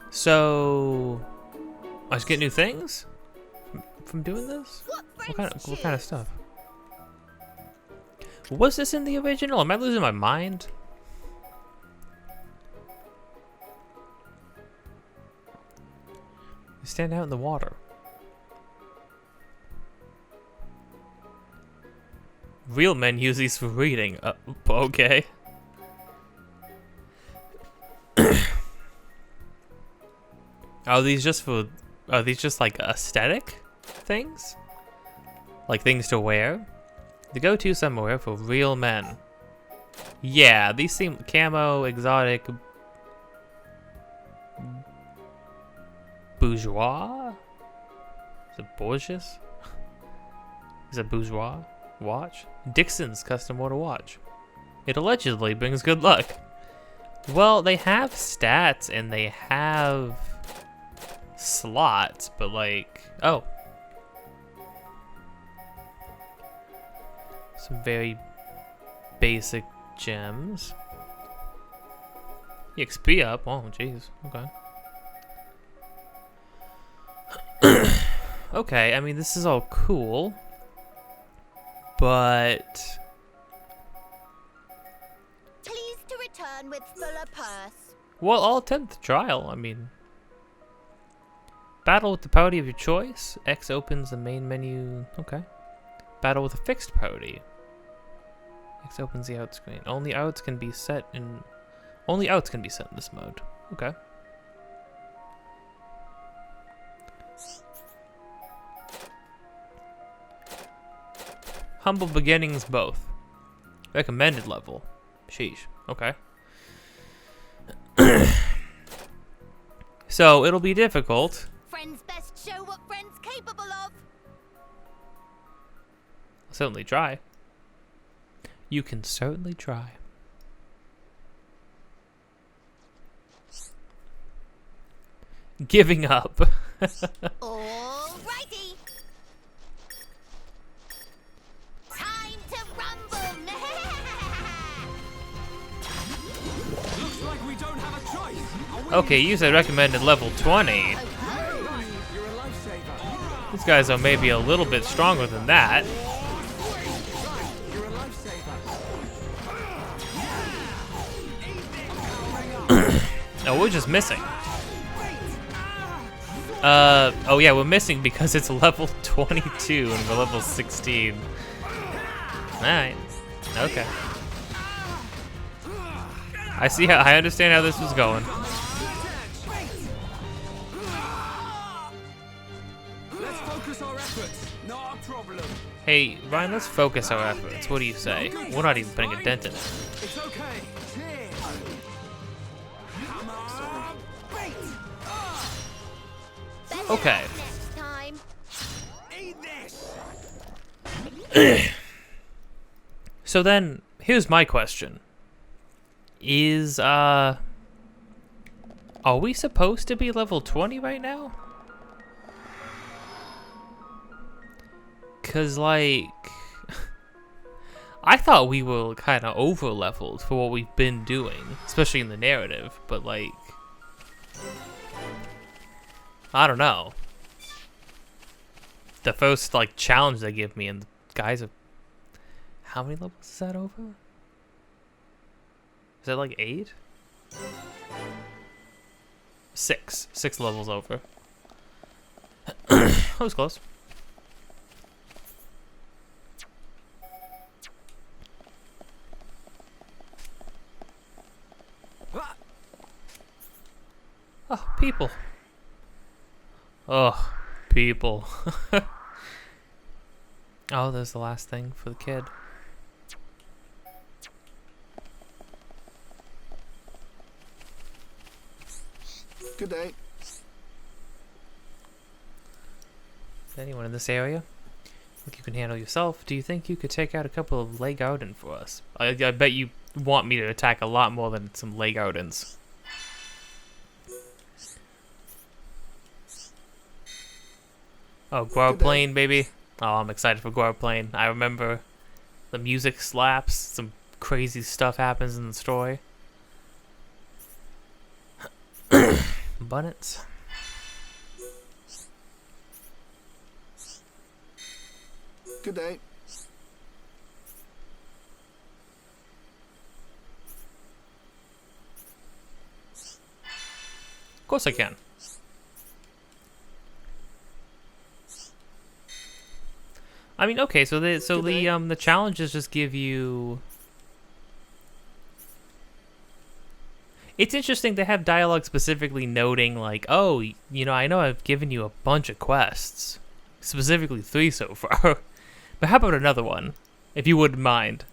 Speaker 1: So, I just get new things from doing this? What kind of stuff? Was this in the original? Am I losing my mind? You stand out in the water. Real men use these for reading. Okay. Are these just like aesthetic things? Like things to wear? The go-to somewhere for real men. Yeah, these seem camo, exotic, bourgeois? Is it bourgeois? Is it bourgeois? Watch? Dixon's custom water watch. It allegedly brings good luck. Well, they have stats and they have slots, but like, oh. Some very basic gems. XP up. Oh, jeez. Okay. Okay, I mean, this is all cool. But...
Speaker 4: Please to return with fuller purse.
Speaker 1: Well, I'll attempt the trial. I mean... Battle with the party of your choice. X opens the main menu. Okay. Battle with a fixed party. X opens the out screen. Only outs can be set in this mode. Okay. Humble beginnings both. Recommended level. Sheesh. Okay. So it'll be difficult.
Speaker 4: Friends best show what friends capable of.
Speaker 1: I'll certainly try. You can certainly try. Giving up.
Speaker 4: Alrighty. Time to rumble.
Speaker 5: Looks like we don't have a choice.
Speaker 1: Okay, you said recommended level 20.
Speaker 5: You're a lifesaver.
Speaker 1: These guys are maybe a little bit stronger than that.
Speaker 5: You're a lifesaver.
Speaker 1: No, we're just missing. Oh yeah, we're missing because it's level 22 and we're level 16. Alright. Okay. I understand how this was going.
Speaker 5: Let's focus our efforts. Not a problem.
Speaker 1: Hey, Ryan, let's focus our efforts. What do you say? We're not even putting a dent in it.
Speaker 5: It's okay. Cheers. Come on.
Speaker 1: Okay.
Speaker 4: Next time.
Speaker 5: Eat this.
Speaker 1: So then, here's my question. Are we supposed to be level 20 right now? Cause like, I thought we were kind of over leveled for what we've been doing, especially in the narrative. But like, I don't know. The first like challenge they give me, and the guys are, how many levels is that over? Is that like 8? 6 levels over. That was close. Oh, people. Oh, people. Oh, there's the last thing for the kid.
Speaker 2: Good day.
Speaker 1: Anyone in this area? Think you can handle yourself? Do you think you could take out a couple of Lay Garden for us? I bet you want me to attack a lot more than some Lay Gardens. Oh, Guar Plane, baby. Oh, I'm excited for Guar Plane. I remember the music slaps. Some crazy stuff happens in the story. Bunnets.
Speaker 2: Good day.
Speaker 1: Of course I can. I mean, okay, so the challenges just give you. It's interesting to have dialogue specifically noting like, oh, you know I've given you a bunch of quests, specifically 3 so far, but how about another one, if you wouldn't mind?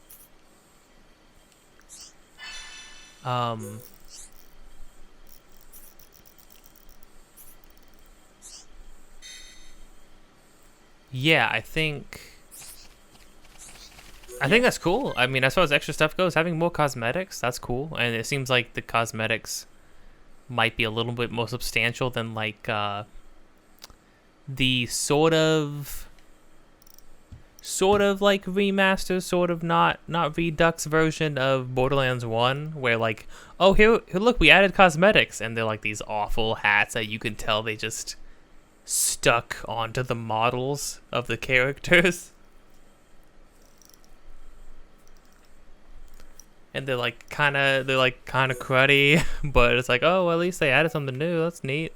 Speaker 1: Yeah, I think that's cool. I mean, as far as extra stuff goes, having more cosmetics, that's cool. And it seems like the cosmetics might be a little bit more substantial than like the sort of like remaster, sort of not redux version of Borderlands 1, where like, oh, here look, we added cosmetics, and they're like these awful hats that you can tell they just stuck onto the models of the characters. And they're like kind of cruddy, but it's like, oh, well, at least they added something new. That's neat.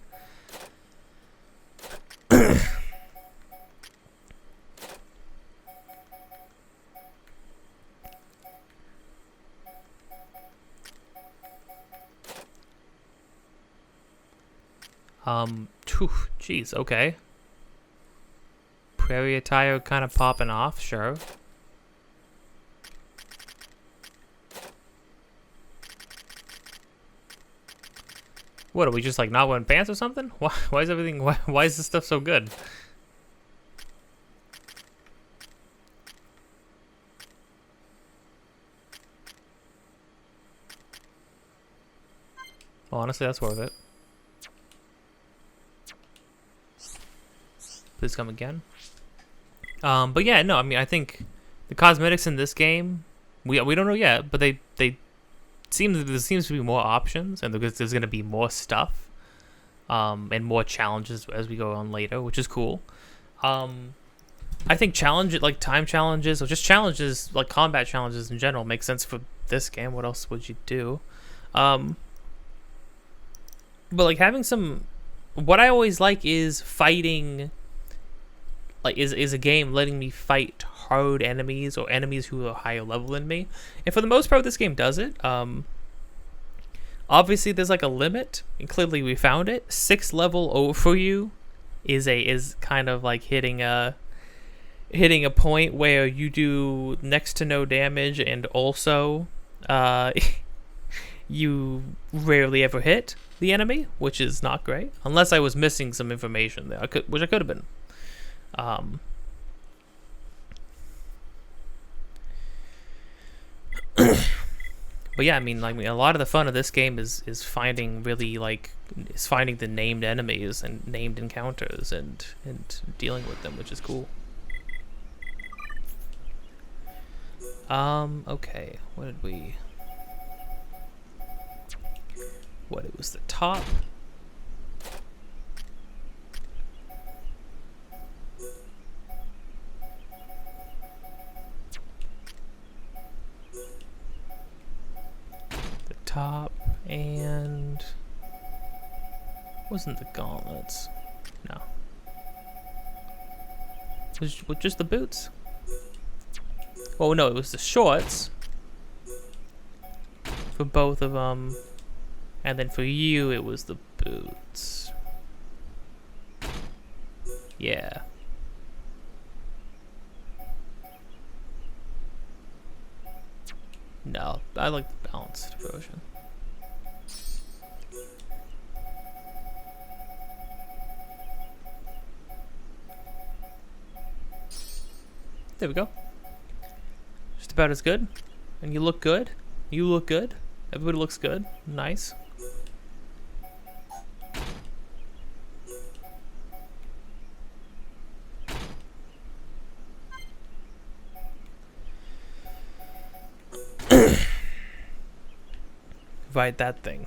Speaker 1: Jeez, okay. Prairie attire kind of popping off, sure. What, are we just like not wearing pants or something? Why is everything, why is this stuff so good? Well, honestly, that's worth it. Please come again. But yeah, no, I mean, I think the cosmetics in this game, we don't know yet, but there seems to be more options, and there's going to be more stuff, and more challenges as we go on later, which is cool. I think time challenges, or just challenges, like combat challenges in general, make sense for this game. What else would you do? But like having some, what I always like is fighting. Like is a game letting me fight hard enemies or enemies who are higher level than me, and for the most part this game does it. Obviously there's like a limit, and clearly we found it. 6th level over you is kind of like hitting a point where you do next to no damage, and also you rarely ever hit the enemy, which is not great, unless I was missing some information there, which I could have been. But yeah, I mean, like, a lot of the fun of this game is finding finding the named enemies and named encounters and dealing with them, which is cool. Okay. What did we... What, it was the top? The top and... Wasn't the gauntlets? No. It was just the boots. Oh no, it was the shorts for both of them, and then for you it was the boots. Yeah. No, I like the balanced version. There we go. Just about as good. And you look good. You look good. Everybody looks good. Nice. Right, that thing.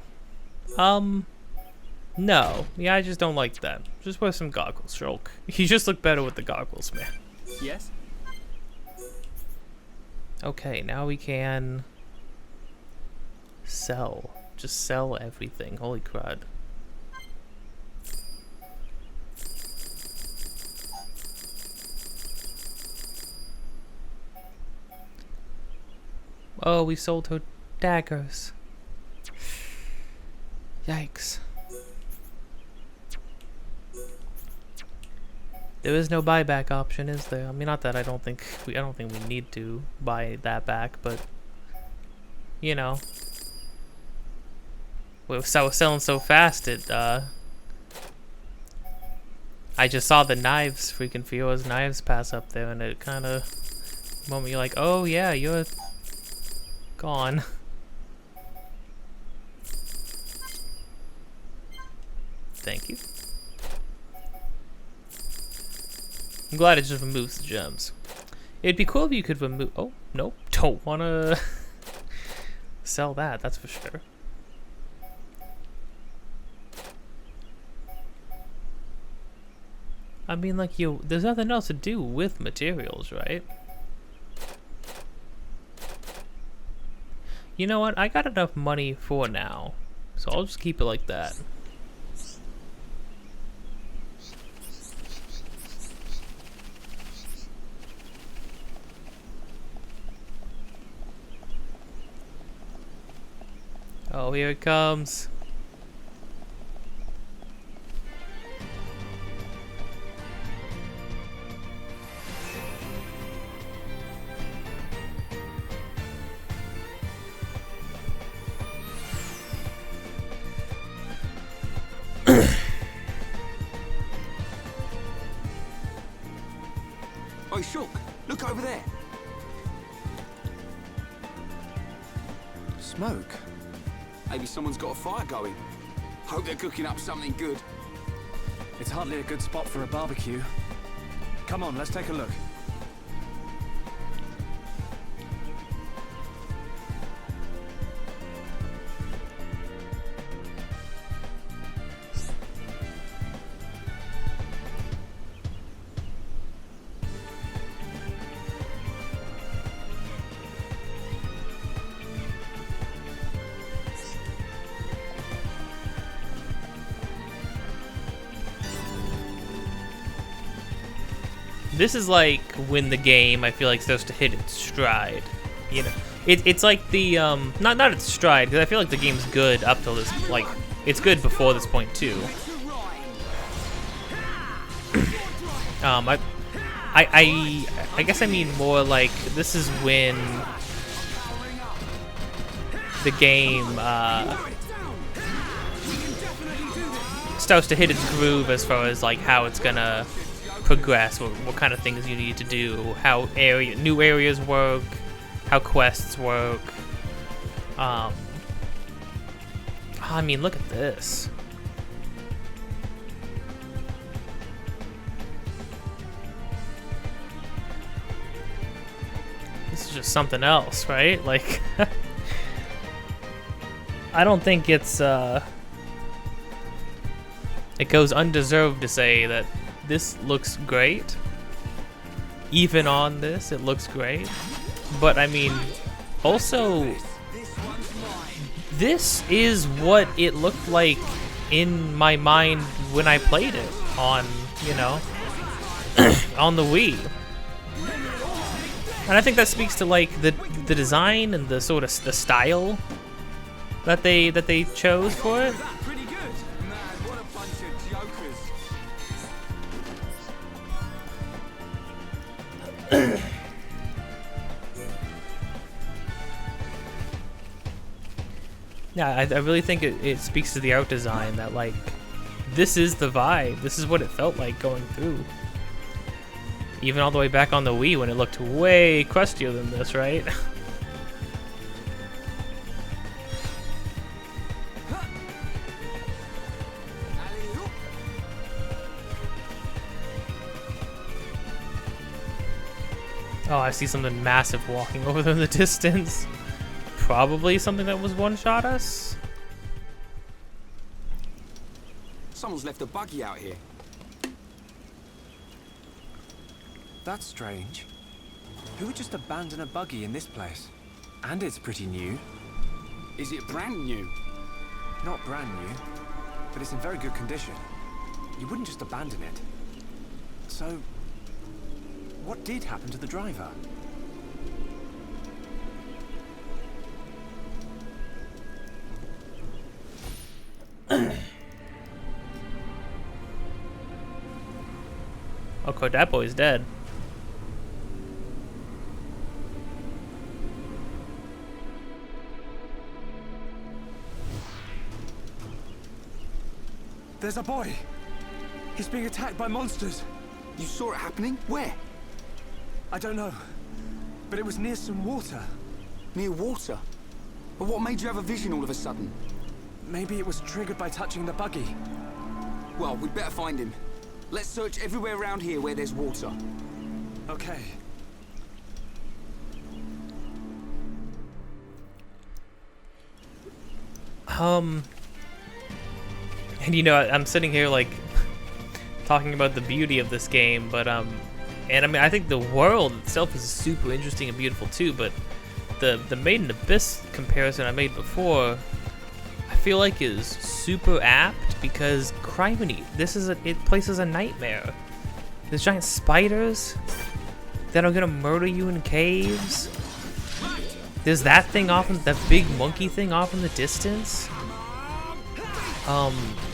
Speaker 1: No. Yeah, I just don't like that. Just wear some goggles, Shulk. You just look better with the goggles, man.
Speaker 3: Yes?
Speaker 1: Okay, now we can sell. Just sell everything. Holy crud. Oh, we sold her daggers. Yikes. There is no buyback option, is there? I mean, not that I don't think we need to buy that back, but you know, we're selling so fast. I just saw the knives, freaking Fiora's knives, pass up there, and it kind of moment you're like, oh yeah, you're gone. Thank you. I'm glad it just removes the gems. It'd be cool if you could remove... Oh, nope. Don't want to sell that, that's for sure. I mean, like, there's nothing else to do with materials, right? You know what? I got enough money for now, so I'll just keep it like that. Oh, here it comes.
Speaker 2: Oi, Shulk, look over there.
Speaker 3: Smoke?
Speaker 2: Maybe someone's got a fire going. Hope they're cooking up something good.
Speaker 3: It's hardly a good spot for a barbecue. Come on, let's take a look.
Speaker 1: This is like when the game, I feel like, starts to hit its stride. You know, it's like the not its stride, because I feel like the game's good up till this, like, it's good before this point too. I guess I mean more like this is when the game starts to hit its groove as far as like how it's gonna progress, what kind of things you need to do, how new areas work, how quests work. I mean, look at this. this is just something else, right? Like, I don't think it's, it goes undeserved to say that this looks great. Even on this, it looks great. But, I mean, also, this is what it looked like in my mind when I played it on, you know, on the Wii. And I think that speaks to like the design and the sort of the style that they chose for it.
Speaker 5: Pretty good. Man, what a bunch of jokers.
Speaker 1: Yeah, I really think it speaks to the art design that like this is the vibe. This is what it felt like going through. Even all the way back on the Wii when it looked way crustier than this, right? Oh, I see something massive walking over there in the distance. Probably something that was one-shot us.
Speaker 2: Someone's left a buggy out here.
Speaker 3: That's strange. Who would just abandon a buggy in this place? And it's pretty new.
Speaker 2: Is it brand new?
Speaker 3: Not brand new, but it's in very good condition. You wouldn't just abandon it. So, what did happen to the driver?
Speaker 1: Oh, God, that boy's dead.
Speaker 3: There's a boy! He's being attacked by monsters!
Speaker 2: You saw it happening? Where?
Speaker 3: I don't know, but it was near some water.
Speaker 2: Near water? But what made you have a vision all of a sudden?
Speaker 3: Maybe it was triggered by touching the buggy.
Speaker 2: Well, we'd better find him. Let's search everywhere around here where there's water.
Speaker 3: Okay.
Speaker 1: And you know, I'm sitting here like talking about the beauty of this game, but and I mean, I think the world itself is super interesting and beautiful too, but the Made in Abyss comparison I made before, I feel like is super apt because criminy, it places a nightmare. There's giant spiders that are gonna murder you in caves. There's that thing off in that big monkey thing off in the distance.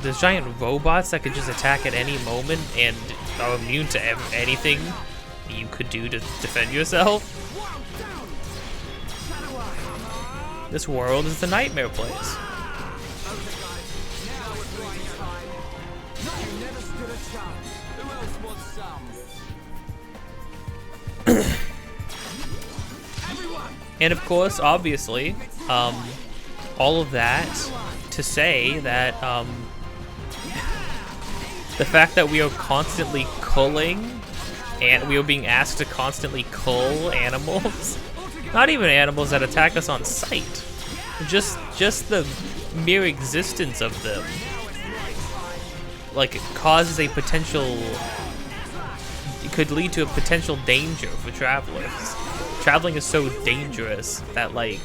Speaker 1: There's giant robots that could just attack at any moment and are immune to anything you could do to defend yourself. This world is the nightmare place. And of course, obviously, all of that to say that the fact that we are constantly culling and we are being asked to constantly cull animals, not even animals that attack us on sight, just the mere existence of them, like, it causes a potential, it could lead to a potential danger for travelers. Traveling is so dangerous that, like,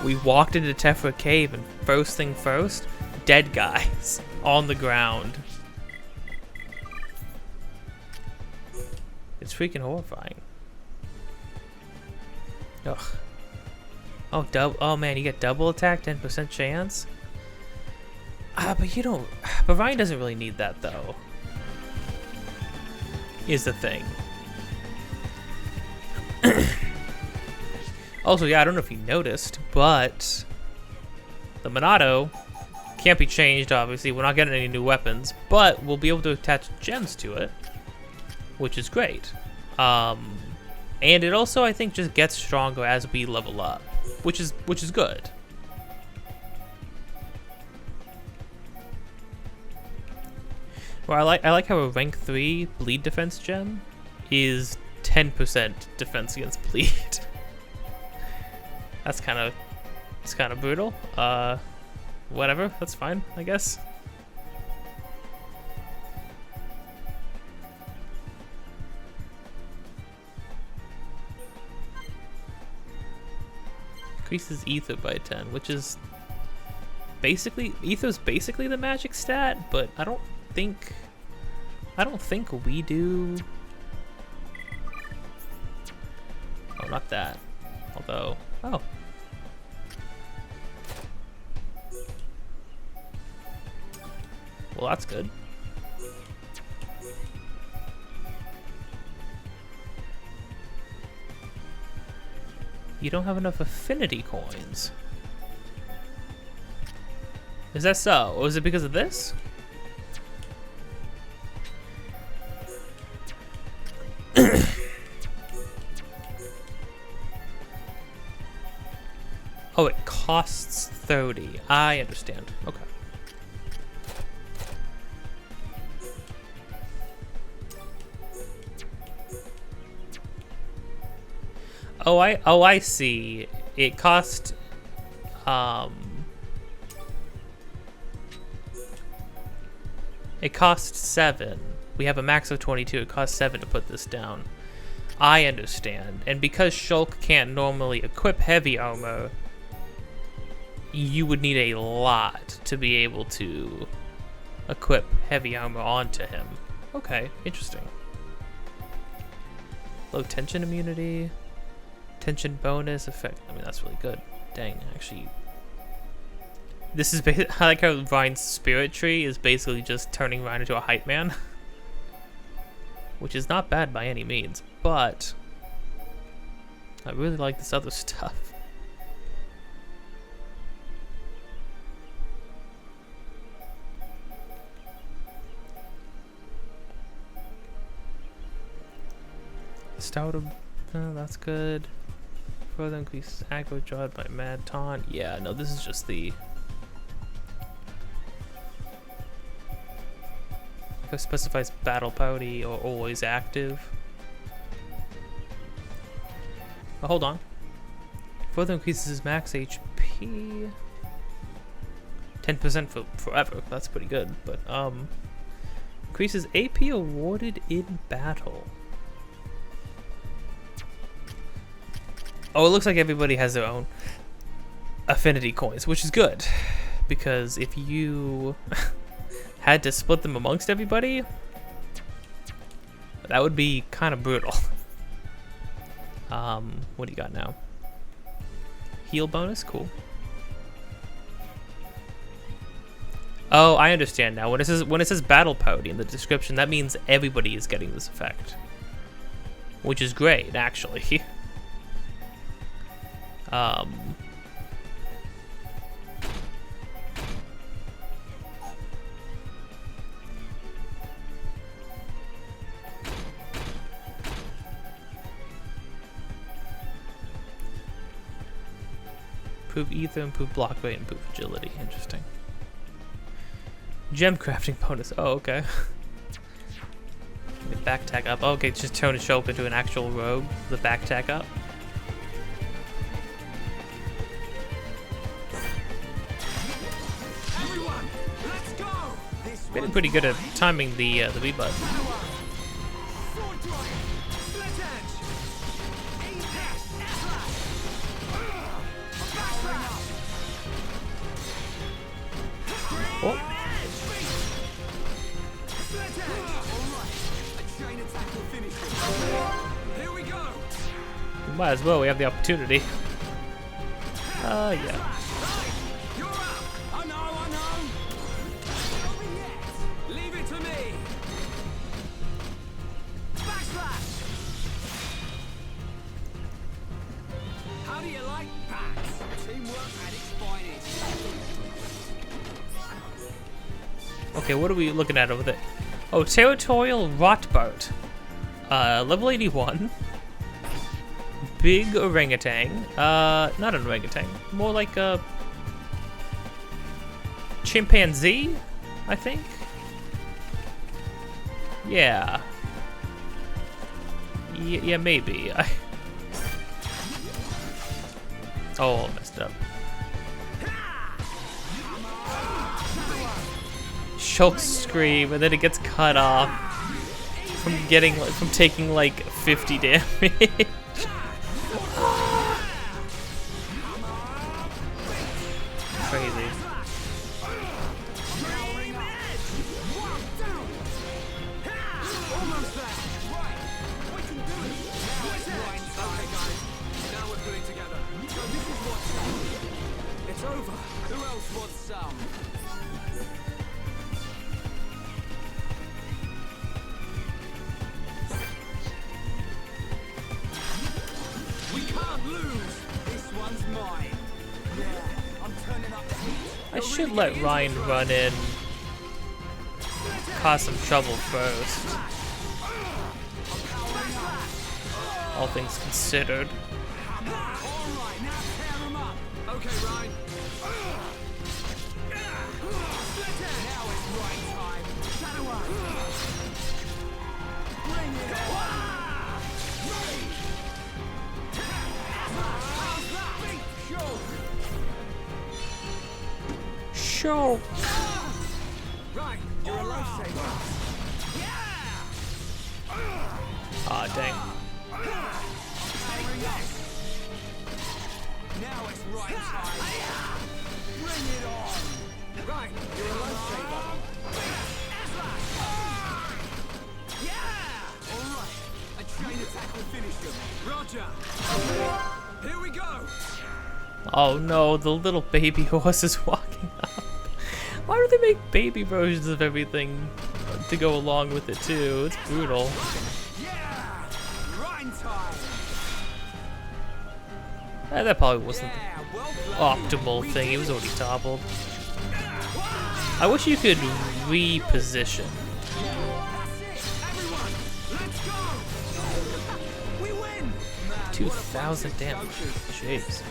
Speaker 1: we walked into Tephra Cave and first thing first, dead guys on the ground. It's freaking horrifying. Ugh. Oh man, you get double attack, 10% chance? But you don't, but Ryan doesn't really need that though. Is the thing. Also, yeah, I don't know if you noticed, but the Monado can't be changed, obviously. We're not getting any new weapons, but we'll be able to attach gems to it, which is great. And it also, I think, just gets stronger as we level up, which is good. Well, I like how a rank 3 bleed defense gem is 10% defense against bleed. It's kind of brutal. Whatever, that's fine, I guess. Increases ether by 10, which is basically, ether's basically the magic stat, but I don't think we do. Oh, not that. Although, oh. Well, that's good. You don't have enough affinity coins. Is that so? Or is it because of this? Oh, it costs 30. I understand. Okay. Oh, I see. It cost it costs 7. We have a max of 22. It costs 7 to put this down. I understand. And because Shulk can't normally equip heavy armor, you would need a lot to be able to equip heavy armor onto him. Okay, interesting. Low tension immunity. Tension bonus effect. I mean, that's really good. Dang, actually. This is I like how Ryan's spirit tree is basically just turning Ryan into a hype man. Which is not bad by any means, but I really like this other stuff. Stouter, that's good. Further increases aggro drawn by Mad Taunt. Yeah, no, this is just the... It specifies battle pouty or always active. Oh, hold on. Further increases his max HP. 10% for forever. That's pretty good. But increases AP awarded in battle. Oh, it looks like everybody has their own affinity coins, which is good, because if you had to split them amongst everybody, that would be kind of brutal. What do you got now? Heal bonus, cool. Oh, I understand now. When it says battle pouty in the description, that means everybody is getting this effect, which is great, actually. Improve ether, improve block rate, improve agility. Interesting. Gem crafting bonus. Oh, okay. The back tag up. Oh, okay, just turn to show up into an actual rogue. The back tag up. Getting pretty good at timing the B button. Oh. We might as well. We have the opportunity. Yeah. Okay, what are we looking at over there? Oh, Territorial Rotboat. Level 81. Big orangutan. Not an orangutan. More like a chimpanzee, I think. Yeah. Yeah, maybe. Oh, I messed it up. Shulk scream, and then it gets cut off from taking like 50 damage. Crazy.
Speaker 5: It's over. Who else wants some? We can't lose. This one's mine. Yeah, I'm turning up the heat.
Speaker 1: I should let Ryan run in, cause some trouble first. All things considered.
Speaker 5: Alright, now tear him up. Okay, Ryan. Now it's right time. Shadow Eye. Bring it on. How's that? Show.
Speaker 1: Show.
Speaker 5: Right, you're a lifesaver.
Speaker 1: Aw, dang.
Speaker 5: Now it's right time. Bring it on. Right, you're a lifesaver. Yeah! Alright, a chain attack will finish them. Roger. Here we go.
Speaker 1: Oh no, the little baby horse is walking up. Why do they make baby versions of everything to go along with it too? It's brutal.
Speaker 5: Yeah! Rhyme time.
Speaker 1: That probably wasn't
Speaker 5: Yeah, well
Speaker 1: the
Speaker 5: played.
Speaker 1: optimal
Speaker 5: We
Speaker 1: thing.
Speaker 5: did
Speaker 1: It was
Speaker 5: it.
Speaker 1: already toppled. I wish you could reposition.
Speaker 5: That's it. Everyone, let's go. We win. Man,
Speaker 1: 2,000 damage. Jeez.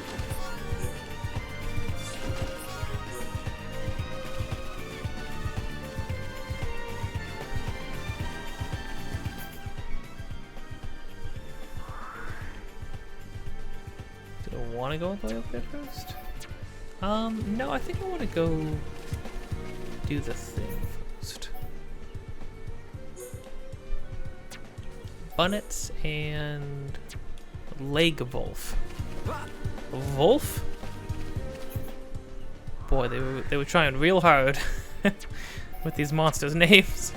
Speaker 1: Do I want to go all the way up there first? No, I think I want to go do the thing first. Bunnets and Leg Wolf. Wolf? Boy, they were trying real hard with these monsters' names.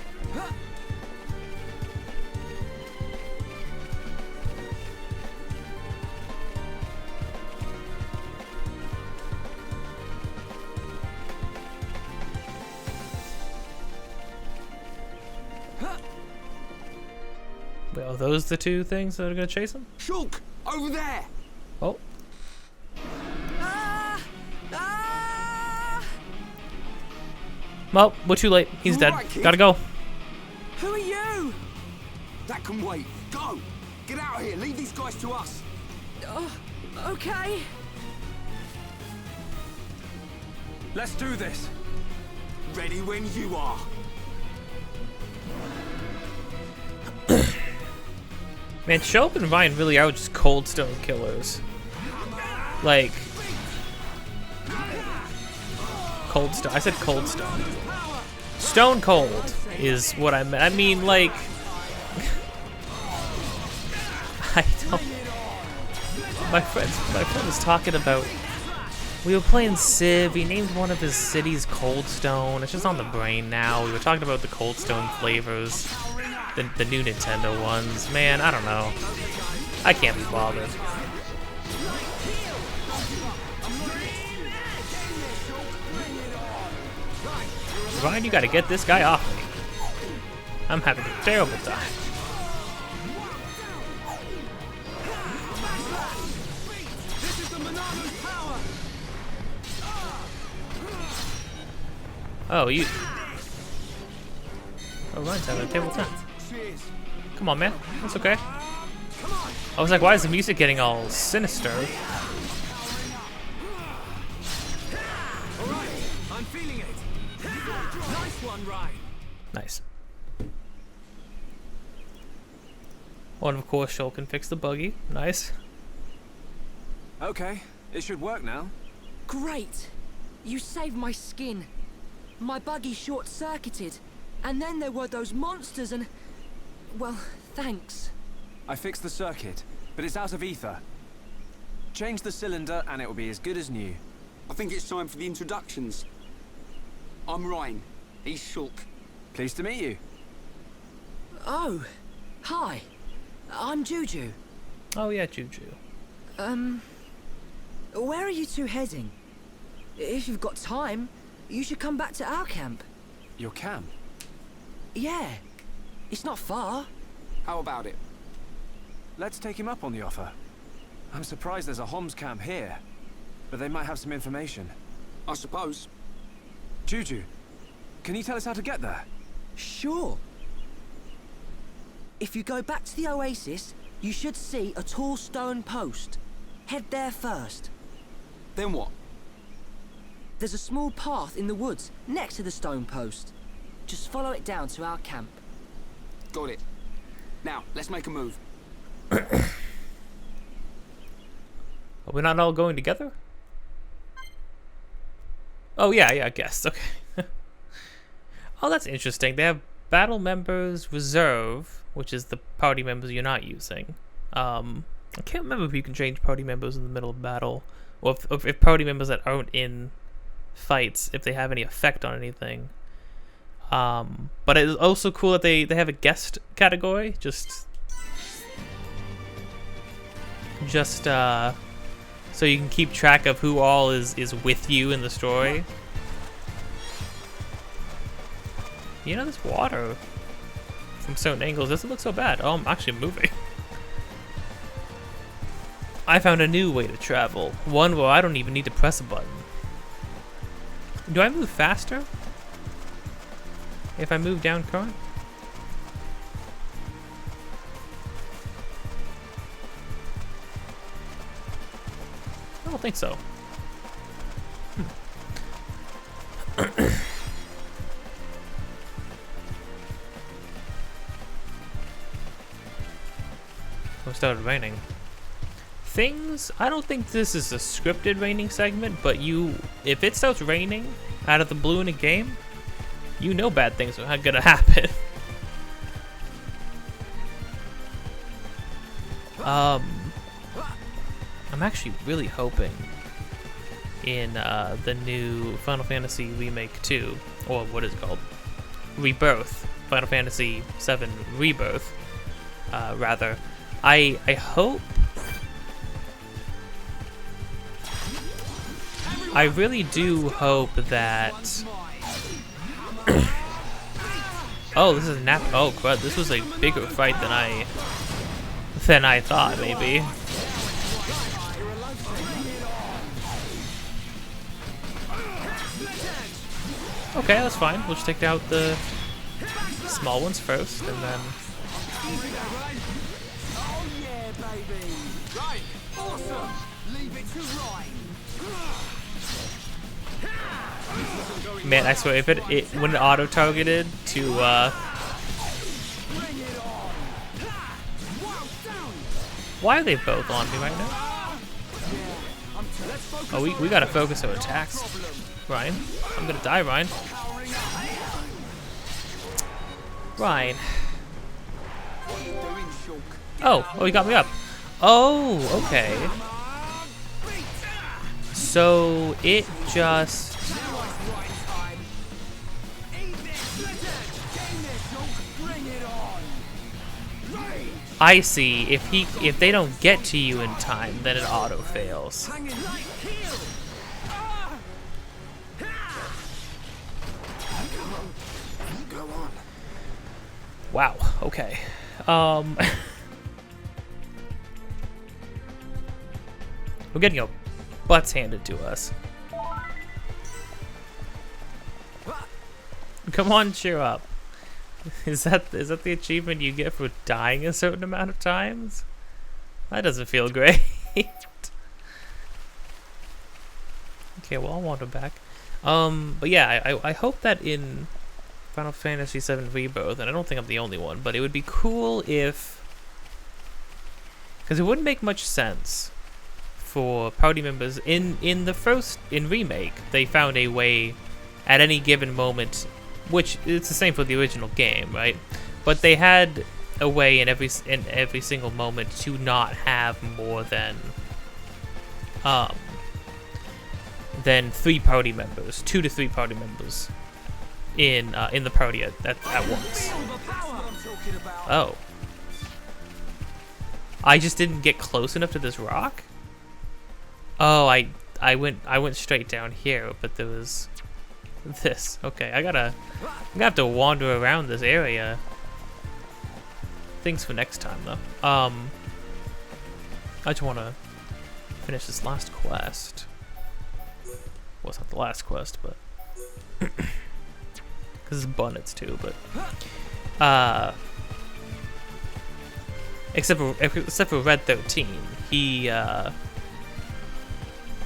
Speaker 1: Wait, are those the two things that are gonna chase him?
Speaker 2: Shulk, over there.
Speaker 1: Oh. Well, we're too late. He's
Speaker 2: You
Speaker 1: dead.
Speaker 2: alright, kid?
Speaker 1: Gotta go.
Speaker 5: Who are you?
Speaker 2: That can wait. Go. Get out of here. Leave these guys to us.
Speaker 5: Okay. Let's do this.
Speaker 2: Ready when you are.
Speaker 1: Man, Shelp and Ryan really are just cold stone killers. Like, cold stone. I said cold stone. Stone cold is what I meant. I mean, like, I don't. My friend was talking about. We were playing Civ. He named one of his cities Cold Stone. It's just on the brain now. We were talking about the Cold Stone flavors, the new Nintendo ones. Man, I don't know. I can't be bothered. Ryan, you gotta get this guy off me. I'm having a terrible time. Oh, you. Oh, Ryan's having a terrible time. Come on, man. That's okay. I was like, why is the music getting all sinister?
Speaker 5: Alright, I'm feeling it. Nice one, Ryan.
Speaker 1: Nice. Oh, and of course, Shoal can fix the buggy. Nice.
Speaker 3: Okay, it should work now.
Speaker 8: Great! You saved my skin. My buggy short-circuited. And then there were those monsters and... Well, thanks.
Speaker 3: I fixed the circuit, but it's out of ether. Change the cylinder and it will be as good as new.
Speaker 2: I think it's time for the introductions. I'm Ryan. He's Shulk.
Speaker 3: Pleased to meet you.
Speaker 8: Oh, hi. I'm Juju.
Speaker 1: Oh yeah, Juju.
Speaker 8: Where are you two heading? If you've got time, you should come back to our camp.
Speaker 3: Your camp?
Speaker 8: Yeah, it's not far.
Speaker 2: How about it?
Speaker 3: Let's take him up on the offer. I'm surprised there's a Homs camp here, but they might have some information.
Speaker 2: I suppose.
Speaker 3: Juju, can you tell us how to get there?
Speaker 8: Sure. If you go back to the oasis, you should see a tall stone post. Head there first.
Speaker 2: Then what?
Speaker 8: There's a small path in the woods next to the stone post. Just follow it down to our camp.
Speaker 2: Got it. Now, let's make a move.
Speaker 1: Are we not all going together? Oh yeah, I guess. Okay. Oh, that's interesting. They have battle members reserve, which is the party members you're not using. I can't remember if you can change party members in the middle of battle, or if party members that aren't in fights, if they have any effect on anything. But it's also cool that they have a guest category, just so you can keep track of who all is with you in the story. You know, this water from certain angles doesn't look so bad. Oh, I'm actually moving. I found a new way to travel. One where I don't even need to press a button. Do I move faster if I move down current? I don't think so. It started raining. Things, I don't think this is a scripted raining segment, but if it starts raining out of the blue in a game, you know bad things are gonna happen. I'm actually really hoping in the new Final Fantasy Remake 2, or what is it called? Rebirth. Final Fantasy 7 Rebirth, rather. I hope... I really do hope that... Oh, this is nap. Oh, crud! This was a bigger fight than I thought. Maybe. Okay, that's fine. We'll just take out the small ones first, and then.
Speaker 5: Oh yeah, baby. Right. Awesome. Leave it to Ryan.
Speaker 1: Man, I swear, if when it auto targeted to why are they both on me right now? Oh, we gotta focus our attacks, Ryan. I'm gonna die, Ryan. Ryan. Oh, he got me up. Oh, okay. So it just. I see. If they don't get to you in time, then it auto fails. Wow. Okay. We're getting our butts handed to us. Come on, cheer up. Is that the achievement you get for dying a certain amount of times? That doesn't feel great. Okay, well, I'll want him back. But yeah, I hope that in Final Fantasy VII Rebirth, and I don't think I'm the only one, but it would be cool if Because it wouldn't make much sense for party members in remake. They found a way at any given moment, which it's the same for the original game, right? But they had a way in every single moment to not have more than 3 party members, 2 to 3 party members in the party at once. Oh. I just didn't get close enough to this rock? Oh, I went straight down here, but there was this. Okay, I'm gonna have to wander around this area. Things for next time though. I just wanna finish this last quest. Well, it's not the last quest, but because it's bonnets too, but except for Red 13, he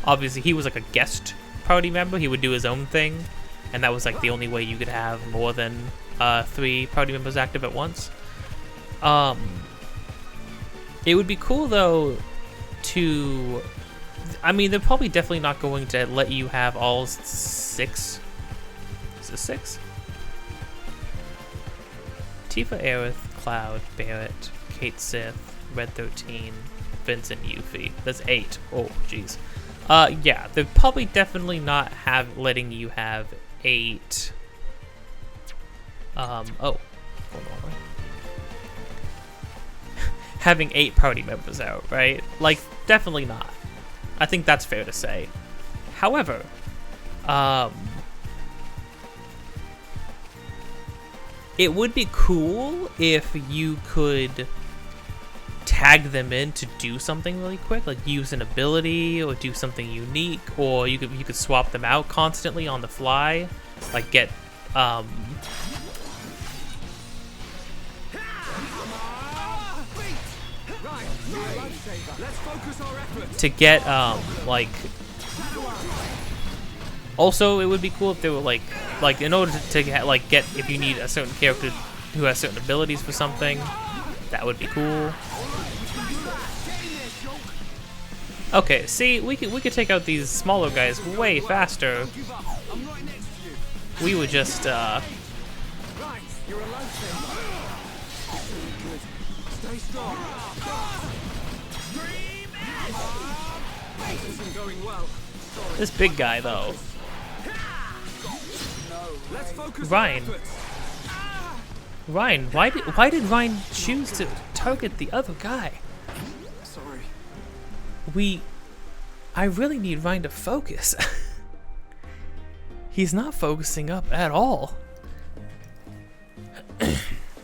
Speaker 1: obviously he was like a guest party member. He would do his own thing, and that was like the only way you could have more than 3 party members active at once. It would be cool though to, I mean, they're probably definitely not going to let you have all 6. Is it 6? Tephra, Aerith, Cloud, Barrett, Kate Sith, Red 13, Vincent, Yuffie. That's 8. Oh, jeez. Yeah, they're probably definitely not letting you have 8. Oh, hold on. Having 8 party members out, right? Like, definitely not. I think that's fair to say. However, it would be cool if you could tag them in to do something really quick, like use an ability or do something unique, or you could swap them out constantly on the fly, like get to get like, also it would be cool if they were like in order to get if you need a certain character who has certain abilities for something, that would be cool. Okay, see, we could take out these smaller guys way faster. We would just this big guy though. Ryan, why did Ryan choose to target the other guy?
Speaker 3: Sorry.
Speaker 1: I really need Ryan to focus. He's not focusing up at all.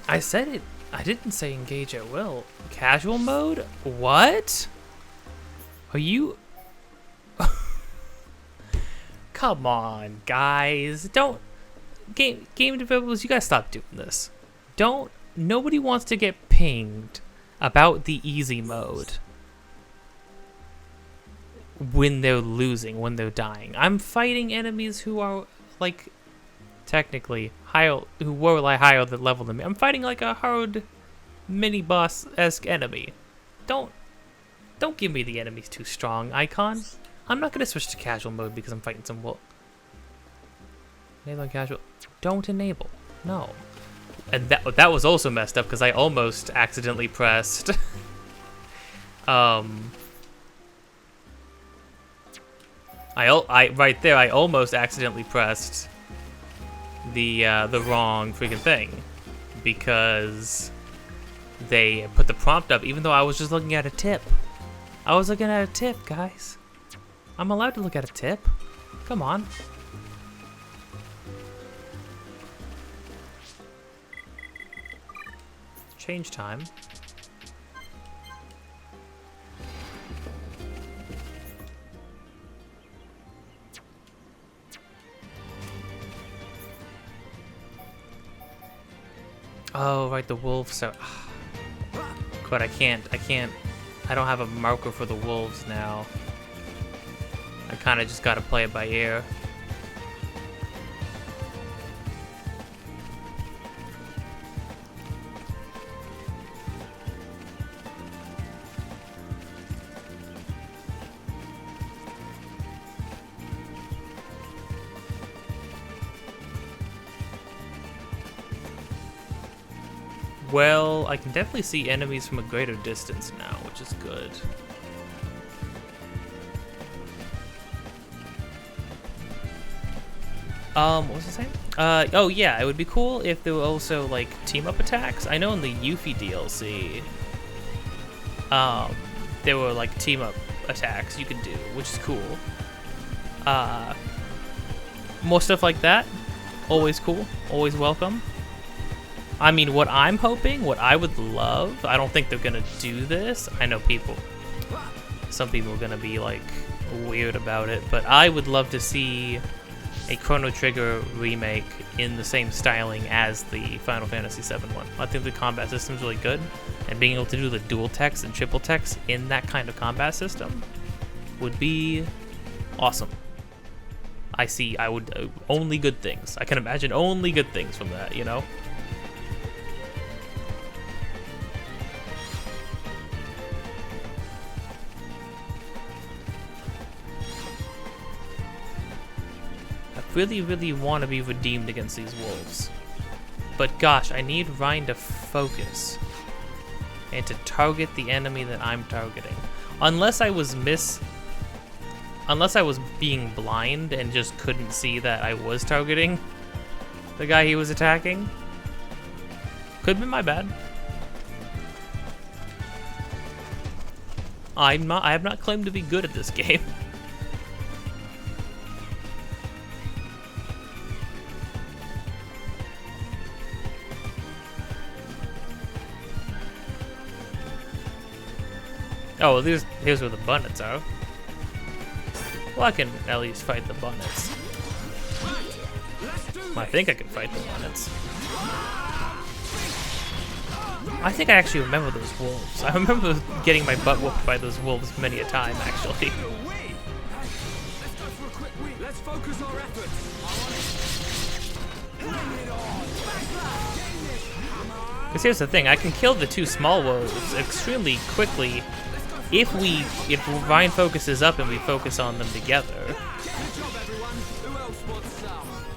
Speaker 1: I said it. I didn't say engage at will. Casual mode? What? Are you... Come on, guys. Don't... Game developers, you gotta stop doing this. Nobody wants to get pinged about the easy mode when they're losing, when they're dying. I'm fighting enemies who are, like, technically higher, who were like higher the level than me. I'm fighting like a hard mini boss-esque enemy. Don't give me the enemies too strong, Icon. I'm not gonna switch to casual mode because I'm fighting some wolf. Enable casual. Don't enable. No. And that was also messed up because I almost accidentally pressed right there, I almost accidentally pressed the wrong freaking thing because they put the prompt up even though I was just looking at a tip. I was looking at a tip, guys. I'm allowed to look at a tip. Come on. Change time. Oh, right, the wolves. So, but I don't have a marker for the wolves now. I kind of just gotta play it by ear. well. I can definitely see enemies from a greater distance now, which is good. What was I saying? Oh yeah, it would be cool if there were also like team-up attacks. I know in the Yuffie DLC, there were like team-up attacks you could do, which is cool. More stuff like that, always cool, always welcome. I mean, what I'm hoping, what I would love, I don't think they're gonna do this. I know some people are gonna be like weird about it, but I would love to see a Chrono Trigger remake in the same styling as the Final Fantasy VII one. I think the combat system's really good, and being able to do the dual text and triple text in that kind of combat system would be awesome. I would, only good things. I can imagine only good things from that, you know? Really, really want to be redeemed against these wolves. But gosh, I need Ryan to focus and to target the enemy that I'm targeting. Unless I was being blind and just couldn't see that I was targeting the guy he was attacking. Could have been my bad. I have not claimed to be good at this game. Oh, well, here's where the bunnets are. Well, I can at least fight the bunnets. Well, I think I can fight the bunnets. I think I actually remember those wolves. I remember getting my butt whooped by those wolves many a time, actually.
Speaker 5: Let's focus our efforts.
Speaker 1: Because here's the thing, I can kill the two small wolves extremely quickly if Ryan focuses up and we focus on them together.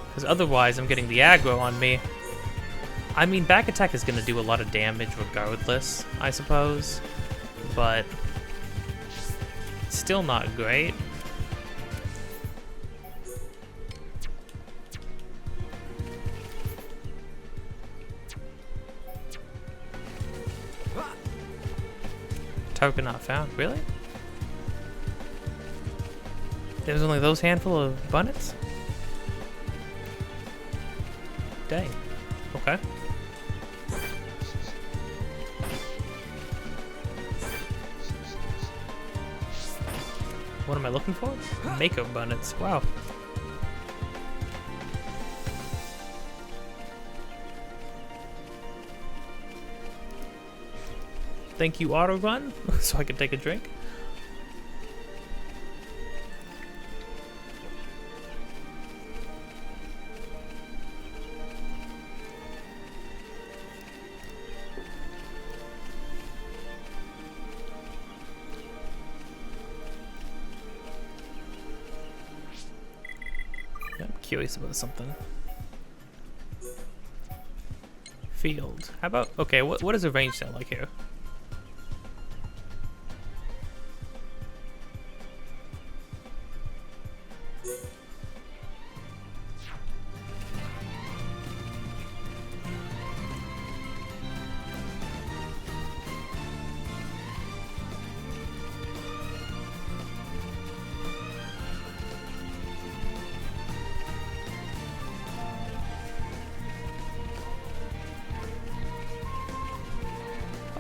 Speaker 1: Because otherwise I'm getting the aggro on me. I mean, back attack is going to do a lot of damage regardless, I suppose. But still not great. Target not found. Really? There's only those handful of bunnets? Dang. Okay. What am I looking for? Mako bunnets. Wow. Thank you, auto run, so I can take a drink. I'm curious about something. Field. How about, okay, what does the range sound like here?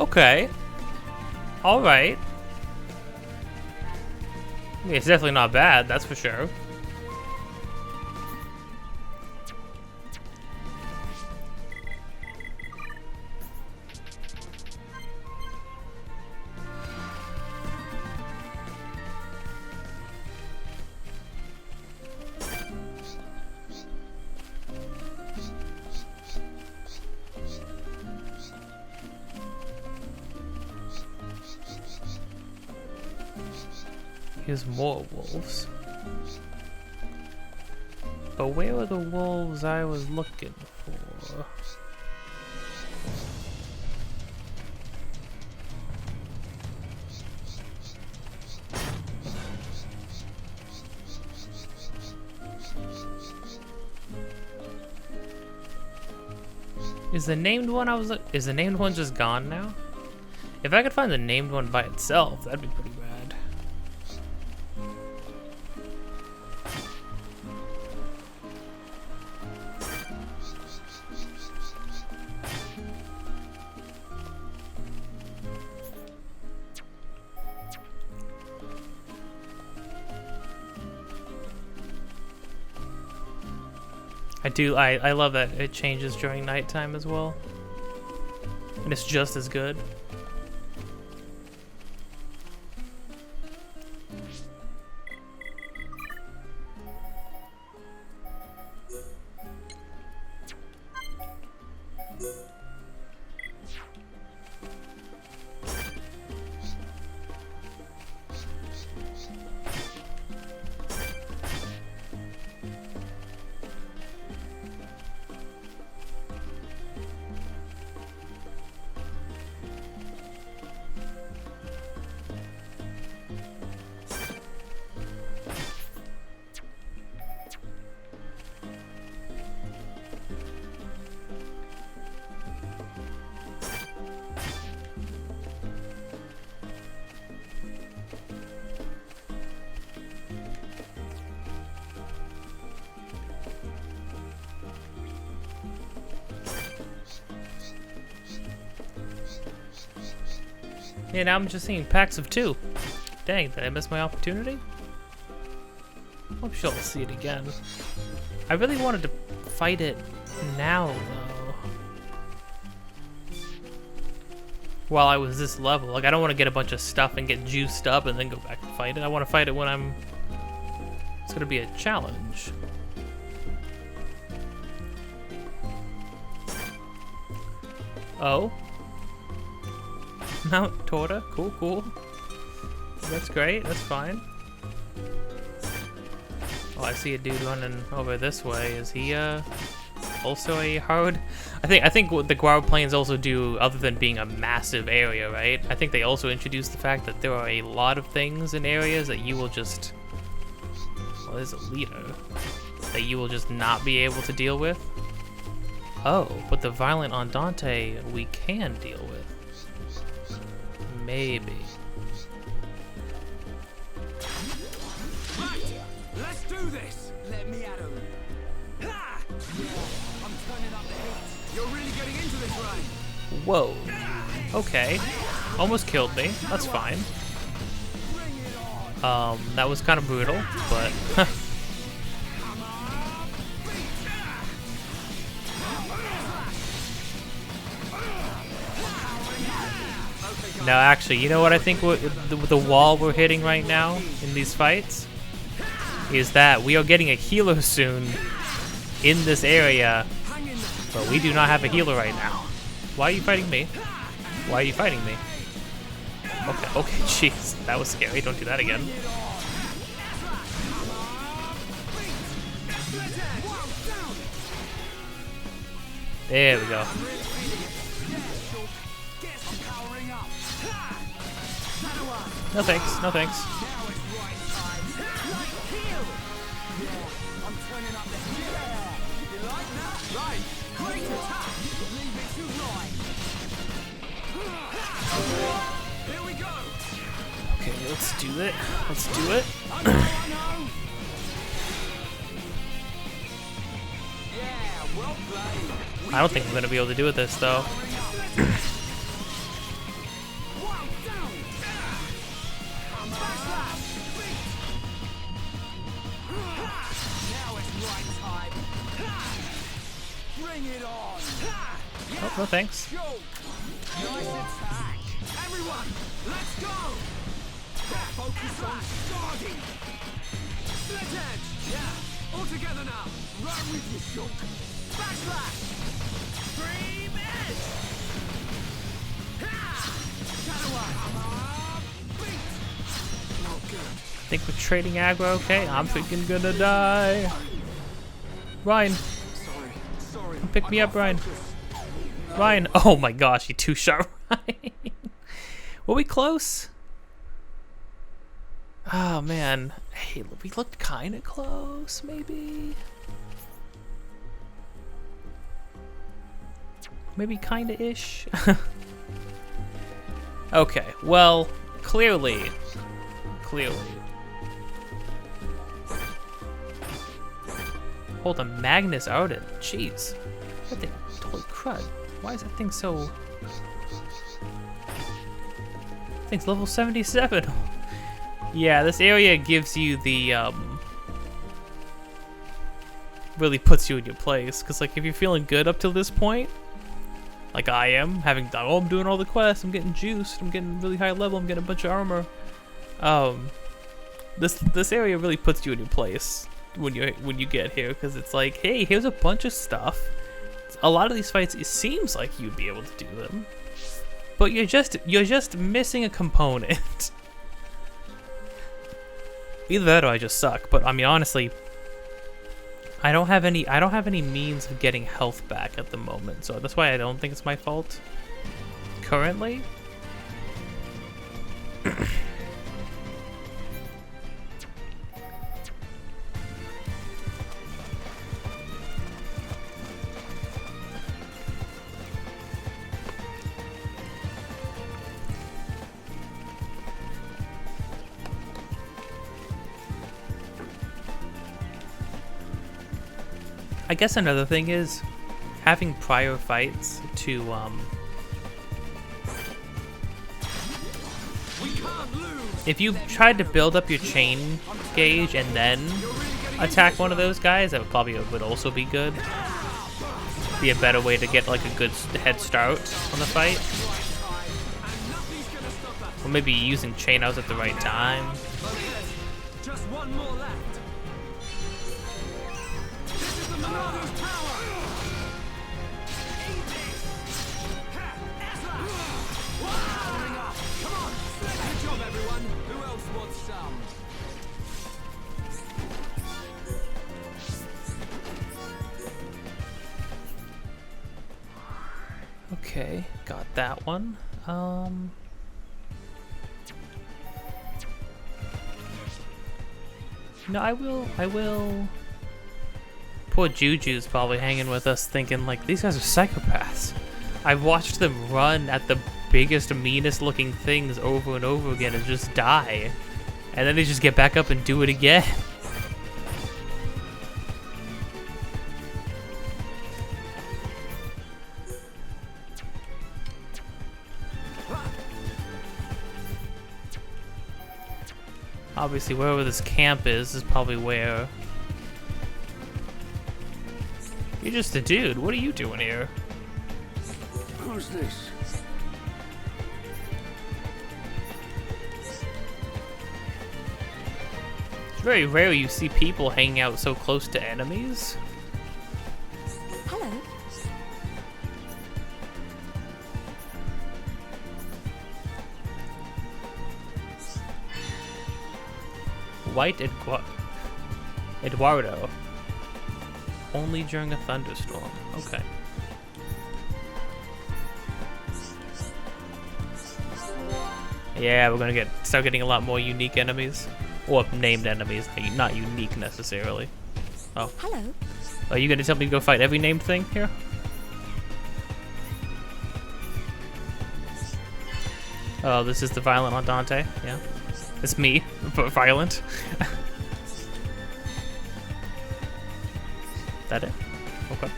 Speaker 1: Okay. Alright. I mean, it's definitely not bad, that's for sure. Here's more wolves. But where were the wolves I was looking for? Is the named one is the named one just gone now? If I could find the named one by itself, that'd be pretty rad. I love that it changes during nighttime as well. And it's just as good. Yeah, now I'm just seeing packs of 2. Dang, did I miss my opportunity? I'm sure I'll see it again. I really wanted to fight it now, though. While I was this level. Like, I don't want to get a bunch of stuff and get juiced up and then go back and fight it. I want to fight it when I'm... It's gonna be a challenge. Oh. Mount Torta, cool, cool. That's great, that's fine. Oh, I see a dude running over this way. Is he also a hard? I think what the Guar Plains also do, other than being a massive area, right? I think they also introduce the fact that there are a lot of things in areas that you will just... Well, there's a leader that you will just not be able to deal with. Oh, but the Violent Andante we can deal with. Maybe.
Speaker 5: Right, let's do this. Let me at him. Ha! Yeah, I'm turning up the heat. You're really getting into this, right?
Speaker 1: Whoa. Okay. Almost killed me. That's fine. That was kind of brutal, but... No, actually, you know what I think the wall we're hitting right now in these fights? Is that we are getting a healer soon in this area, but we do not have a healer right now. Why are you fighting me? Why are you fighting me? Okay, okay, jeez, that was scary. Don't do that again. There we go. No thanks, no thanks. Okay, let's do it. Let's do it. I don't think I'm gonna be able to do it this though. Oh, no thanks.
Speaker 5: Nice attack. Everyone, let's go. Focus on starting. Split edge. Yeah. All together now. Right with you, Shulk. Backslash. Stream edge. Ha! Shadow Beat. Not good.
Speaker 1: Think we're trading aggro, okay? I'm freaking gonna die. Ryan.
Speaker 5: Sorry.
Speaker 1: Come pick me up, Ryan. Ryan, oh my gosh, he two-shot Ryan. Were we close? Oh man, hey, we looked kind of close, maybe. Maybe kinda-ish? Okay, well, clearly. Hold on, Magnus Arden. Jeez. That thing, holy crud. Why is that thing so... Thing's level 77. Yeah, this area gives you the, really puts you in your place. Because, like, if you're feeling good up till this point, like I am, having done, oh, I'm doing all the quests, I'm getting juiced, I'm getting really high level, I'm getting a bunch of armor. This area really puts you in your place when you get here, because it's like, hey, here's a bunch of stuff. A lot of these fights, it seems like you'd be able to do them, but you're just missing a component. Either that or I just suck. But I mean, honestly, I don't have any means of getting health back at the moment, so that's why I don't think it's my fault currently. I guess another thing is having prior fights to if you tried to build up your chain gauge and then attack one of those guys, that would also be good. Be a better way to get like a good head start on the fight. Or maybe using chain outs at the right time.
Speaker 3: Just one more left.
Speaker 1: Okay, got that one. No, I will. Poor Juju's probably hanging with us thinking, like, these guys are psychopaths. I've watched them run at the biggest, meanest looking things over and over again and just die. And then they just get back up and do it again. Obviously, wherever this camp is probably where... You're just a dude. What are you doing here?
Speaker 2: Who's this?
Speaker 1: It's very rare you see people hanging out so close to enemies.
Speaker 8: Hello.
Speaker 1: White Eduardo. Only during a thunderstorm. Okay. Yeah, we're gonna start getting a lot more unique enemies. Or named enemies, not unique necessarily. Oh.
Speaker 8: Hello.
Speaker 1: Are you gonna tell me to go fight every named thing here? Oh, this is the violent Andante, yeah. It's me, but violent. That it? Okay.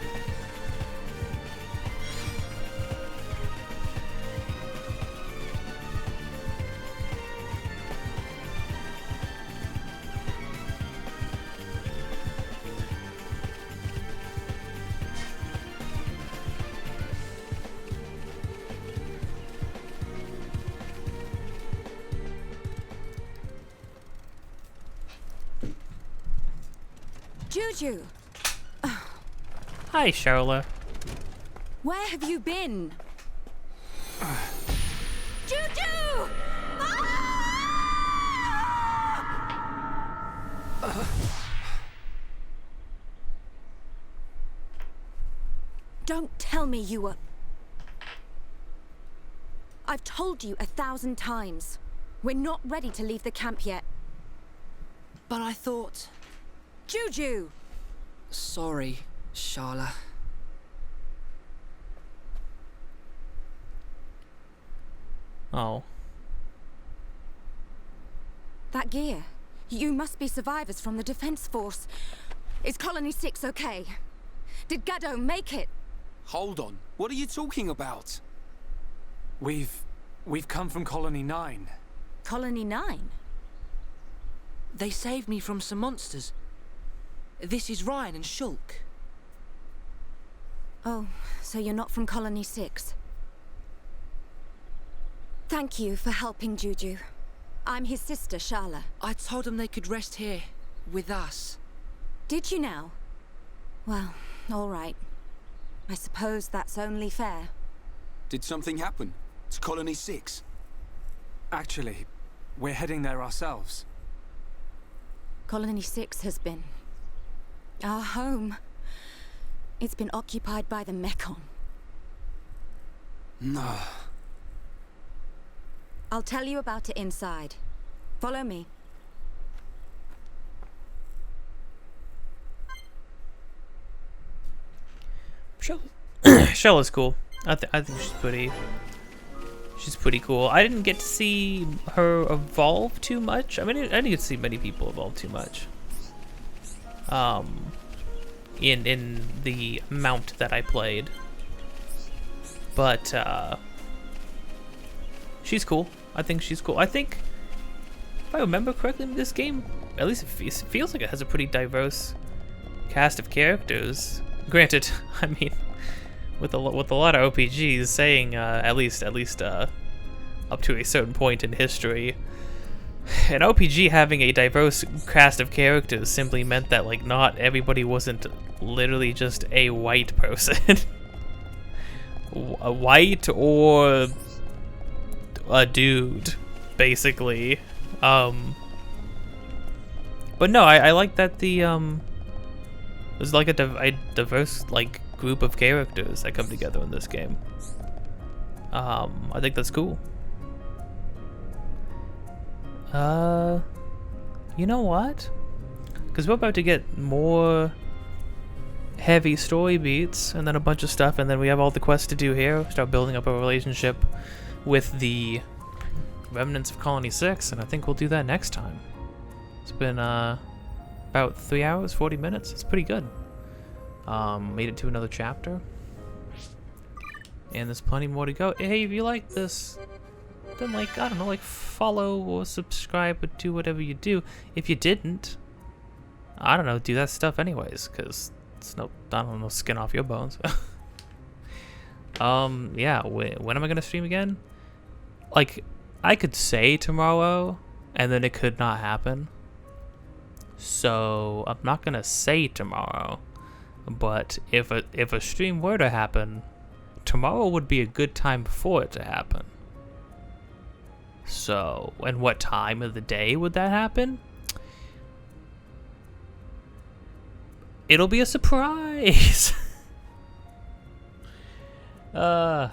Speaker 8: Juju,
Speaker 1: Hi, Charlotte.
Speaker 8: where have you been? Juju! Don't tell me you were... I've told you 1,000 times. We're not ready to leave the camp yet.
Speaker 9: But I thought...
Speaker 8: Juju!
Speaker 9: Sorry, Sharla.
Speaker 1: Oh.
Speaker 10: That gear. You must be survivors from the Defense Force. Is Colony 6 okay? Did Gaddo make it?
Speaker 2: Hold on. What are you talking about?
Speaker 3: We've come from Colony 9.
Speaker 10: Colony 9?
Speaker 9: They saved me from some monsters. This is Ryan and Shulk.
Speaker 10: Oh, so you're not from Colony 6. Thank you for helping Juju. I'm his sister, Sharla.
Speaker 9: I told them they could rest here, with us.
Speaker 10: Did you now? Well, all right. I suppose that's only fair.
Speaker 2: Did something happen to Colony 6?
Speaker 3: Actually, we're heading there ourselves.
Speaker 10: Colony 6 has been our home. It's been occupied by the Mechon.
Speaker 2: No.
Speaker 10: I'll tell you about it inside. Follow me.
Speaker 1: Shell is cool. I think she's pretty cool. I didn't get to see her evolve too much. I mean, I didn't get to see many people evolve too much. In the mount that I played, but she's cool. I think she's cool. I think, if I remember correctly, this game, at least it feels like it has a pretty diverse cast of characters. Granted, I mean, with a lot of OPGs saying at least up to a certain point in history, an OPG having a diverse cast of characters simply meant that like not everybody wasn't literally just a white person, a white or a dude, basically. But no, I like that there's like a diverse like group of characters that come together in this game. I think that's cool. You know what? Because we're about to get more heavy story beats and then a bunch of stuff, and then we have all the quests to do here. Start building up a relationship with the remnants of Colony 6, and I think we'll do that next time. It's been about 3 hours, 40 minutes. It's pretty good. Made it to another chapter, and there's plenty more to go. Hey, if you like this, then like, I don't know, like follow or subscribe or do whatever you do. If you didn't, I don't know, do that stuff anyways, because it's no, I don't know, skin off your bones. Yeah, when am I gonna stream again? Like, I could say tomorrow, and then it could not happen. So I'm not gonna say tomorrow, but if a stream were to happen, tomorrow would be a good time for it to happen. So, and what time of the day would that happen? It'll be a surprise. Man,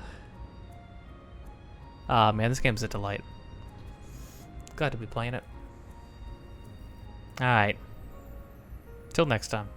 Speaker 1: this game's a delight. Glad to be playing it. Alright. Till next time.